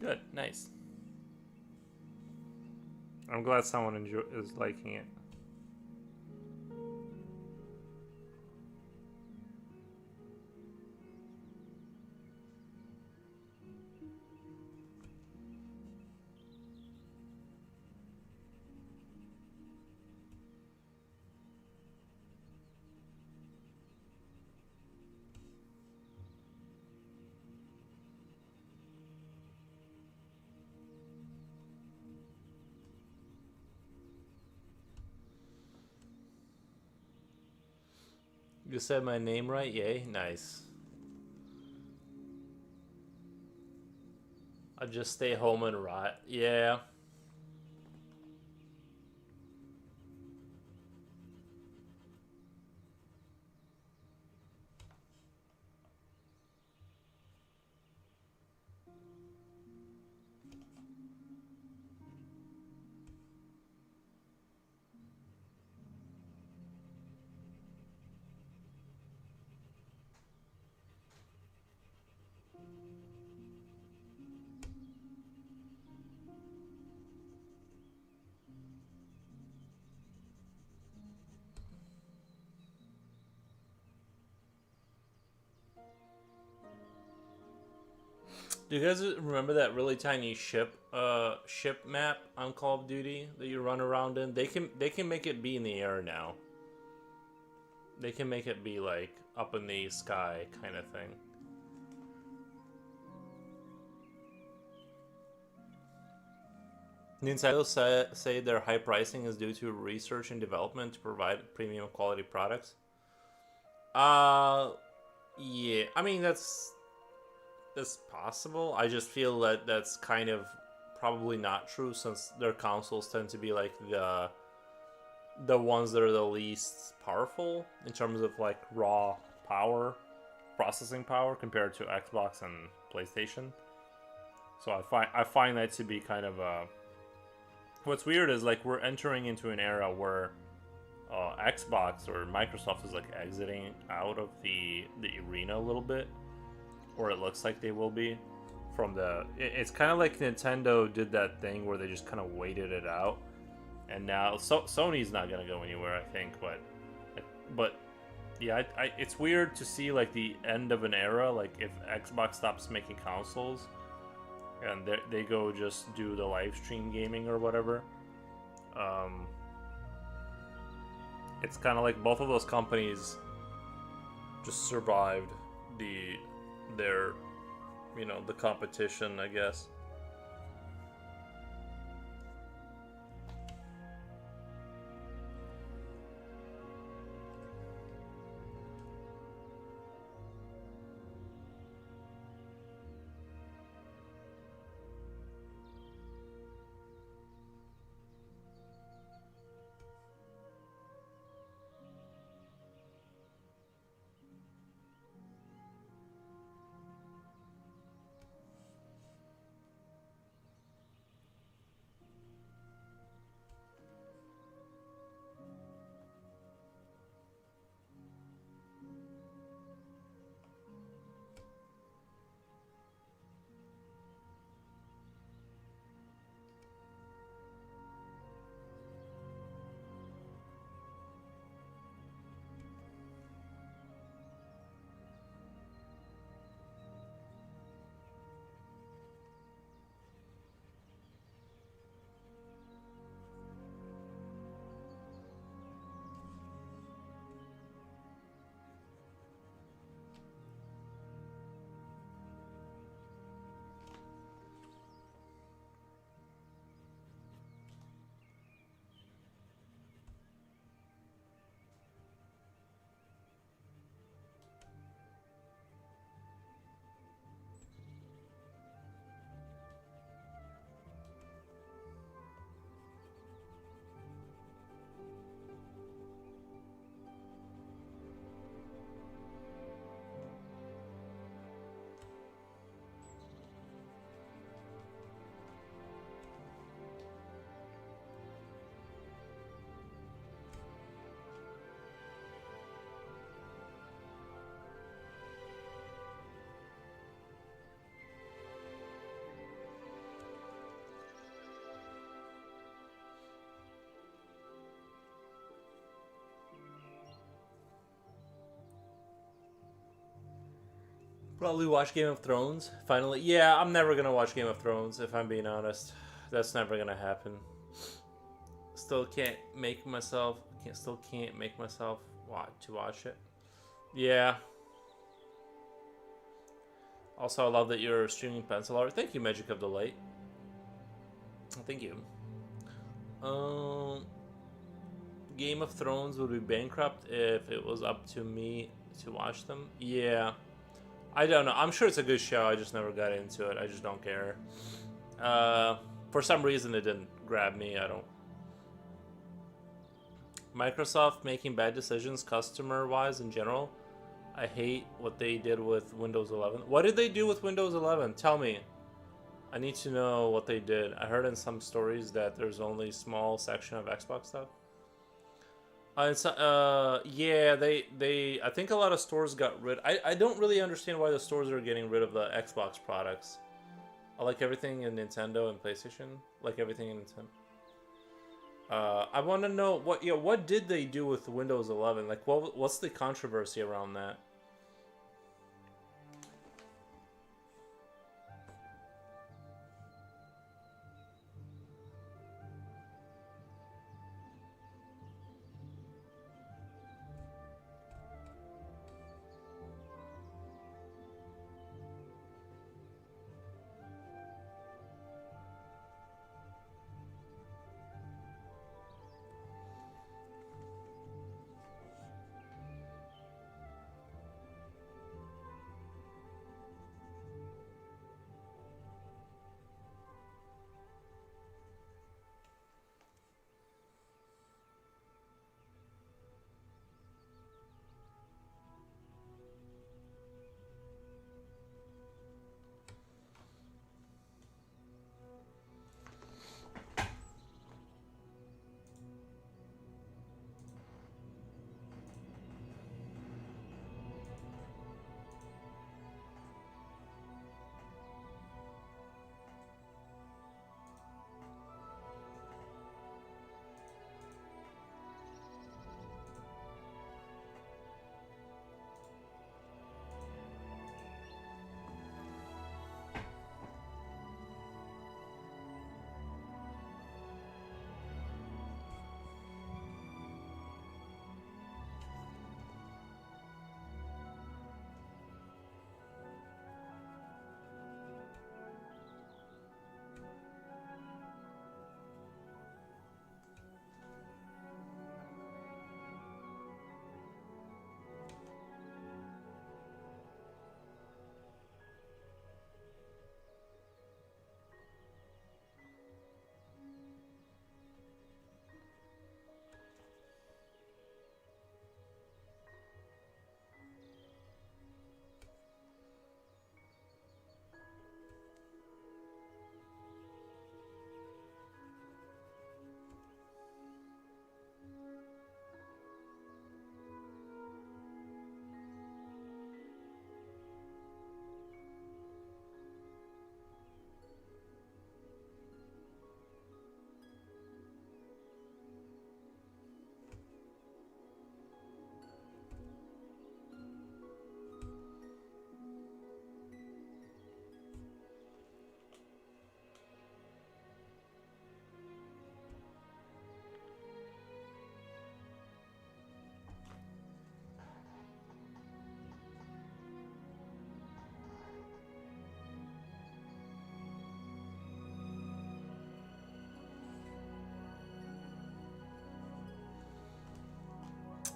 [SPEAKER 1] Good. Nice. I'm glad someone is liking it. You said my name right? Yay. Nice. I just stay home and rot. Yeah. Do you guys remember that really tiny ship map on Call of Duty that you run around in? They can make it be in the air now. They can make it be like up in the sky kind of thing. Nintendo say their high pricing is due to research and development to provide premium quality products. Yeah. I mean that's possible. I just feel that that's kind of probably not true since their consoles tend to be like the ones that are the least powerful in terms of like raw power, processing power compared to Xbox and PlayStation. So I find that to be kind of a... What's weird is like we're entering into an era where Xbox or Microsoft is like exiting out of the arena a little bit, or it looks like they will be. From the, it's kind of like Nintendo did that thing where they just kind of waited it out, and now Sony's not gonna go anywhere, I think. But yeah, it's weird to see like the end of an era. Like if Xbox stops making consoles, and they go just do the live stream gaming or whatever. It's kind of like both of those companies just survived their the competition, I guess. Probably watch Game of Thrones. Finally, yeah, I'm never gonna watch Game of Thrones if I'm being honest. That's never gonna happen. Still can't make myself. Can't make myself watch it. Yeah. Also, I love that you're streaming pencil art. Thank you, Magic of the Light. Thank you. Um, Game of Thrones would be bankrupt if it was up to me to watch them. Yeah. I don't know. I'm sure it's a good show. I just never got into it. I just don't care. For some reason, it didn't grab me. I don't. Microsoft making bad decisions customer-wise in general. I hate what they did with Windows 11. What did they do with Windows 11? Tell me. I need to know what they did. I heard in some stories that there's only a small section of Xbox stuff. Yeah, I think a lot of stores got rid. I don't really understand why the stores are getting rid of the Xbox products. I like everything in Nintendo and PlayStation. Like everything in Nintendo. I want to know what did they do with Windows 11? Like, what's the controversy around that?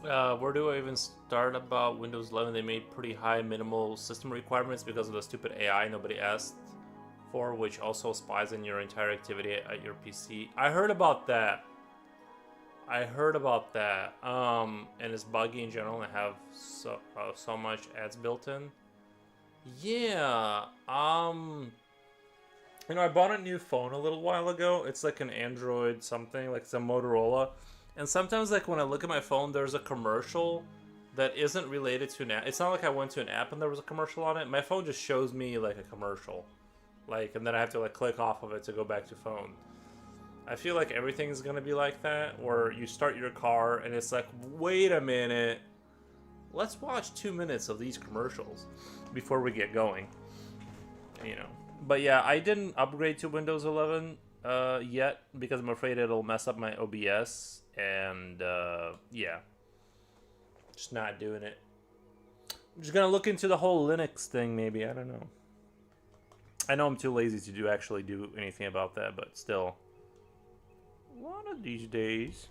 [SPEAKER 1] Where do I even start about Windows 11? They made pretty high minimal system requirements because of the stupid AI nobody asked for, which also spies on your entire activity at your PC. I heard about that. And it's buggy in general and have so much ads built in. Yeah. I bought a new phone a little while ago. It's like an Android something, like it's a Motorola. And sometimes, like, when I look at my phone, there's a commercial that isn't related to an app. It's not like I went to an app and there was a commercial on it. My phone just shows me, like, a commercial. Like, and then I have to, like, click off of it to go back to phone. I feel like everything's gonna be like that, where you start your car and it's like, wait a minute. let's watch 2 minutes of these commercials before we get going. You know. But yeah, I didn't upgrade to Windows 11 yet because I'm afraid it'll mess up my OBS, and yeah, just not doing it. I'm just gonna look into the whole Linux thing, maybe. I don't know. I know I'm too lazy to actually do anything about that, but still, one of these days.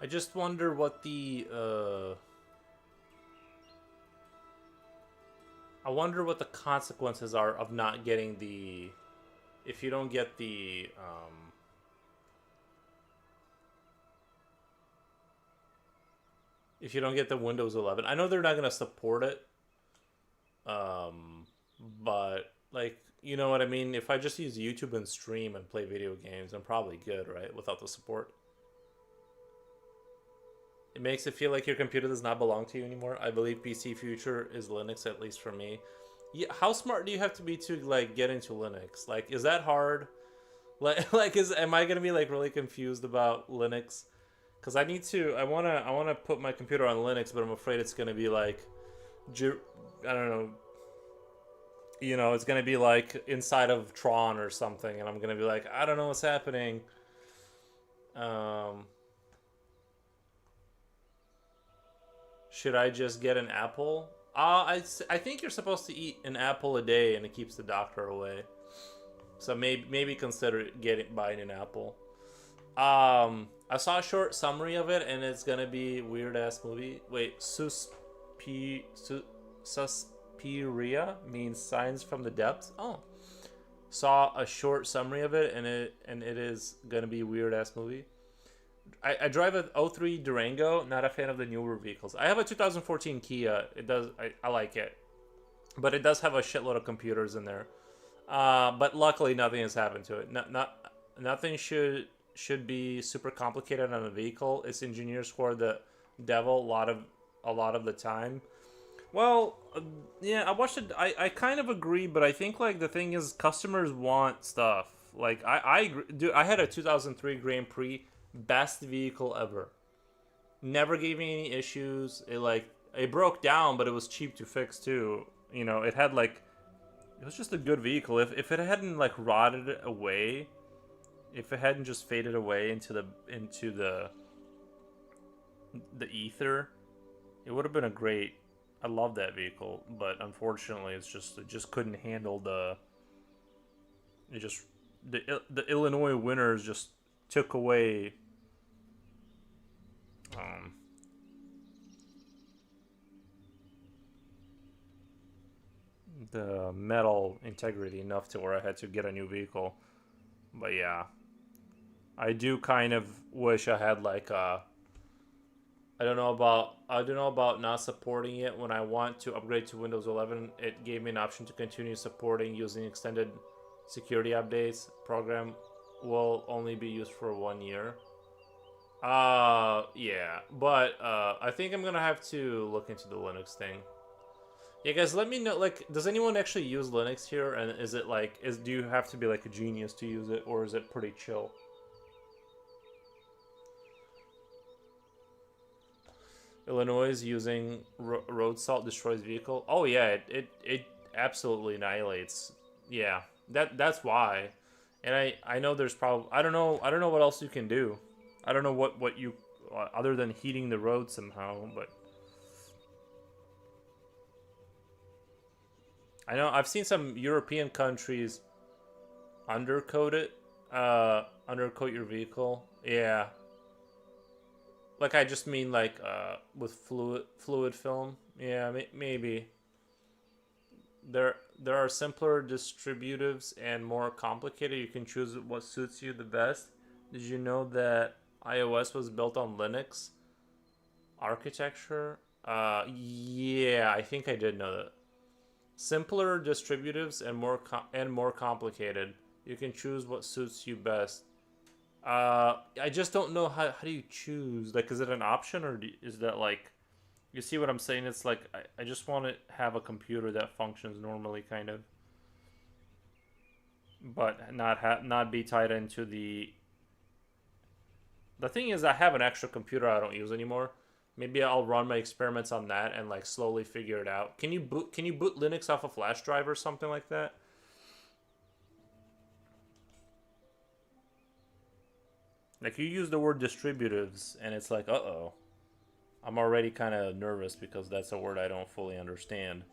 [SPEAKER 1] I just wonder what the I wonder what the consequences are of not getting the, if you don't get the if you don't get the Windows 11. I know they're not gonna support it, but like, you know what I mean. If I just use YouTube and stream and play video games, I'm probably good, right? Without the support. It makes it feel like your computer does not belong to you anymore. I believe PC future is Linux, at least for me. Yeah, how smart do you have to be to like get into Linux? Like, is that hard? Like is am I gonna be like really confused about Linux? Because I wanna put my computer on Linux, but I'm afraid it's gonna be like, I don't know. You know, it's gonna be like inside of Tron or something, and I'm gonna be like, I don't know what's happening. Um, should I just get an apple? I think you're supposed to eat an apple a day, and it keeps the doctor away. So maybe consider buying an apple. I saw a short summary of it, and it's gonna be weird ass movie. Wait, Suspiria means signs from the depths. Oh, saw a short summary of it, and it is gonna be weird ass movie. I drive a '03 Durango. Not a fan of the newer vehicles. I have a 2014 Kia. I like it, but it does have a shitload of computers in there. But luckily, nothing has happened to it. Nothing should be super complicated on a vehicle. Its engineers score the devil a lot of the time. Well, yeah, I watched it. I kind of agree, but I think like the thing is, customers want stuff. Like I agree, dude. I had a 2003 Grand Prix, best vehicle ever. Never gave me any issues. It broke down, but it was cheap to fix too. You know, it had like, it was just a good vehicle. If it hadn't like rotted away, if it hadn't just faded away into the ether, it would have been a great I love that vehicle, but unfortunately, it just couldn't handle it just the Illinois winners just took away um, the metal integrity enough to where I had to get a new vehicle. But yeah, I do kind of wish I had like a. I don't know about not supporting it when I want to upgrade to Windows 11. It gave me an option to continue supporting using extended security updates. Program will only be used for 1 year. Yeah, but I think I'm gonna have to look into the Linux thing. Yeah, guys, let me know. Like, does anyone actually use Linux here? And is it like, do you have to be like a genius to use it, or is it pretty chill? Illinois using road salt destroys vehicle. Oh yeah, it absolutely annihilates. Yeah, that's why. And I know there's probably I don't know what else you can do. I don't know what you other than heating the road somehow, but I know I've seen some European countries undercoat it, undercoat your vehicle. Yeah, like I just mean like with fluid film. Yeah, maybe there are simpler distributives and more complicated. You can choose what suits you the best. Did you know that iOS was built on Linux architecture? Yeah, I think I did know that. Simpler distributives and more complicated. You can choose what suits you best. I just don't know how do you choose? Like, is it an option or is that like you see what I'm saying? It's like I just want to have a computer that functions normally, kind of, but not be tied into the. The thing is, I have an extra computer I don't use anymore. Maybe I'll run my experiments on that and like slowly figure it out. Can you boot Linux off a flash drive or something like that? Like you use the word distributives and it's like, uh-oh. I'm already kind of nervous because that's a word I don't fully understand.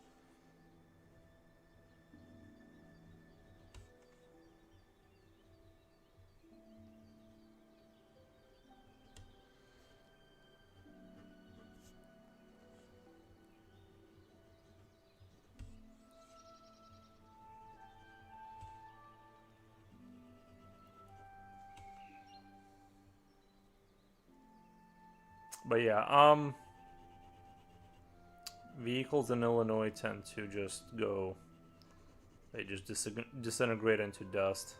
[SPEAKER 1] But yeah, vehicles in Illinois tend to just go, they just disintegrate into dust.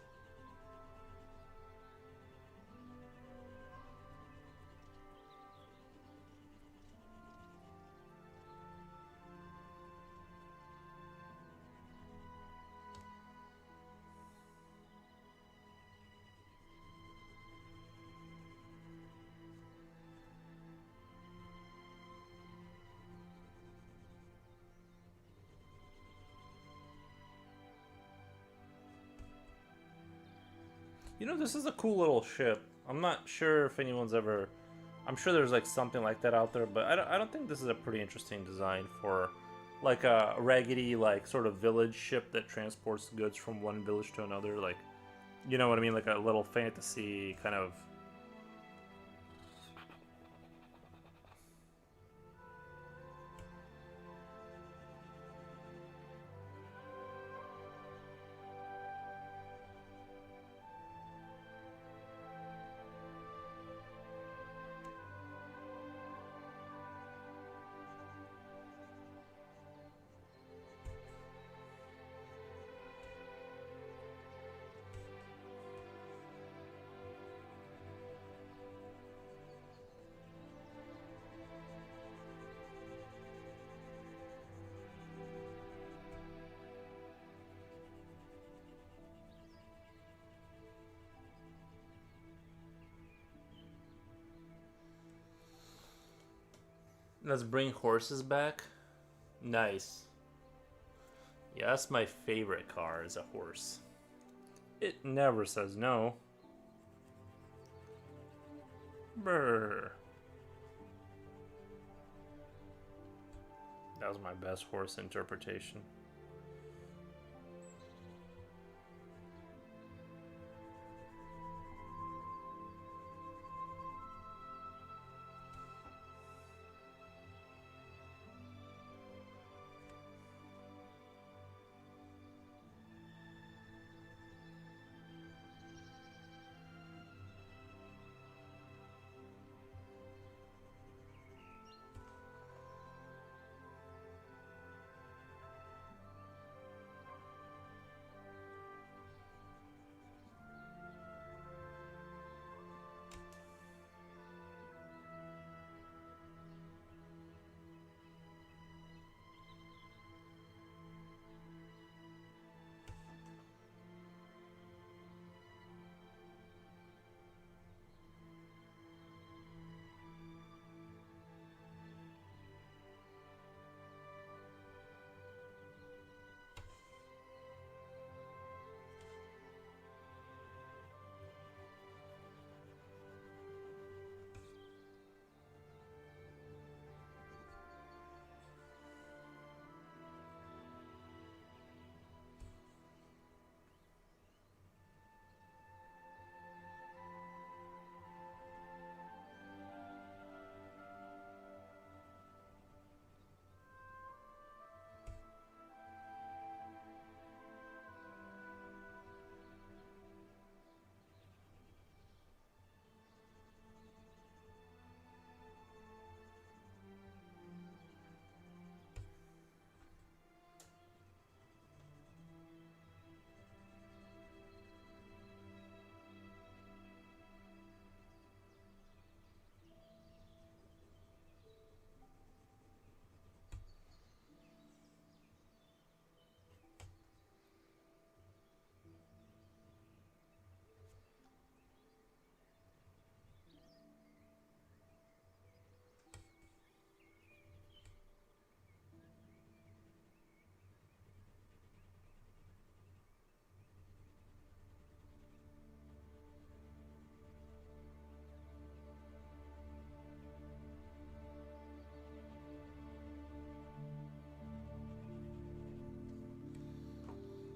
[SPEAKER 1] You know, this is a cool little ship. I'm not sure if anyone's ever. I'm sure there's like something like that out there, but I don't think this is a pretty interesting design for like a raggedy, like sort of village ship that transports goods from one village to another. Like, you know what I mean? Like a little fantasy kind of. Let's bring horses back. Nice. Yeah, that's my favorite car is a horse. It never says no. Brr. That was my best horse interpretation.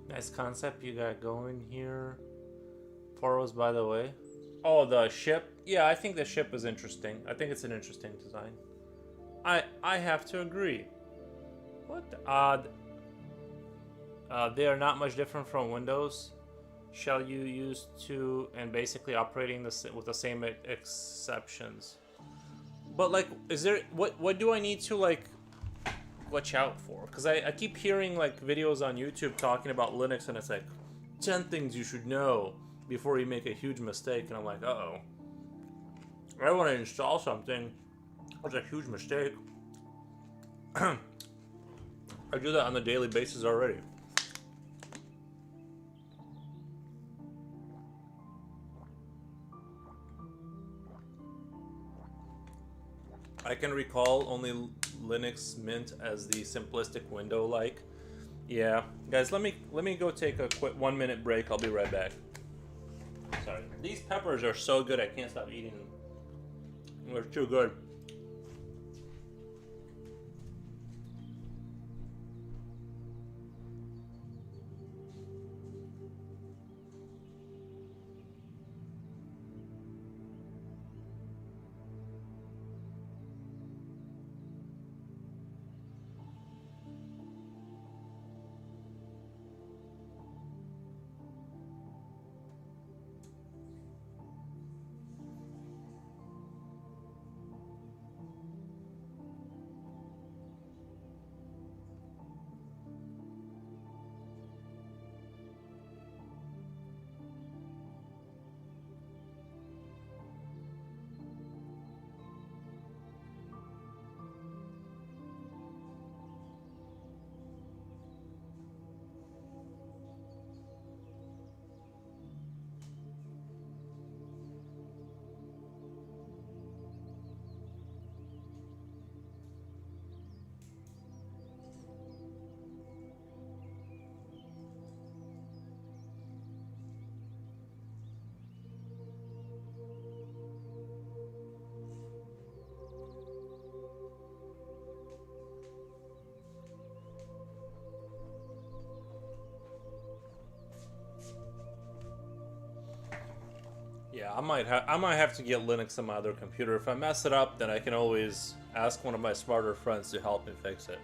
[SPEAKER 1] Nice concept you got going here. Poros, by the way. Oh, the ship? Yeah, I think the ship is interesting. I think it's an interesting design. I have to agree. What the odd? They are not much different from Windows. Shell you used to and basically operating with the same exceptions. But like, is there what do I need to like watch out for? Because I keep hearing like videos on YouTube talking about Linux and it's like 10 things you should know before you make a huge mistake, and I'm like, uh-oh. I want to install something. That's a huge mistake. I do that on a daily basis already. I can recall only Linux Mint as the simplistic window like. Yeah, guys, let me go take a quick 1-minute break. I'll be right back. Sorry. These peppers are so good I can't stop eating them. They're too good. Yeah, I might have to get Linux on my other computer. If I mess it up, then I can always ask one of my smarter friends to help me fix it.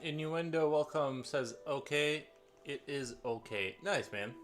[SPEAKER 1] Innuendo welcome says okay. It is okay. Nice, man.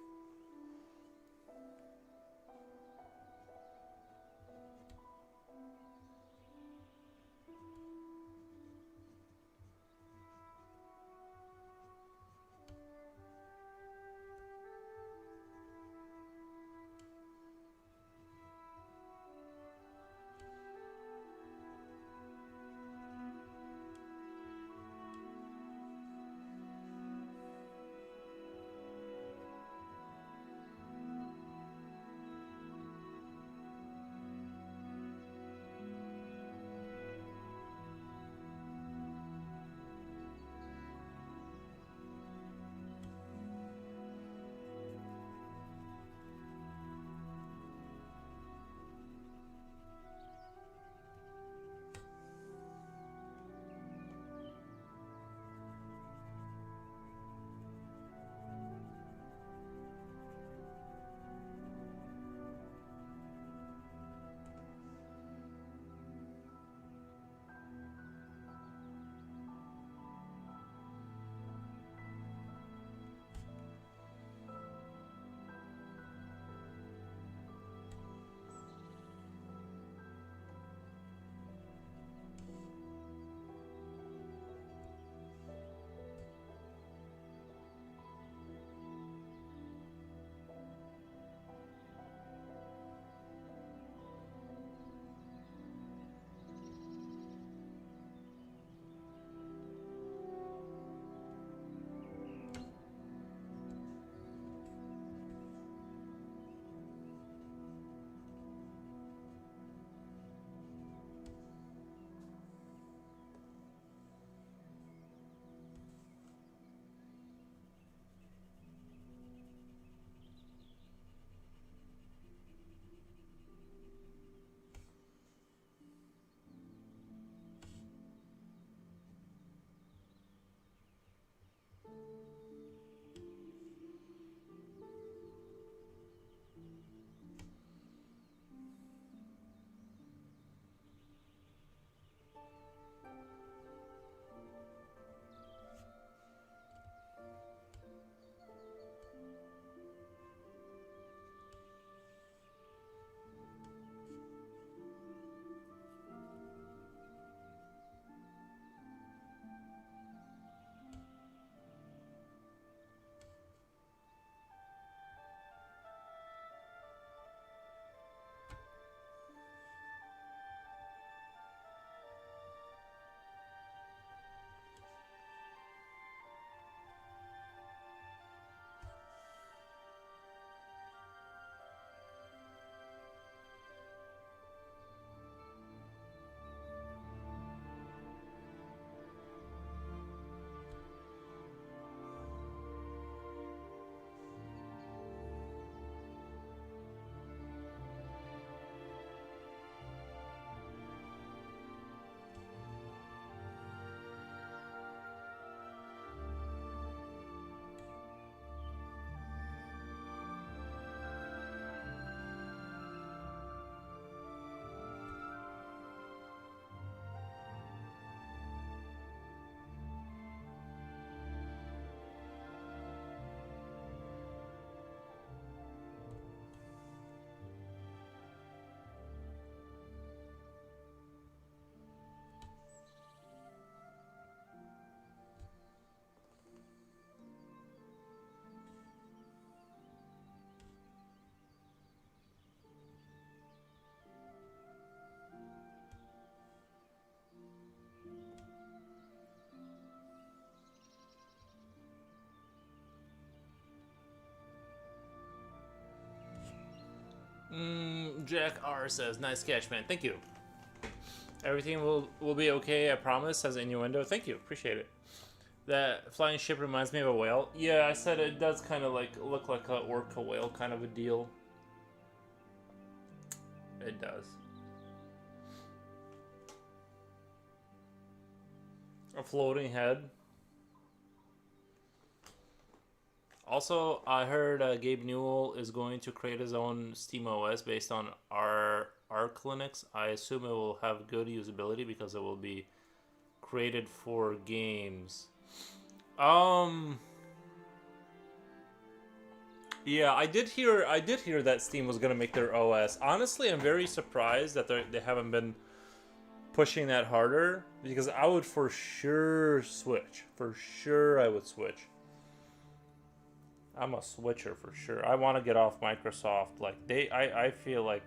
[SPEAKER 1] Jack R says, nice catch, man. Thank you. Everything will be okay, I promise, says Innuendo. Thank you. Appreciate it. That flying ship reminds me of a whale. Yeah, I said it does kind of like look like a orca whale kind of a deal. It does. A floating head. Also, I heard Gabe Newell is going to create his own Steam OS based on our Linux. I assume it will have good usability because it will be created for games. Um. Yeah, I did hear. I did hear that Steam was gonna make their OS. Honestly, I'm very surprised that they haven't been pushing that harder, because I would for sure switch. For sure, I would switch. I'm a switcher for sure. I want to get off Microsoft. Like I feel like,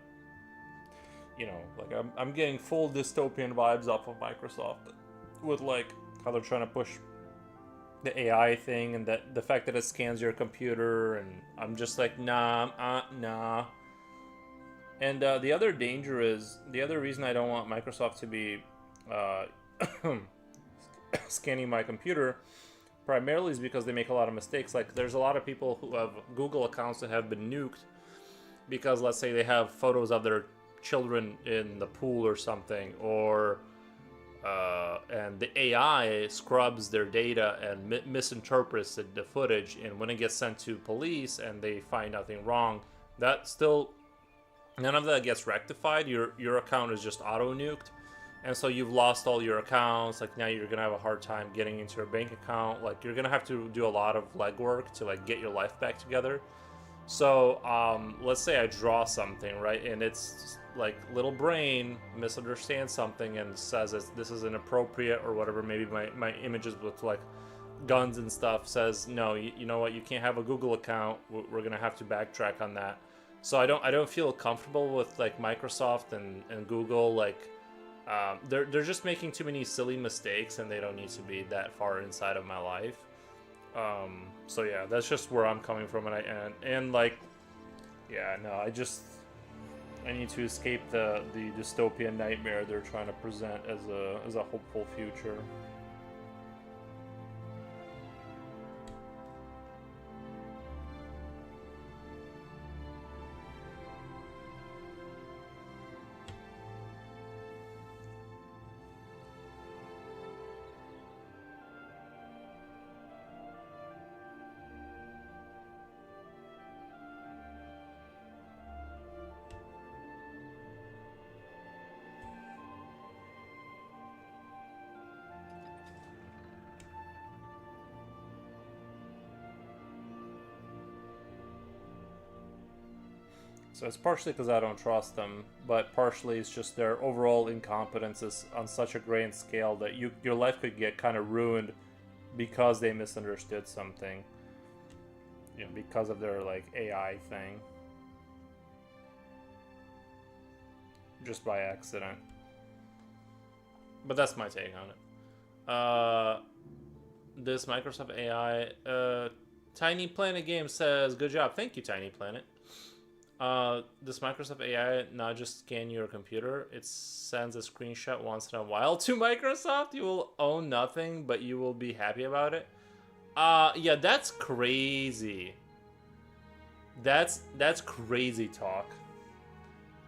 [SPEAKER 1] like I'm getting full dystopian vibes off of Microsoft, with like how they're trying to push the AI thing, and that the fact that it scans your computer, and I'm just like, nah, nah. And the other danger is, the other reason I don't want Microsoft to be uh, scanning my computer primarily is because they make a lot of mistakes. Like, there's a lot of people who have Google accounts that have been nuked because, let's say, they have photos of their children in the pool or something, or and the AI scrubs their data and misinterprets the footage, and when it gets sent to police and they find nothing wrong, that still, none of that gets rectified. Your account is just auto nuked, and so you've lost all your accounts. Like, now you're gonna have a hard time getting into your bank account. Like, you're gonna have to do a lot of legwork to like get your life back together. So let's say I draw something, right, and it's like little brain misunderstands something and says this is inappropriate or whatever. Maybe my images with like guns and stuff says, no, you know what, you can't have a Google account. We're gonna have to backtrack on that. So I don't feel comfortable with like Microsoft and Google. Like, they're just making too many silly mistakes, and they don't need to be that far inside of my life. So yeah, that's just where I'm coming from, and like, yeah, no, I need to escape the dystopian nightmare they're trying to present as a hopeful future. So it's partially because I don't trust them, but partially it's just their overall incompetence is on such a grand scale that your life could get kind of ruined because they misunderstood something. Because of their like AI thing, just by accident. But that's my take on it. This Microsoft AI, Tiny Planet Game says, "Good job, thank you, Tiny Planet." This Microsoft AI not just scan your computer, it sends a screenshot once in a while to Microsoft. You will own nothing, but you will be happy about it. Yeah, that's crazy. That's crazy talk.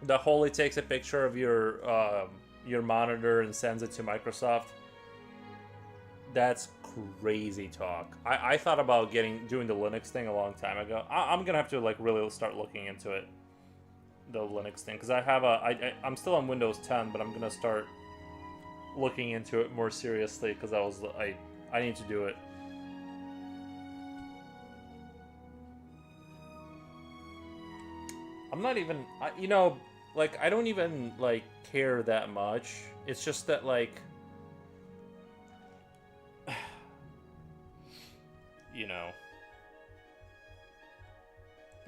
[SPEAKER 1] The whole, it takes a picture of your monitor and sends it to Microsoft. That's crazy talk. I thought about doing the Linux thing a long time ago. I'm gonna have to like really start looking into it, the Linux thing, because I'm still on Windows 10, but I'm gonna start looking into it more seriously, because I need to do it. I'm not even, like, I don't even like care that much. It's just that, like,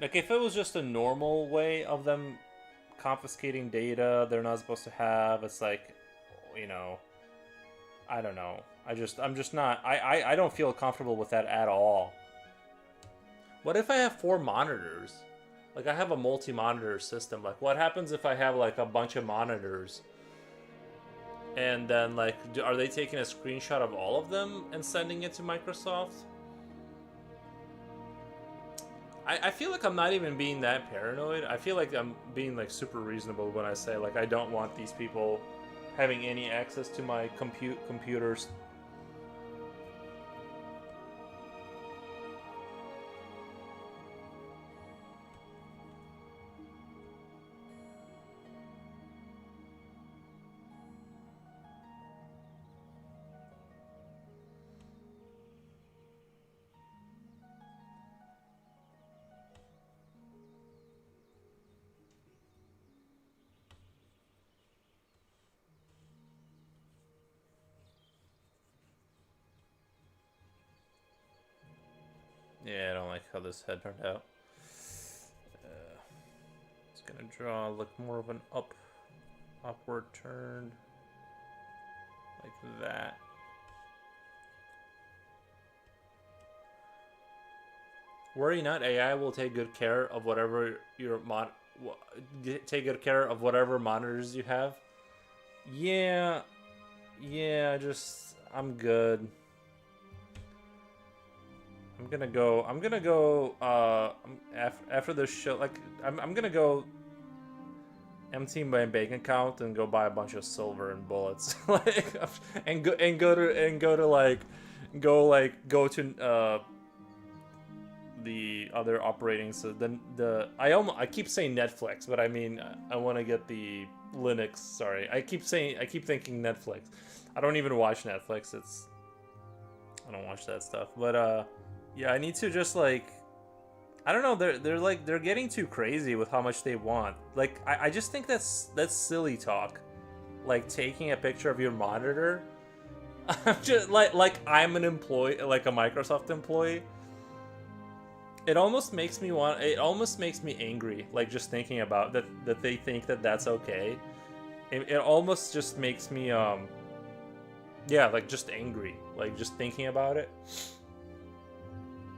[SPEAKER 1] like, if it was just a normal way of them confiscating data they're not supposed to have, it's like, I don't know. I'm just not, I don't feel comfortable with that at all. What if I have 4 monitors? Like, I have a multi-monitor system. Like, what happens if I have like a bunch of monitors? And then, like, are they taking a screenshot of all of them and sending it to Microsoft? I feel like I'm not even being that paranoid. I feel like I'm being like super reasonable when I say, like, I don't want these people having any access to my computers. Yeah, I don't like how this head turned out. It's gonna draw look more of an upward turn, like that. Worry not, AI will take good care of whatever take good care of whatever monitors you have. Yeah, yeah, just I'm good. I'm gonna go. After this show. Like I'm gonna go empty my bank account and go buy a bunch of silver and bullets. Like and go to the other operating. So then I keep saying Netflix, but I mean I want to get the Linux. Sorry, I keep thinking Netflix. I don't even watch Netflix. I don't watch that stuff. But yeah, I need to just like I don't know. They're getting too crazy with how much they want. Like I just think that's silly talk. Like taking a picture of your monitor. I'm just like I'm an employee, like a Microsoft employee. It almost makes me want. It almost makes me angry. Like just thinking about that they think that that's okay. It almost just makes me yeah, like just angry. Like just thinking about it.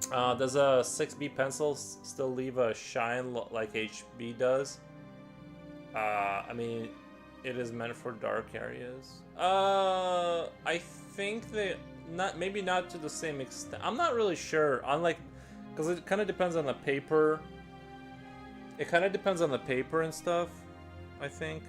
[SPEAKER 1] Does a 6B pencil still leave a shine like HB does? I mean, it is meant for dark areas. I think that maybe not to the same extent. I'm not really sure. Unlike, because it kind of depends on the paper. It kind of depends on the paper and stuff, I think.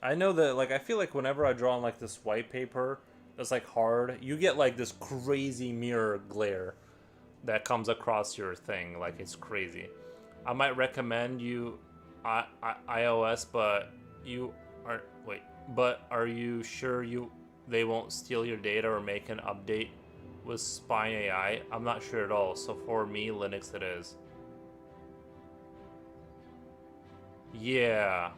[SPEAKER 1] I know that, like, I feel like whenever I draw on, like, this white paper that's, like, hard, you get, like, this crazy mirror glare that comes across your thing. Like, it's crazy. I might recommend you iOS, but you are... Wait. But are you sure they won't steal your data or make an update with Spine AI? I'm not sure at all. So for me, Linux it is. Yeah.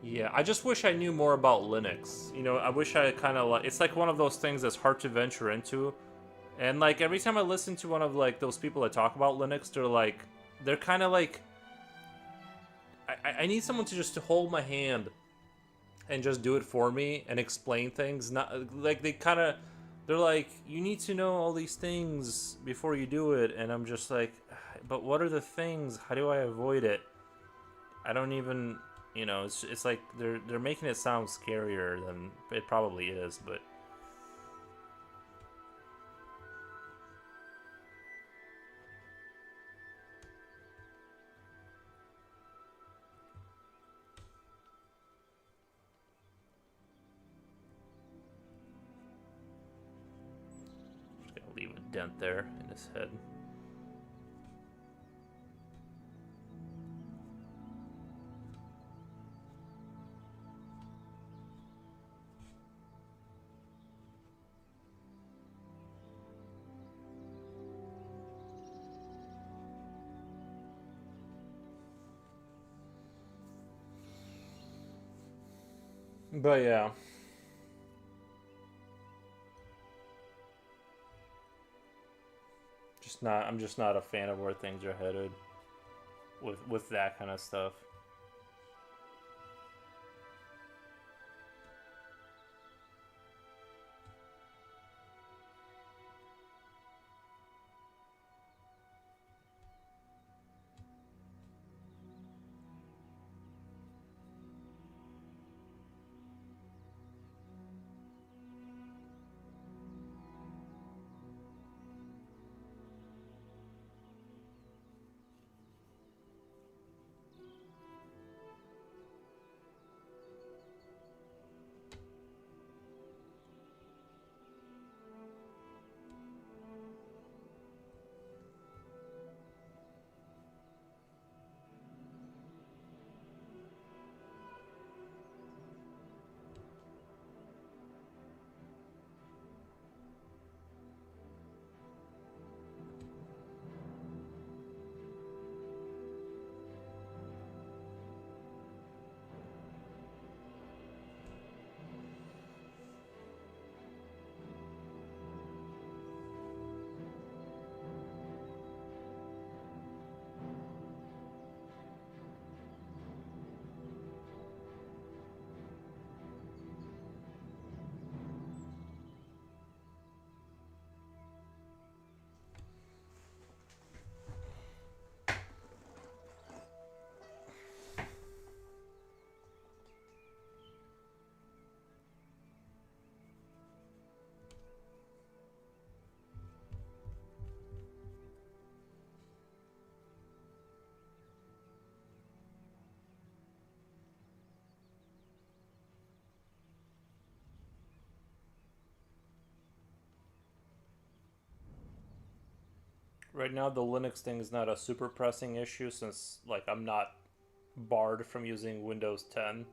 [SPEAKER 1] Yeah, I just wish I knew more about Linux. You know, I wish I kind of like... It's like one of those things that's hard to venture into. And, like, every time I listen to one of, like, those people that talk about Linux, they're, like... They're kind of, like... I need someone to just to hold my hand and just do it for me and explain things. Not... Like, they kind of... They're like, you need to know all these things before you do it. And I'm just like, but what are the things? How do I avoid it? I don't even... You know, it's like they're making it sound scarier than it probably is, but just gonna leave a dent there in his head. But yeah. I'm just not a fan of where things are headed with that kind of stuff. Right now, the Linux thing is not a super pressing issue since, like, I'm not barred from using Windows 10.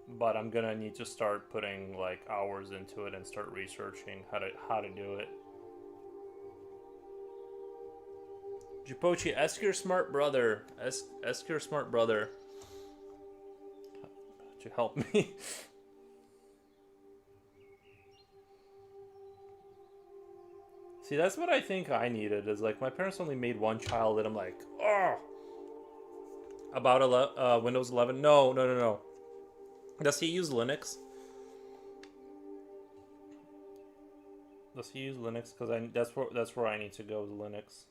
[SPEAKER 1] But I'm gonna need to start putting like hours into it and start researching how to do it. Jipochi, ask your smart brother. Ask your smart brother to help me. See, that's what I think I needed. Is like my parents only made one child, and I'm like, oh, about Windows 11. No, no, no, no. Does he use Linux? Does he use Linux? Because that's where I need to go with Linux.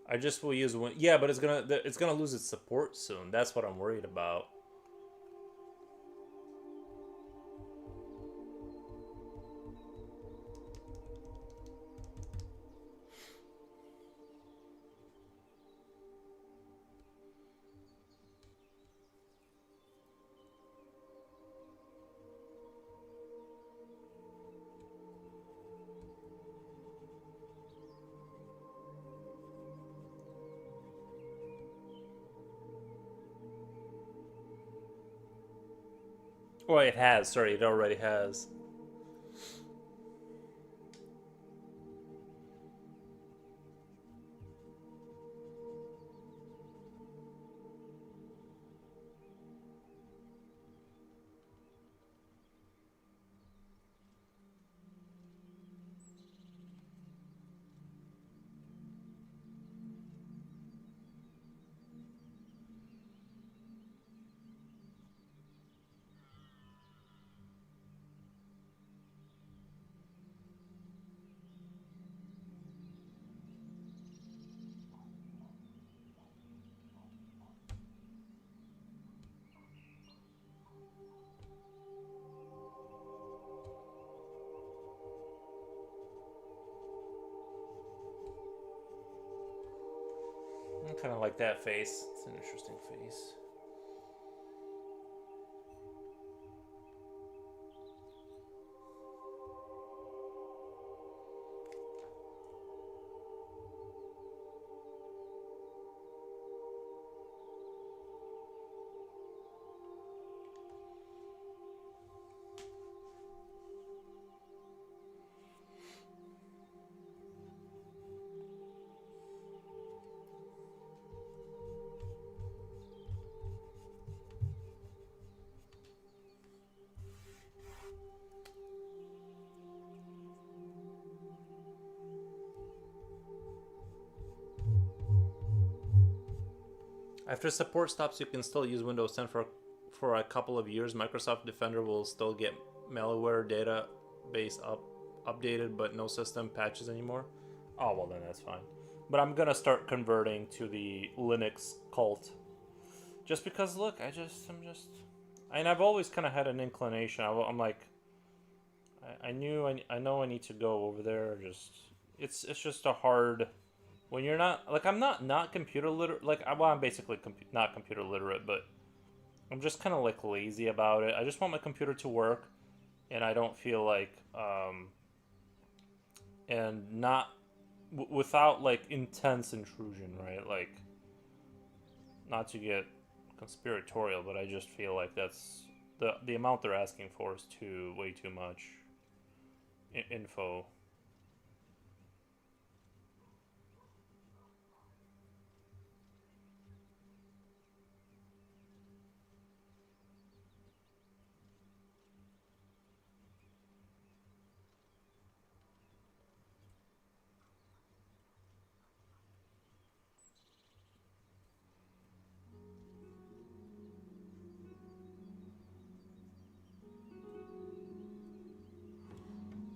[SPEAKER 1] I just will use one. Yeah, but it's gonna lose its support soon. That's what I'm worried about. Oh, it has. Sorry, it already has. I kind of like that face. It's an interesting face. After support stops, you can still use Windows 10 for a couple of years. Microsoft Defender will still get malware database updated, but no system patches anymore. Oh well, then that's fine. But I'm gonna start converting to the Linux cult, just because. Look, and I've always kind of had an inclination. I'm like, I know I need to go over there. It's just a hard when you're not like I'm not computer literate. Like I'm basically not computer literate, but I'm just kind of like lazy about it. I just want my computer to work, and I don't feel like and not without like intense intrusion, right? Like not to get conspiratorial, but I just feel like that's the amount they're asking for is way too much info.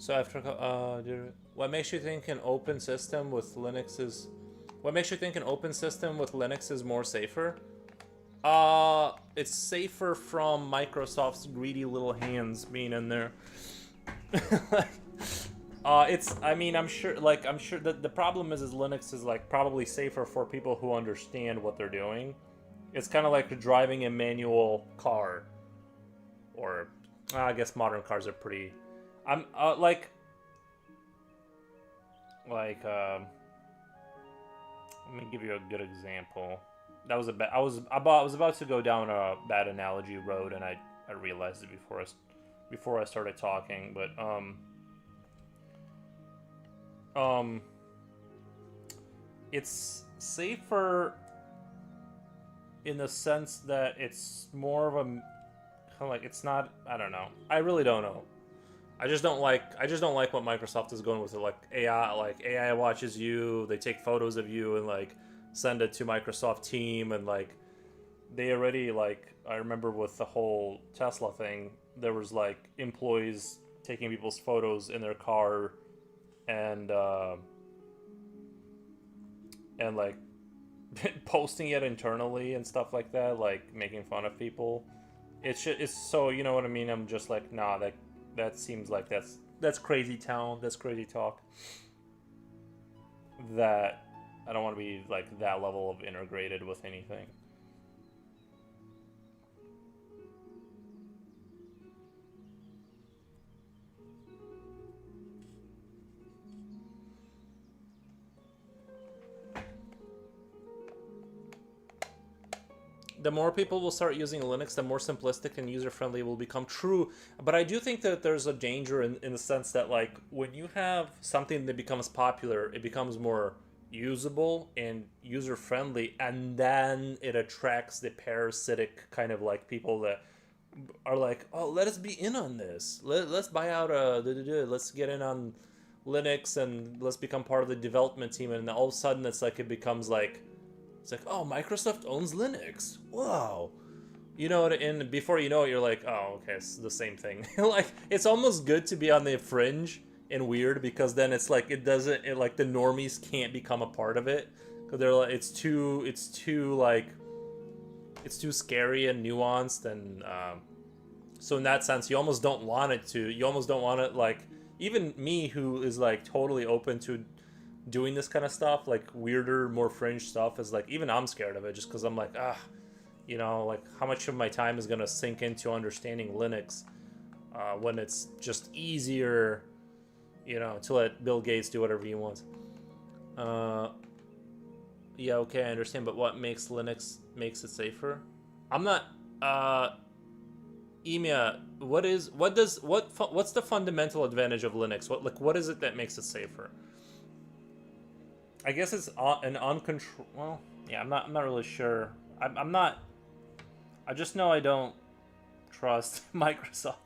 [SPEAKER 1] So after what makes you think an open system with Linux is what makes you think an open system with Linux is more safer? It's safer from Microsoft's greedy little hands being in there. It's. I mean, I'm sure. Like, I'm sure that the problem is Linux is like probably safer for people who understand what they're doing. It's kind of like driving a manual car, or I guess modern cars are pretty. I'm like let me give you a good example. That was a bad. I was about to go down a bad analogy road, and I realized it before I started talking. But um, it's safer in the sense that it's more of a kind of like it's not. I don't know. I really don't know. I just don't like what Microsoft is going with it. Like AI watches you, they take photos of you and like send it to Microsoft team and like they already like I remember with the whole Tesla thing, there was like employees taking people's photos in their car and and like posting it internally and stuff like that, like making fun of people. It's so you know what I mean. I'm just like nah, that seems like that's crazy town. That's crazy talk. That I don't want to be like that level of integrated with anything. The more people will start using Linux, the more simplistic and user friendly it will become. True, but I do think that there's a danger in the sense that like when you have something that becomes popular, it becomes more usable and user friendly, and then it attracts the parasitic kind of like people that are like, oh, let us be in on this. Let's buy out let's get in on Linux and let's become part of the development team. And all of a sudden, it becomes like it's like, oh, Microsoft owns Linux. Wow. You know, and before you know it, you're like, oh, okay, it's the same thing. Like, it's almost good to be on the fringe and weird because then it's like like the normies can't become a part of it because they're like, it's too scary and nuanced and so in that sense, you almost don't want it to. You almost don't want it like even me who is like totally open to doing this kind of stuff, like weirder, more fringe stuff, is like even I'm scared of it just because I'm like, you know, like how much of my time is gonna sink into understanding Linux when it's just easier, you know, to let Bill Gates do whatever he wants. Uh, yeah, okay, I understand, but what makes Linux makes it safer? I'm not. Emia, what's the fundamental advantage of Linux? What is it that makes it safer? I guess it's an uncontrol. Well, yeah, I'm not really sure. I'm not. I just know I don't trust Microsoft.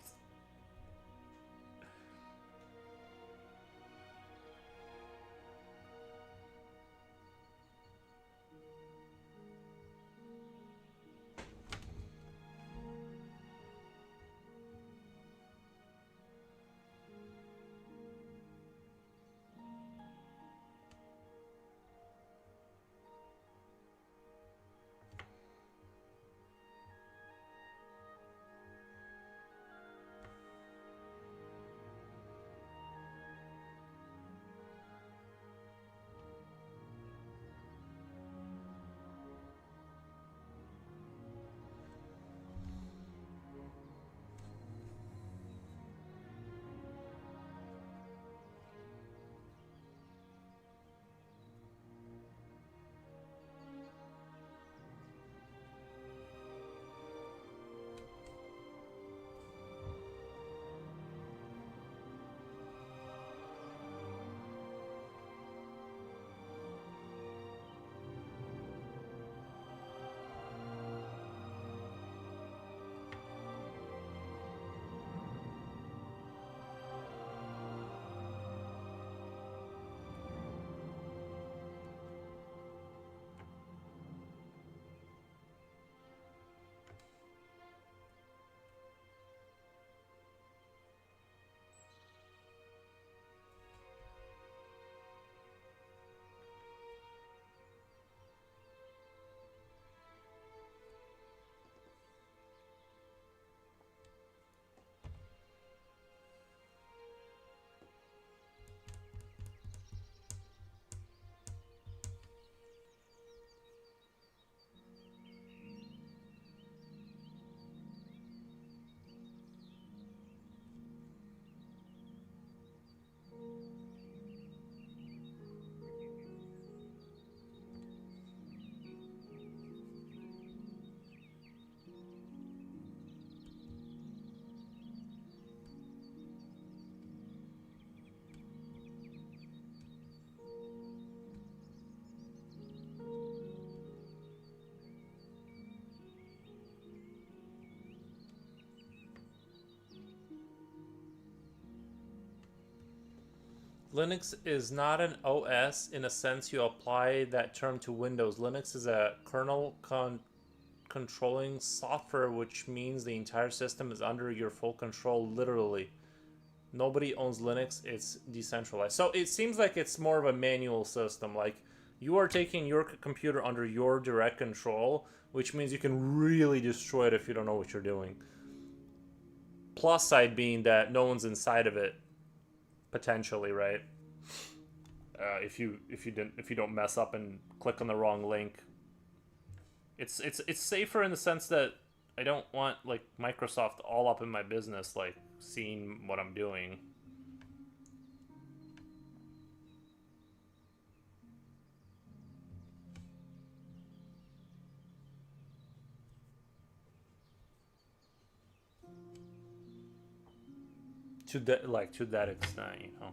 [SPEAKER 1] Linux is not an OS in a sense you apply that term to Windows. Linux is a kernel controlling software, which means the entire system is under your full control, literally. Nobody owns Linux, it's decentralized. So it seems like it's more of a manual system. Like, you are taking your computer under your direct control, which means you can really destroy it if you don't know what you're doing. Plus side being that no one's inside of it, potentially, right? If you don't mess up and click on the wrong link, it's safer in the sense that I don't want like Microsoft all up in my business, like seeing what I'm doing. To that extent, you know.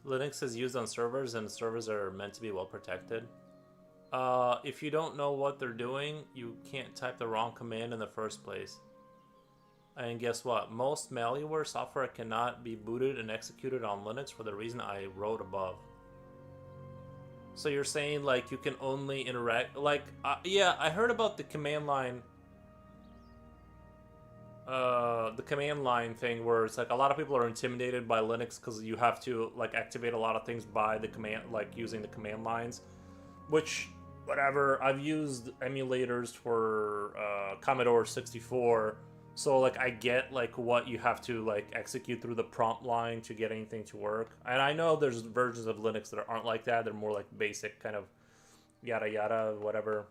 [SPEAKER 1] Linux is used on servers, and servers are meant to be well protected. If you don't know what they're doing, you can't type the wrong command in the first place. And guess what? Most malware software cannot be booted and executed on Linux for the reason I wrote above. So you're saying like you can only interact like yeah, I heard about the command line thing where it's like a lot of people are intimidated by Linux because you have to like activate a lot of things by the command, like using the command lines, which whatever. I've used emulators for Commodore 64, so like I get like what you have to like execute through the prompt line to get anything to work. And I know there's versions of Linux that aren't like that. They're more like basic kind of yada yada whatever.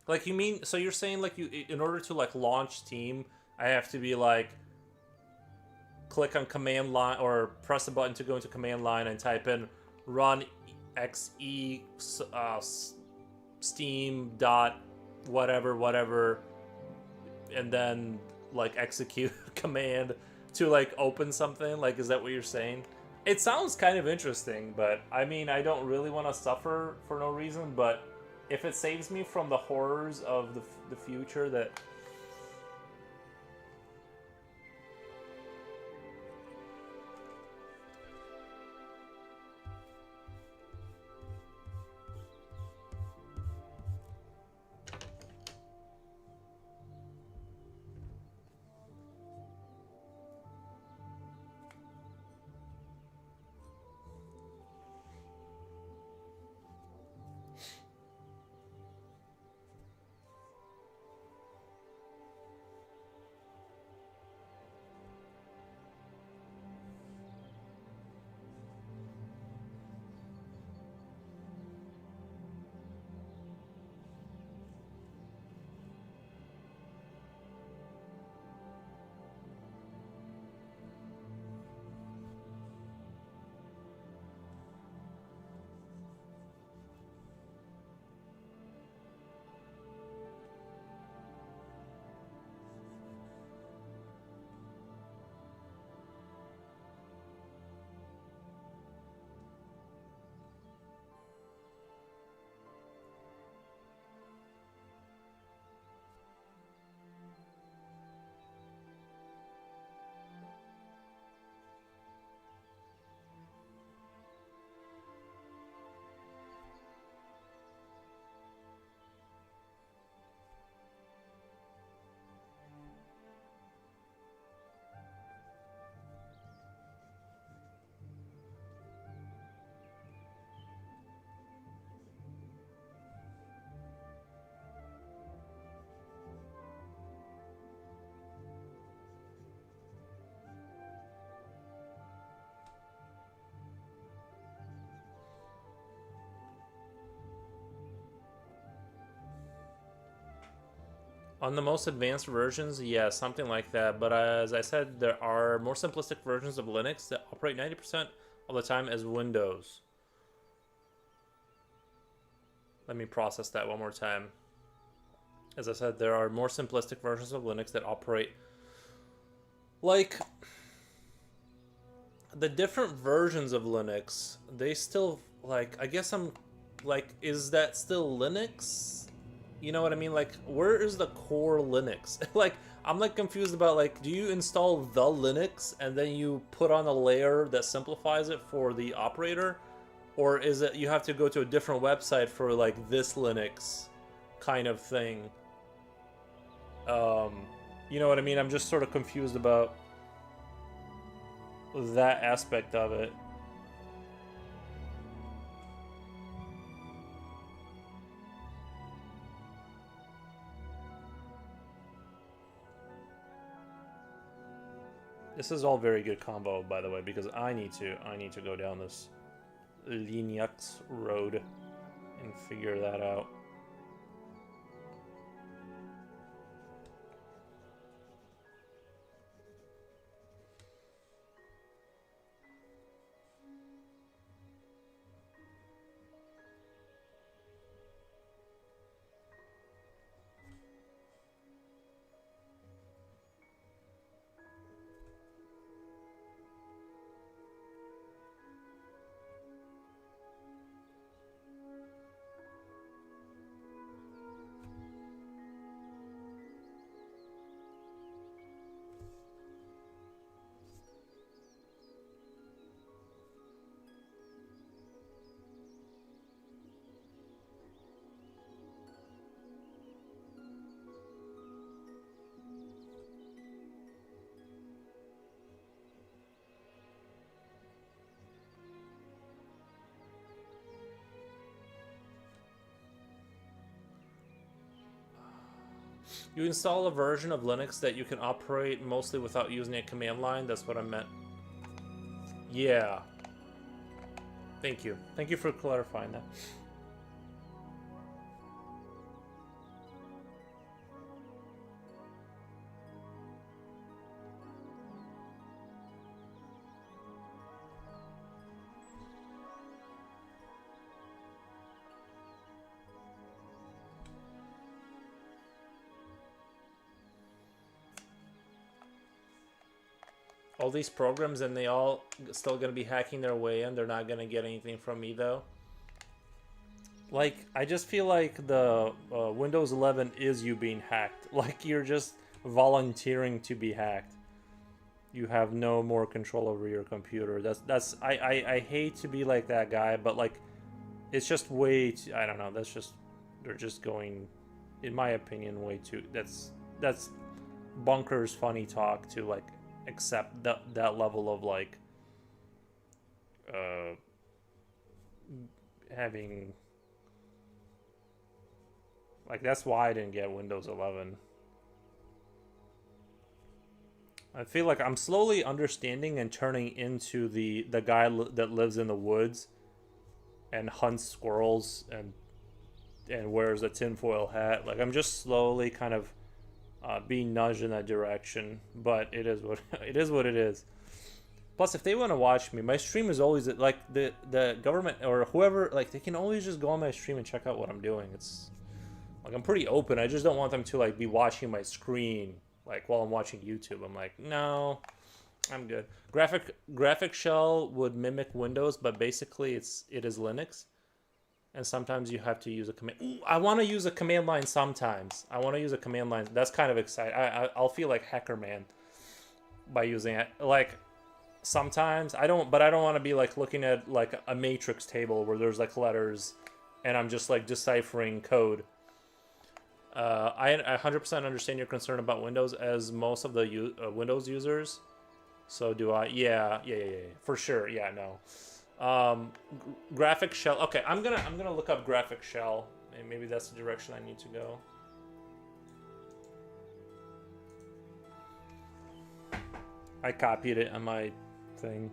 [SPEAKER 1] Like you mean so you're saying like you in order to like launch Steam, I have to be like click on command line or press the button to go into command line and type in run xe steam dot whatever whatever and then like execute command to like open something. Like, is that what you're saying? It sounds kind of interesting, but I mean, I don't really want to suffer for no reason, but if it saves me from the horrors of the future that On the most advanced versions, yeah, something like that. But as I said, there are more simplistic versions of Linux that operate 90% of the time as Windows. Let me process that one more time. As I said, there are more simplistic versions of Linux that operate like the different versions of Linux. They still like, I guess I'm like, is that still Linux? You know what I mean? Like, where is the core Linux? Like, I'm like confused about like, do you install the Linux and then you put on a layer that simplifies it for the operator? Or is it you have to go to a different website for like this Linux kind of thing? Um, you know what I mean? I'm just sort of confused about that aspect of it. This is all very good combo, by the way, because I need to go down this Linux road and figure that out. You install a version of Linux that you can operate mostly without using a command line. That's what I meant. Yeah. Thank you. Thank you for clarifying that. All these programs, and they all still gonna be hacking their way in. They're not gonna get anything from me though. Like, I just feel like the Windows 11 is you being hacked. Like, you're just volunteering to be hacked. You have no more control over your computer. I hate to be like that guy, but like, it's just way too, I don't know. That's just, they're just going, in my opinion, way too. That's bunkers funny talk to like accept that level of like uh having like, that's why I didn't get Windows 11. I feel like I'm slowly understanding and turning into the guy that lives in the woods and hunts squirrels and wears a tinfoil hat. Like, I'm just slowly kind of being nudged in that direction, but it is what it is. What it is. Plus, if they want to watch me, my stream is always like the government or whoever, like, they can always just go on my stream and check out what I'm doing. It's like, I'm pretty open. I just don't want them to like be watching my screen like while I'm watching YouTube. I'm like, no, I'm good. Graphic shell would mimic Windows, but basically it is Linux. And sometimes you have to use a command. Ooh, I want to use a command line sometimes. I want to use a command line. That's kind of exciting. I'll feel like Hacker Man by using it. Like, sometimes I don't want to be like looking at like a matrix table where there's like letters, and I'm just like deciphering code. I 100% understand your concern about Windows, as most of the Windows users. So do I. Yeah, for sure. Yeah, no. Graphic shell. Okay, I'm gonna look up graphic shell, and maybe that's the direction I need to go. I copied it on my thing.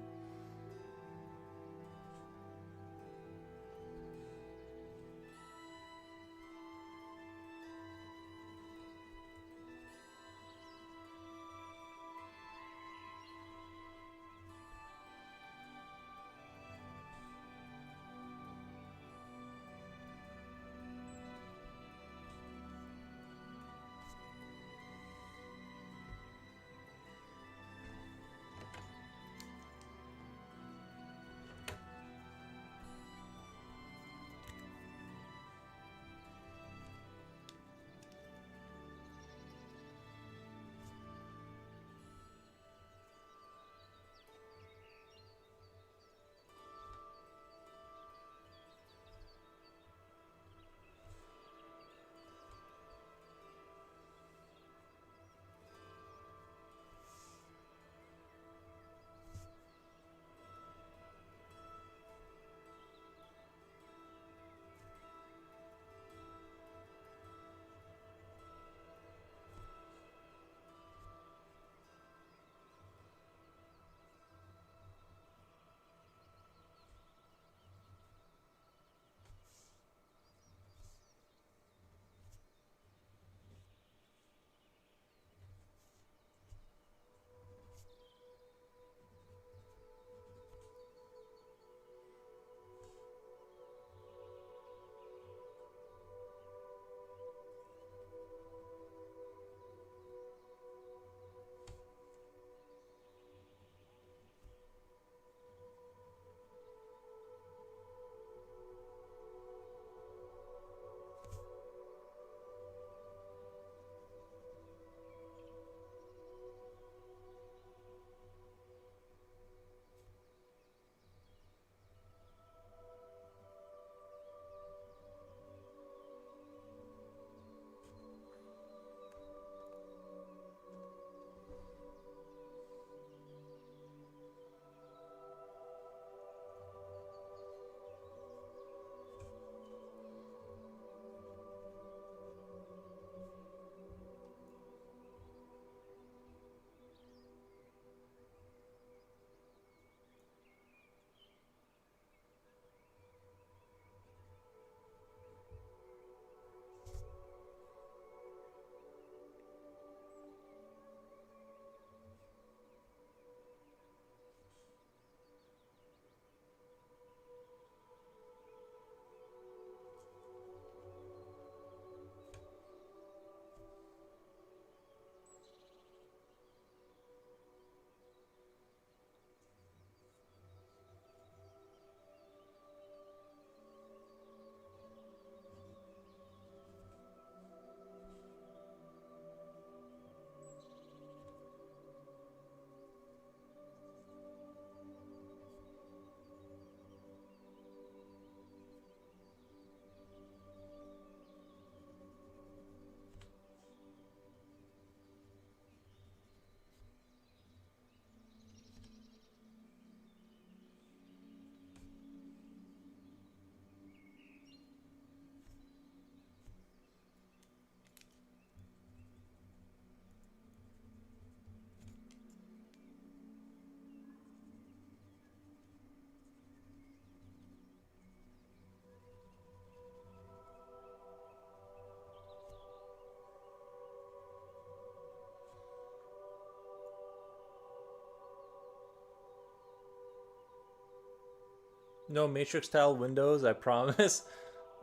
[SPEAKER 1] no matrix style windows, I promise.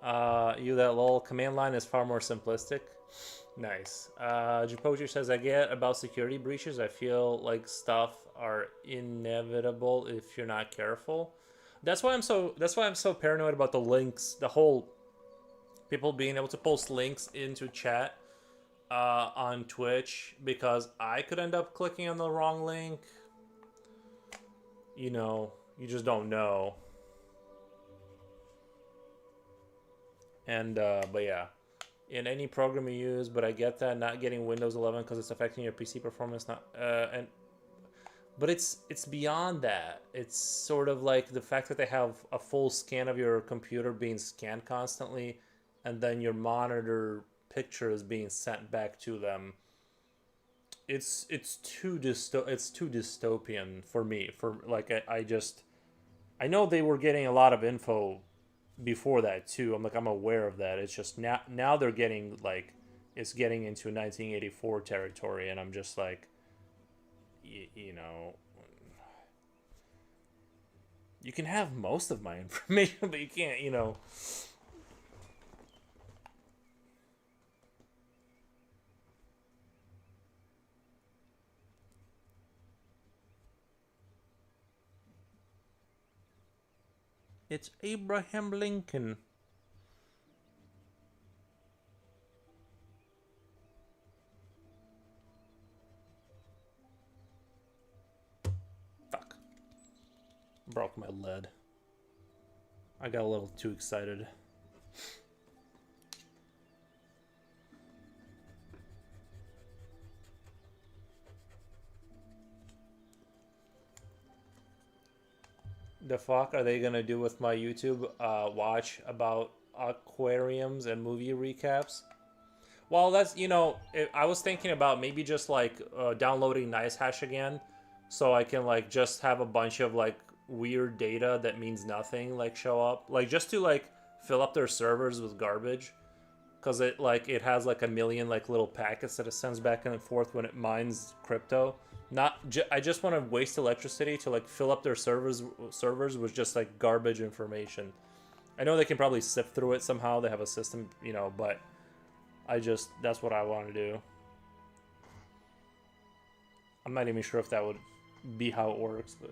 [SPEAKER 1] You that lol. Command line is far more simplistic. Nice. Japoji says, I get about security breaches. I feel like stuff are inevitable if you're not careful. That's why I'm so paranoid about the links, the whole people being able to post links into chat on Twitch, because I could end up clicking on the wrong link. You know, you just don't know. And but yeah, in any program you use. But I get that not getting Windows 11 because it's affecting your PC performance. Not and but it's beyond that. It's sort of like the fact that they have a full scan of your computer being scanned constantly, and then your monitor picture is being sent back to them. It's too dystopian for me. For like I know they were getting a lot of info before that too. I'm aware of that. It's just now they're getting like it's getting into 1984 territory, and I'm just like, you know, you can have most of my information, but you can't, you know. It's Abraham Lincoln. Fuck. Broke my lead. I got a little too excited. The fuck are they gonna do with my YouTube watch about aquariums and movie recaps? Well, that's, you know, I was thinking about maybe just like downloading NiceHash again, so I can like just have a bunch of like weird data that means nothing like show up, like just to like fill up their servers with garbage, because it has like a million like little packets that it sends back and forth when it mines crypto. I just want to waste electricity to like fill up their servers with just like garbage information. I know they can probably sift through it somehow. They have a system, you know, but that's what I want to do. I'm not even sure if that would be how it works, but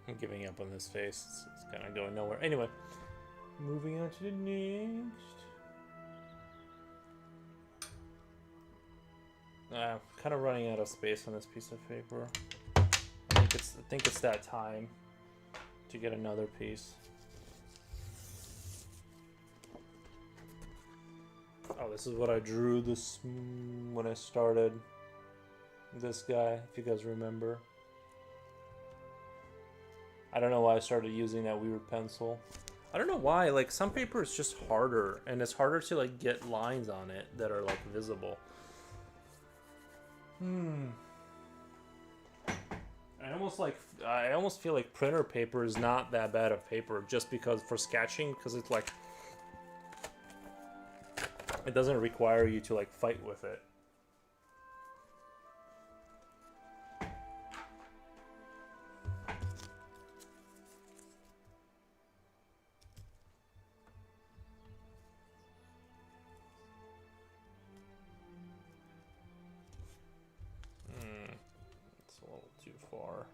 [SPEAKER 1] I'm giving up on this face. It's kind of going nowhere. Anyway, moving on to the next. kind of running out of space on this piece of paper. I think it's that time to get another piece. Oh, this is what I drew this when I started this guy, if you guys remember. I don't know why I started using that weird pencil. I don't know why, like some paper is just harder, and it's harder to like get lines on it that are like visible. I almost feel like printer paper is not that bad of paper, just because for sketching, because it's like it doesn't require you to like fight with it. It's a little too far.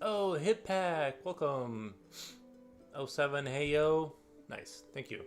[SPEAKER 1] Oh, Hit Pack. Welcome. Oh 07, hey yo. Nice. Thank you.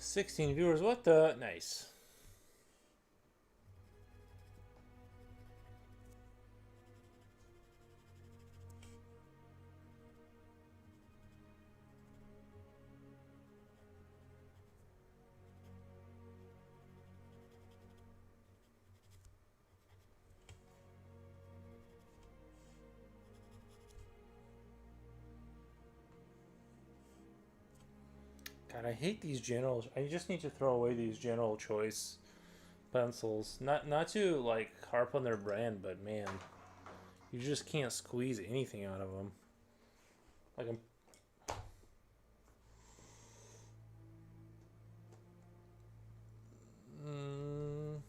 [SPEAKER 1] $16 viewers. What the? Nice. God, I hate these general. I just need to throw away these general choice pencils. Not to like harp on their brand, but man, you just can't squeeze anything out of them. Like I'm. Mm,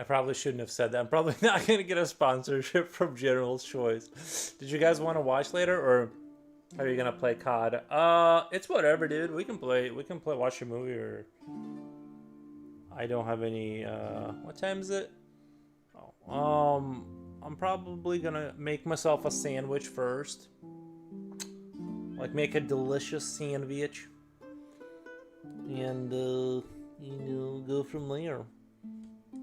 [SPEAKER 1] I probably shouldn't have said that. I'm probably not gonna get a sponsorship from General's Choice. Did you guys want to watch later, or are you gonna play COD? It's whatever, dude. We can play. We can play. Watch a movie, or I don't have any. What time is it? Oh, I'm probably gonna make myself a sandwich first. Like make a delicious sandwich, and go from there.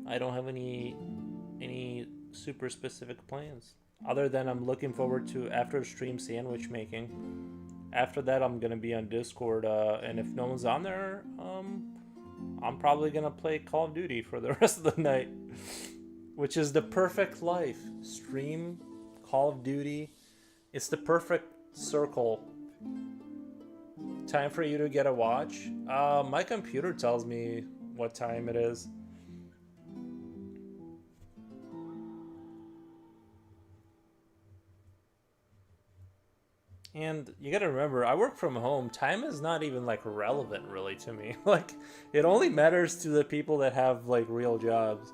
[SPEAKER 1] I don't have any super specific plans other than I'm looking forward to after stream sandwich making. After that, I'm gonna be on Discord, and if no one's on there, I'm probably gonna play Call of Duty for the rest of the night, which is the perfect life. Stream Call of Duty. It's the perfect circle. Time for you to get a watch. My computer tells me what time it is. And you gotta remember, I work from home. Time is not even like relevant really to me. Like, it only matters to the people that have like real jobs.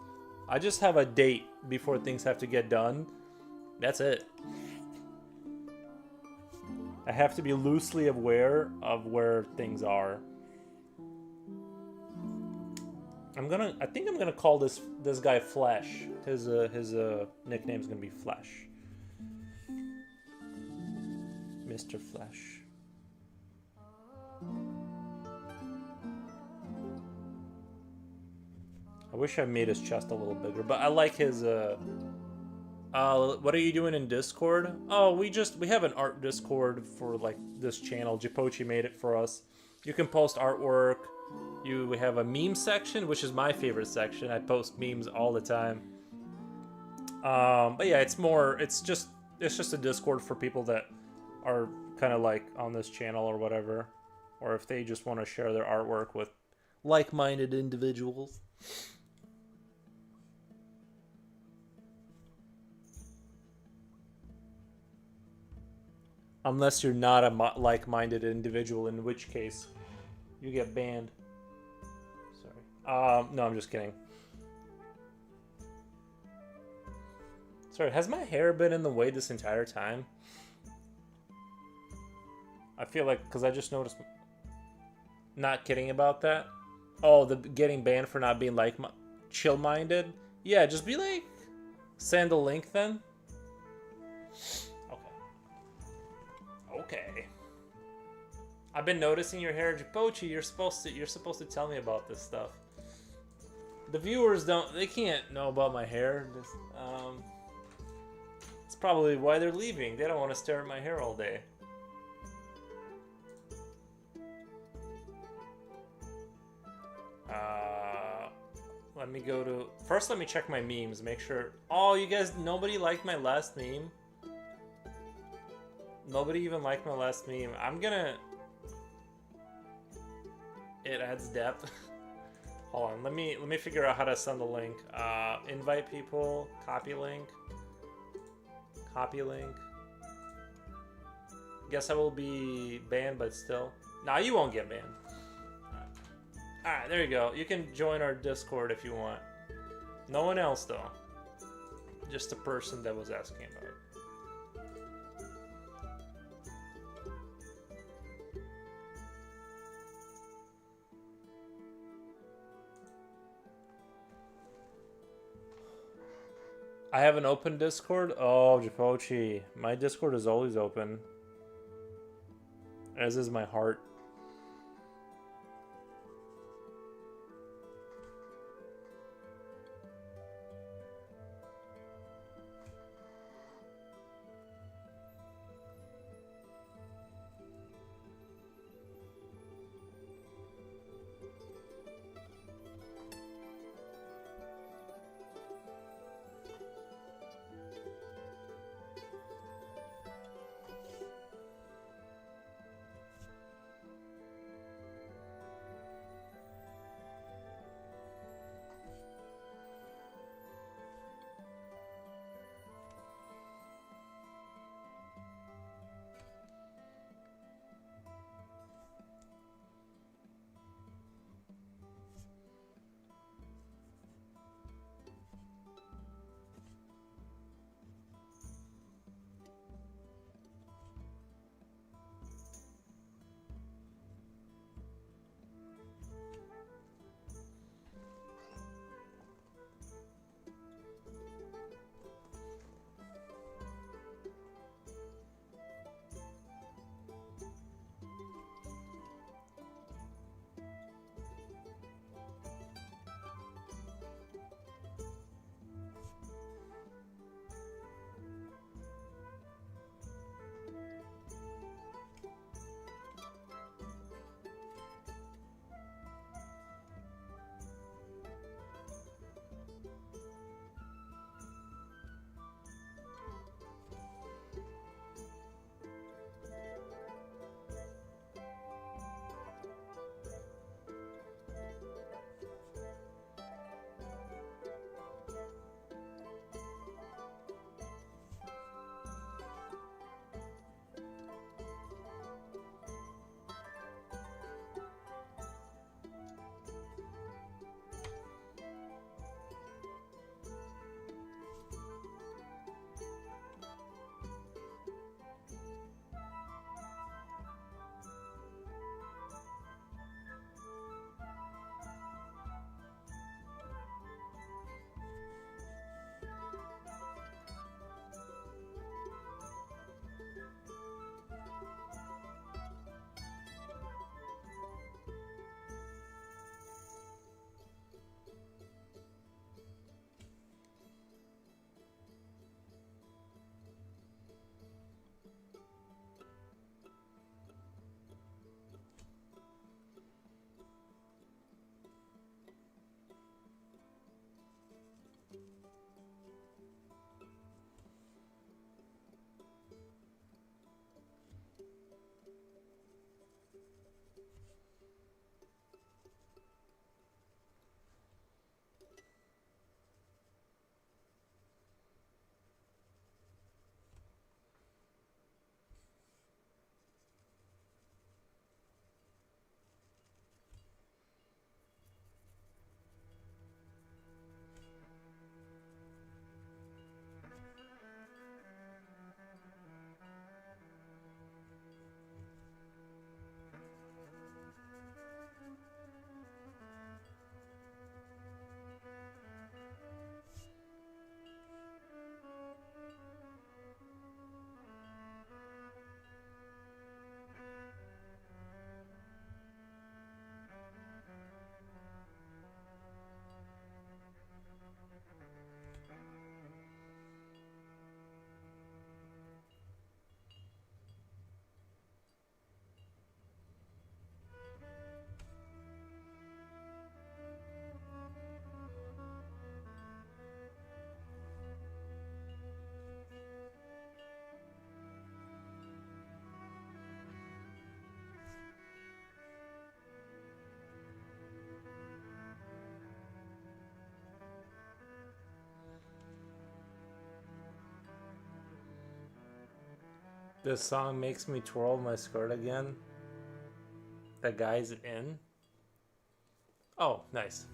[SPEAKER 1] I just have a date before things have to get done. That's it. I have to be loosely aware of where things are. I think I'm gonna call this guy Flesh. His nickname's gonna be Flesh. Mr. Flesh. I wish I made his chest a little bigger, but I like his what are you doing in Discord? Oh, we have an art Discord for like this channel. Jipochi made it for us. You can post artwork. We have a meme section, which is my favorite section. I post memes all the time. But yeah, it's just a Discord for people that are kind of like on this channel or whatever, or if they just want to share their artwork with like-minded individuals. Unless you're not a like-minded individual, in which case you get banned. Sorry. No, I'm just kidding. Sorry, has my hair been in the way this entire time? I feel like, because I just noticed. Not kidding about that. Oh, the getting banned for not being like chill-minded. Yeah, just be like, send a link then. Okay. I've been noticing your hair, Jipochi. You're supposed to tell me about this stuff. The viewers they can't know about my hair. It's probably why they're leaving. They don't want to stare at my hair all day. Let me go to... First, let me check my memes. Make sure... Oh, you guys... Nobody liked my last meme? Nobody even liked my last meme. I'm gonna... It adds depth. Hold on. Let me figure out how to send the link. Invite people. Copy link. Copy link. Guess I will be banned, but still. Nah, you won't get banned. Alright, there you go. You can join our Discord if you want. No one else, though. Just the person that was asking about it. I have an open Discord? Oh, Jipochi. My Discord is always open. As is my heart. This song makes me twirl my skirt again. The guy's in. Oh, nice.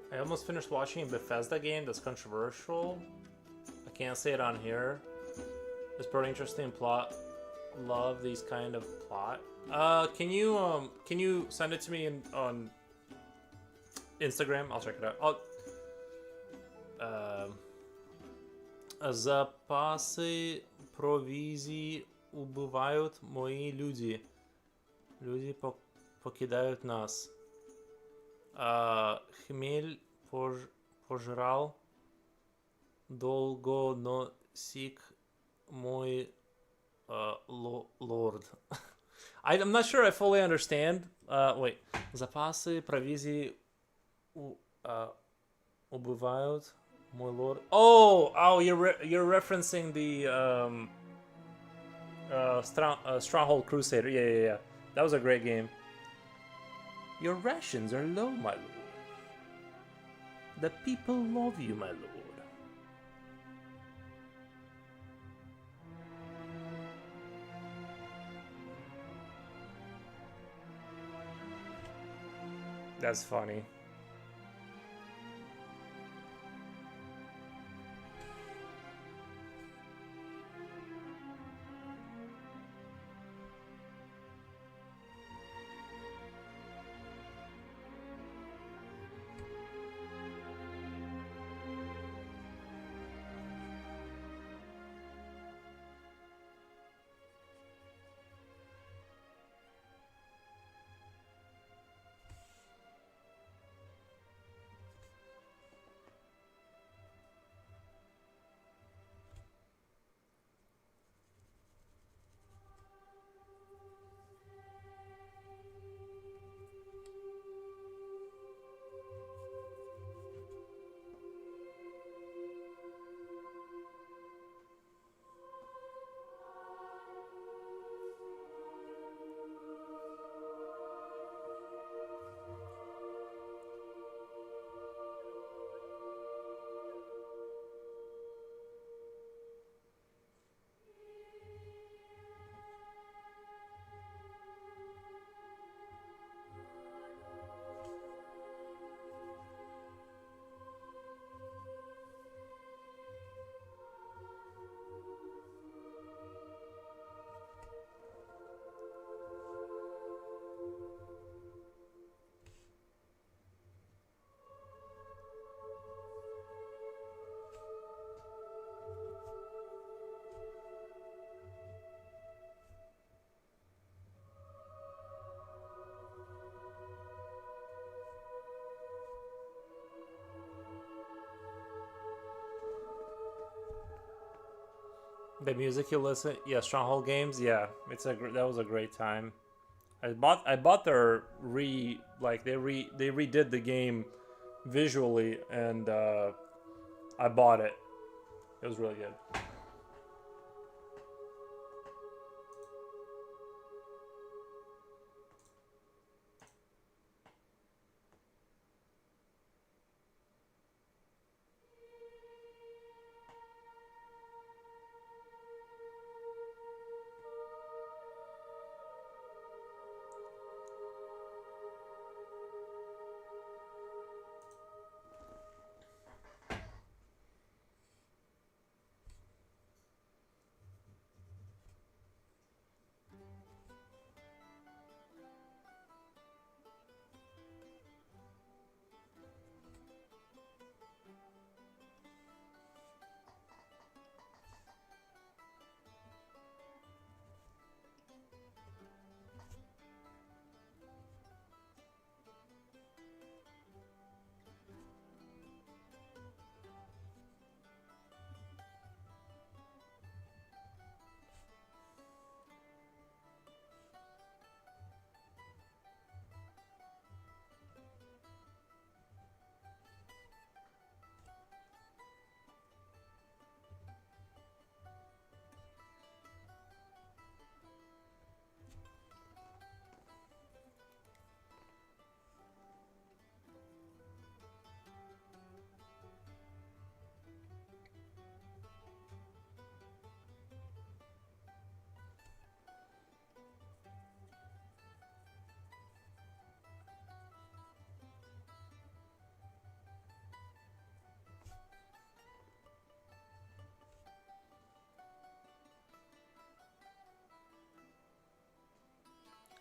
[SPEAKER 1] I almost finished watching a Bethesda game that's controversial. I can't say it on here. It's pretty interesting plot. Love these kind of plot. Can you send it to me on Instagram? I'll check it out. Запасы провизии убывают, мои люди. Люди покидают нас. Хмель пожрал Dolgo no seek moi lord. I'm not sure I fully understand. Wait. Запасы провизии uh, убывают, мой lord. Oh, you're referencing the Stronghold Crusader. Yeah. That was a great game. Your rations are low, my lord. The people love you, my lord. That's funny. The music you listen, yeah, Stronghold games, yeah, that was a great time. I bought their they redid the game visually, and I bought it. It was really good.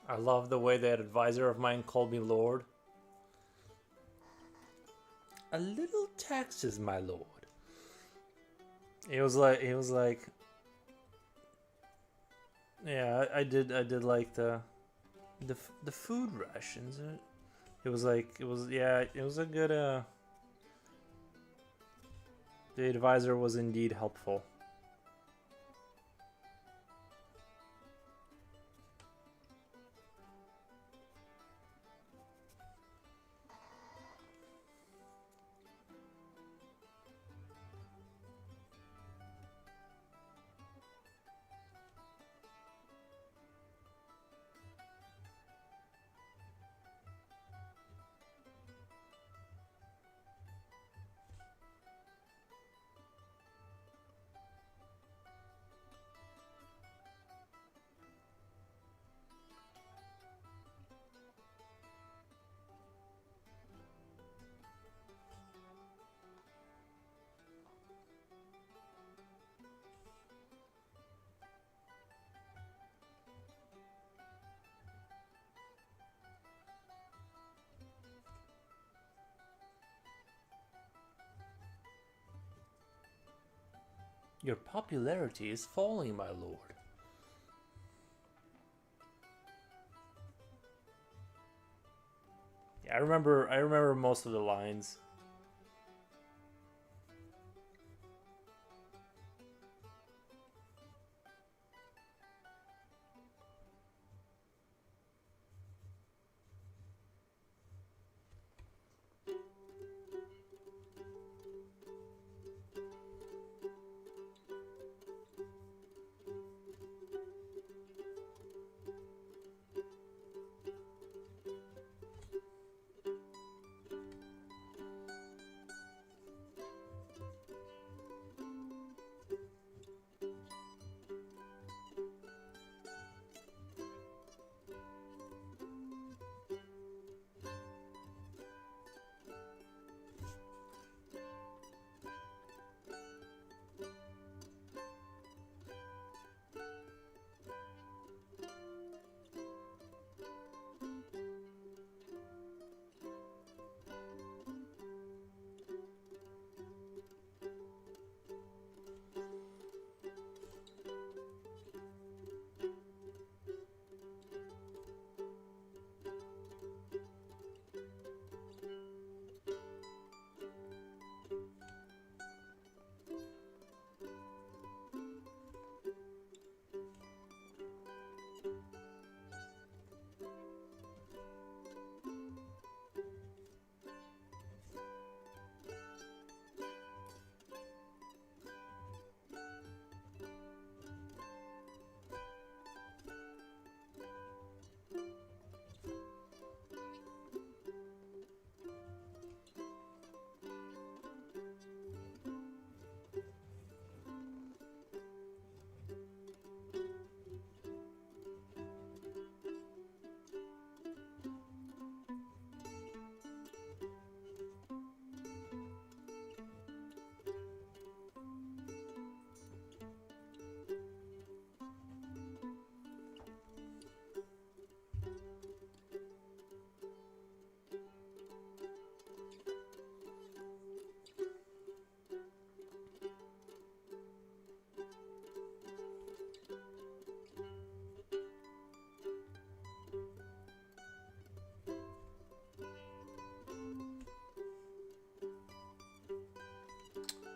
[SPEAKER 1] I love the way that advisor of mine called me Lord. A little taxes, my lord. He was like, yeah, I did like the food rations. It was like, it was, yeah, it was a good The advisor was indeed helpful. Your popularity is falling, my lord. Yeah, I remember most of the lines.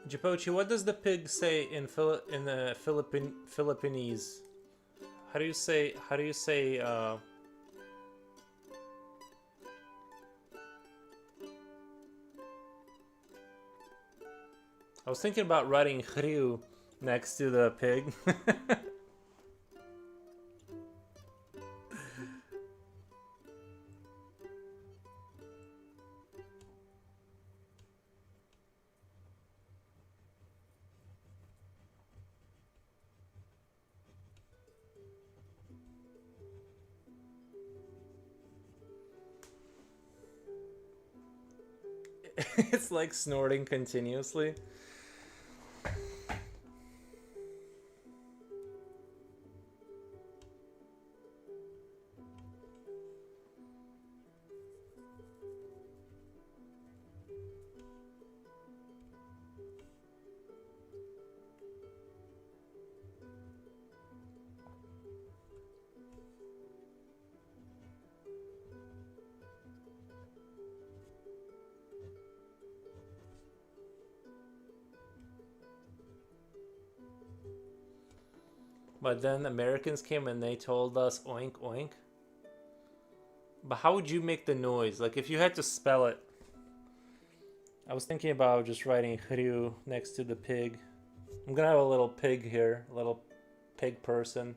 [SPEAKER 1] Jipochi, what does the pig say in the Philippines? How do you say I was thinking about writing Ryu next to the pig. It's like snorting continuously. But then Americans came and they told us oink oink. But how would you make the noise? Like if you had to spell it. I was thinking about just writing Ryu next to the pig. I'm gonna have a little pig here, a little pig person.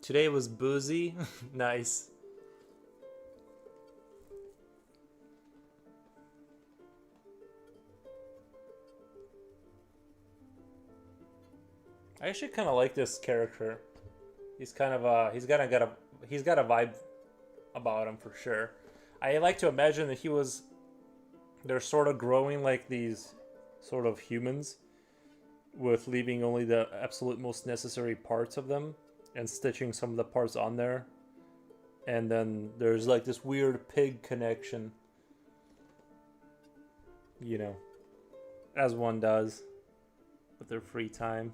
[SPEAKER 1] Today was boozy. Nice. I actually kind of like this character. He's kind of he's got a vibe about him for sure. I like to imagine that they're sort of growing like these sort of humans with leaving only the absolute most necessary parts of them and stitching some of the parts on there. And then there's like this weird pig connection, you know, as one does with their free time.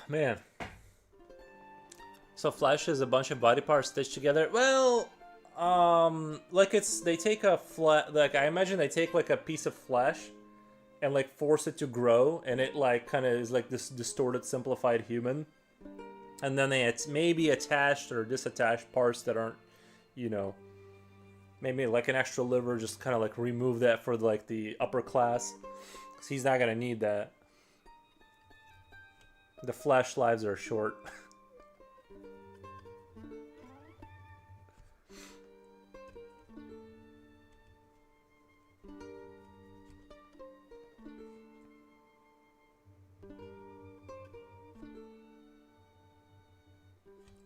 [SPEAKER 1] Man. So Flash is a bunch of body parts stitched together. Well, like they take a like I imagine they take like a piece of flesh and like force it to grow, and it like kind of is like this distorted, simplified human. And then they maybe attached or disattached parts that aren't, you know, maybe like an extra liver, just kind of like remove that for like the upper class, because he's not gonna need that. The Flash lives are short.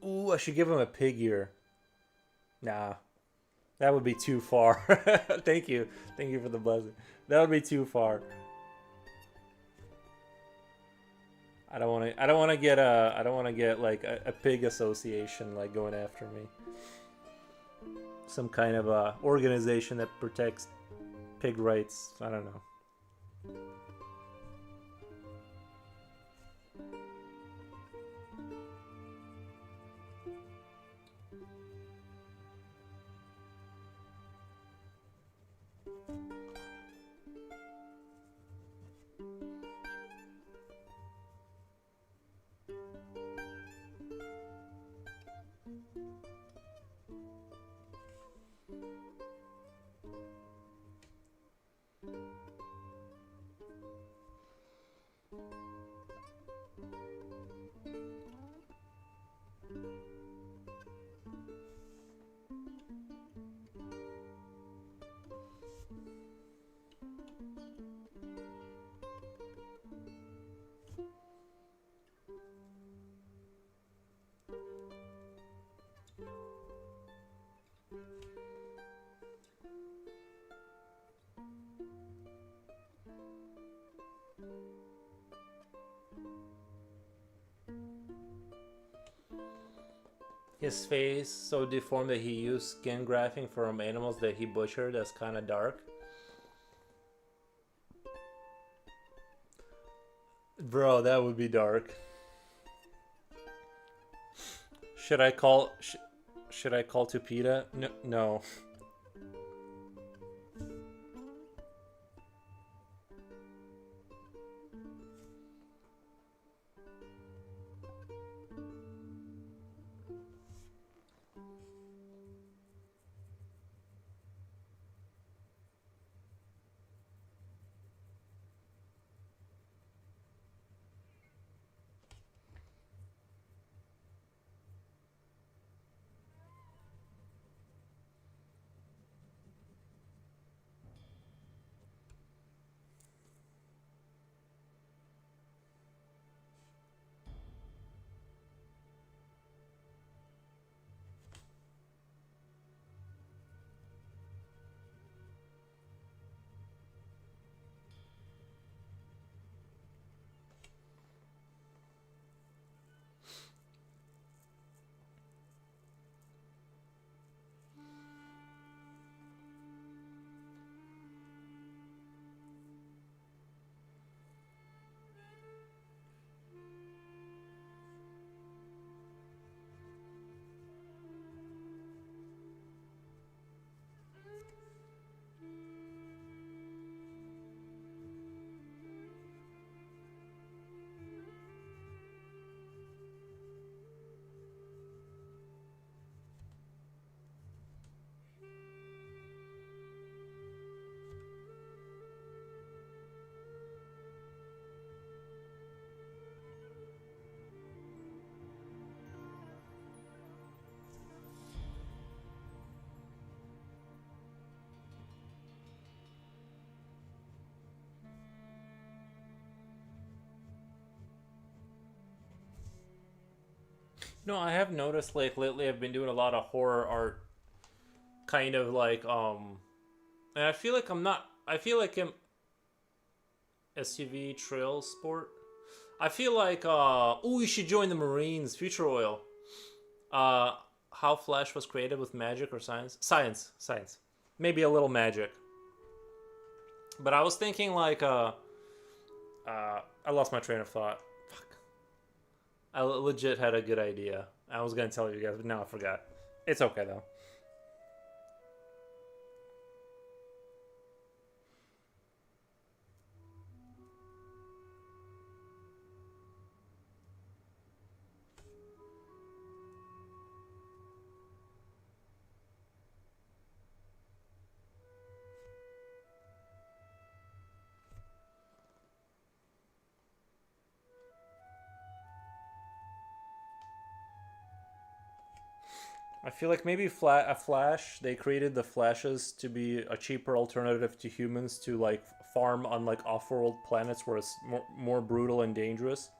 [SPEAKER 1] Ooh, I should give him a pig ear. Nah, that would be too far. Thank you for the blessing. That would be too far. I don't want to get like a pig association like going after me. Some kind of organization that protects pig rights. I don't know. His face so deformed that he used skin grafting from animals that he butchered. That's kind of dark. Bro, that would be dark. Should I call? Should I call to PETA? No, no. No, I have noticed like lately I've been doing a lot of horror art, kind of like and I feel like I'm not. I feel like I'm SUV trail sport. I feel like oh, you should join the Marines, Future Oil. Uh, how Flash was created with magic or science? Science. Maybe a little magic. But I was thinking like I lost my train of thought. Fuck. I legit had a good idea. I was gonna tell you guys, but now I forgot. It's okay though. I feel like maybe a Flash. They created the Flashes to be a cheaper alternative to humans to like farm on like off-world planets where it's more brutal and dangerous.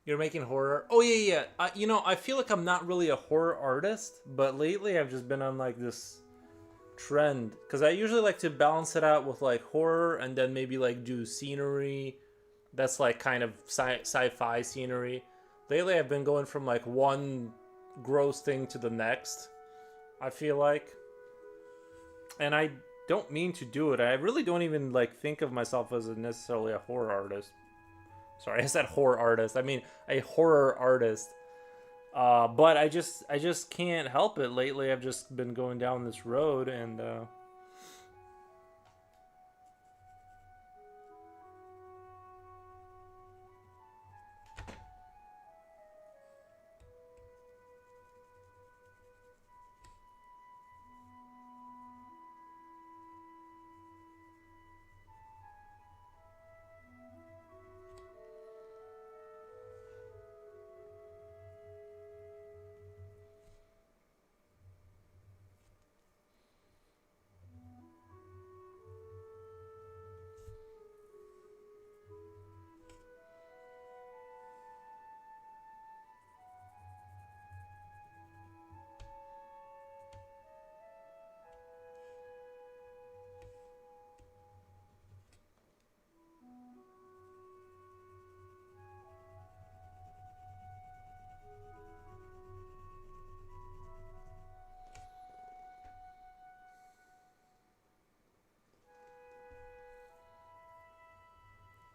[SPEAKER 1] You're making horror. Oh yeah, yeah. You know, I feel like I'm not really a horror artist, but lately I've just been on like this trend because I usually like to balance it out with like horror and then maybe like do scenery. That's like kind of sci-fi scenery. Lately, I've been going from like one gross thing to the next. I feel like, and I don't mean to do it. I really don't even like think of myself as necessarily a horror artist. Sorry, I said horror artist. I mean a horror artist. But I just can't help it. Lately, I've just been going down this road, and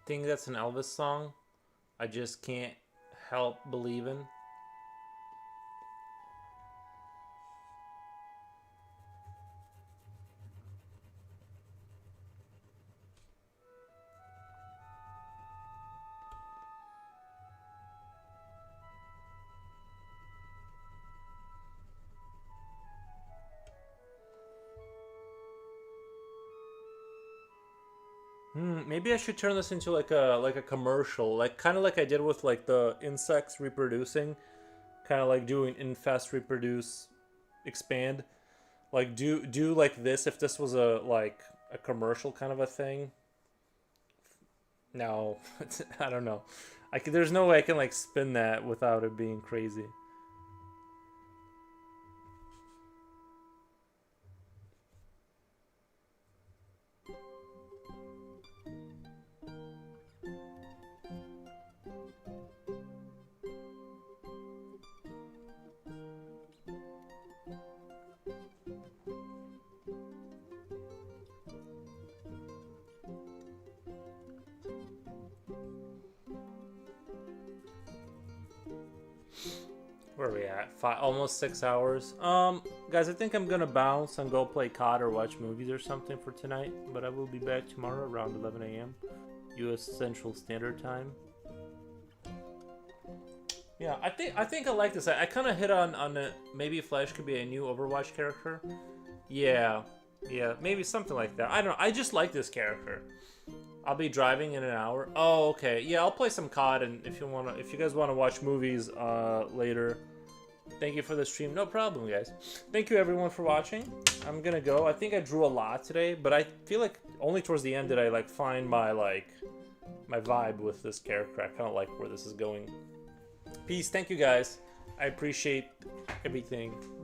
[SPEAKER 1] think that's an Elvis song. I just can't help believing. Maybe I should turn this into like a commercial, like kind of like I did with like the insects reproducing, kind of like doing infest, reproduce, expand. Like do like this if this was a commercial kind of a thing. No, I don't know. There's no way I can like spin that without it being crazy. Where are we at? Almost 6 hours. Guys, I think I'm gonna bounce and go play COD or watch movies or something for tonight. But I will be back tomorrow around 11 a.m. U.S. Central Standard Time. Yeah, I think I like this. I kind of hit on maybe Flash could be a new Overwatch character. Yeah, yeah, maybe something like that. I don't know. I just like this character. I'll be driving in an hour. Oh, okay. Yeah, I'll play some COD, and if you guys wanna watch movies later, thank you for the stream. No problem, guys. Thank you everyone for watching. I'm gonna go. I think I drew a lot today, but I feel like only towards the end did I like find my vibe with this character. I kind of like where this is going. Peace. Thank you guys. I appreciate everything. Bye.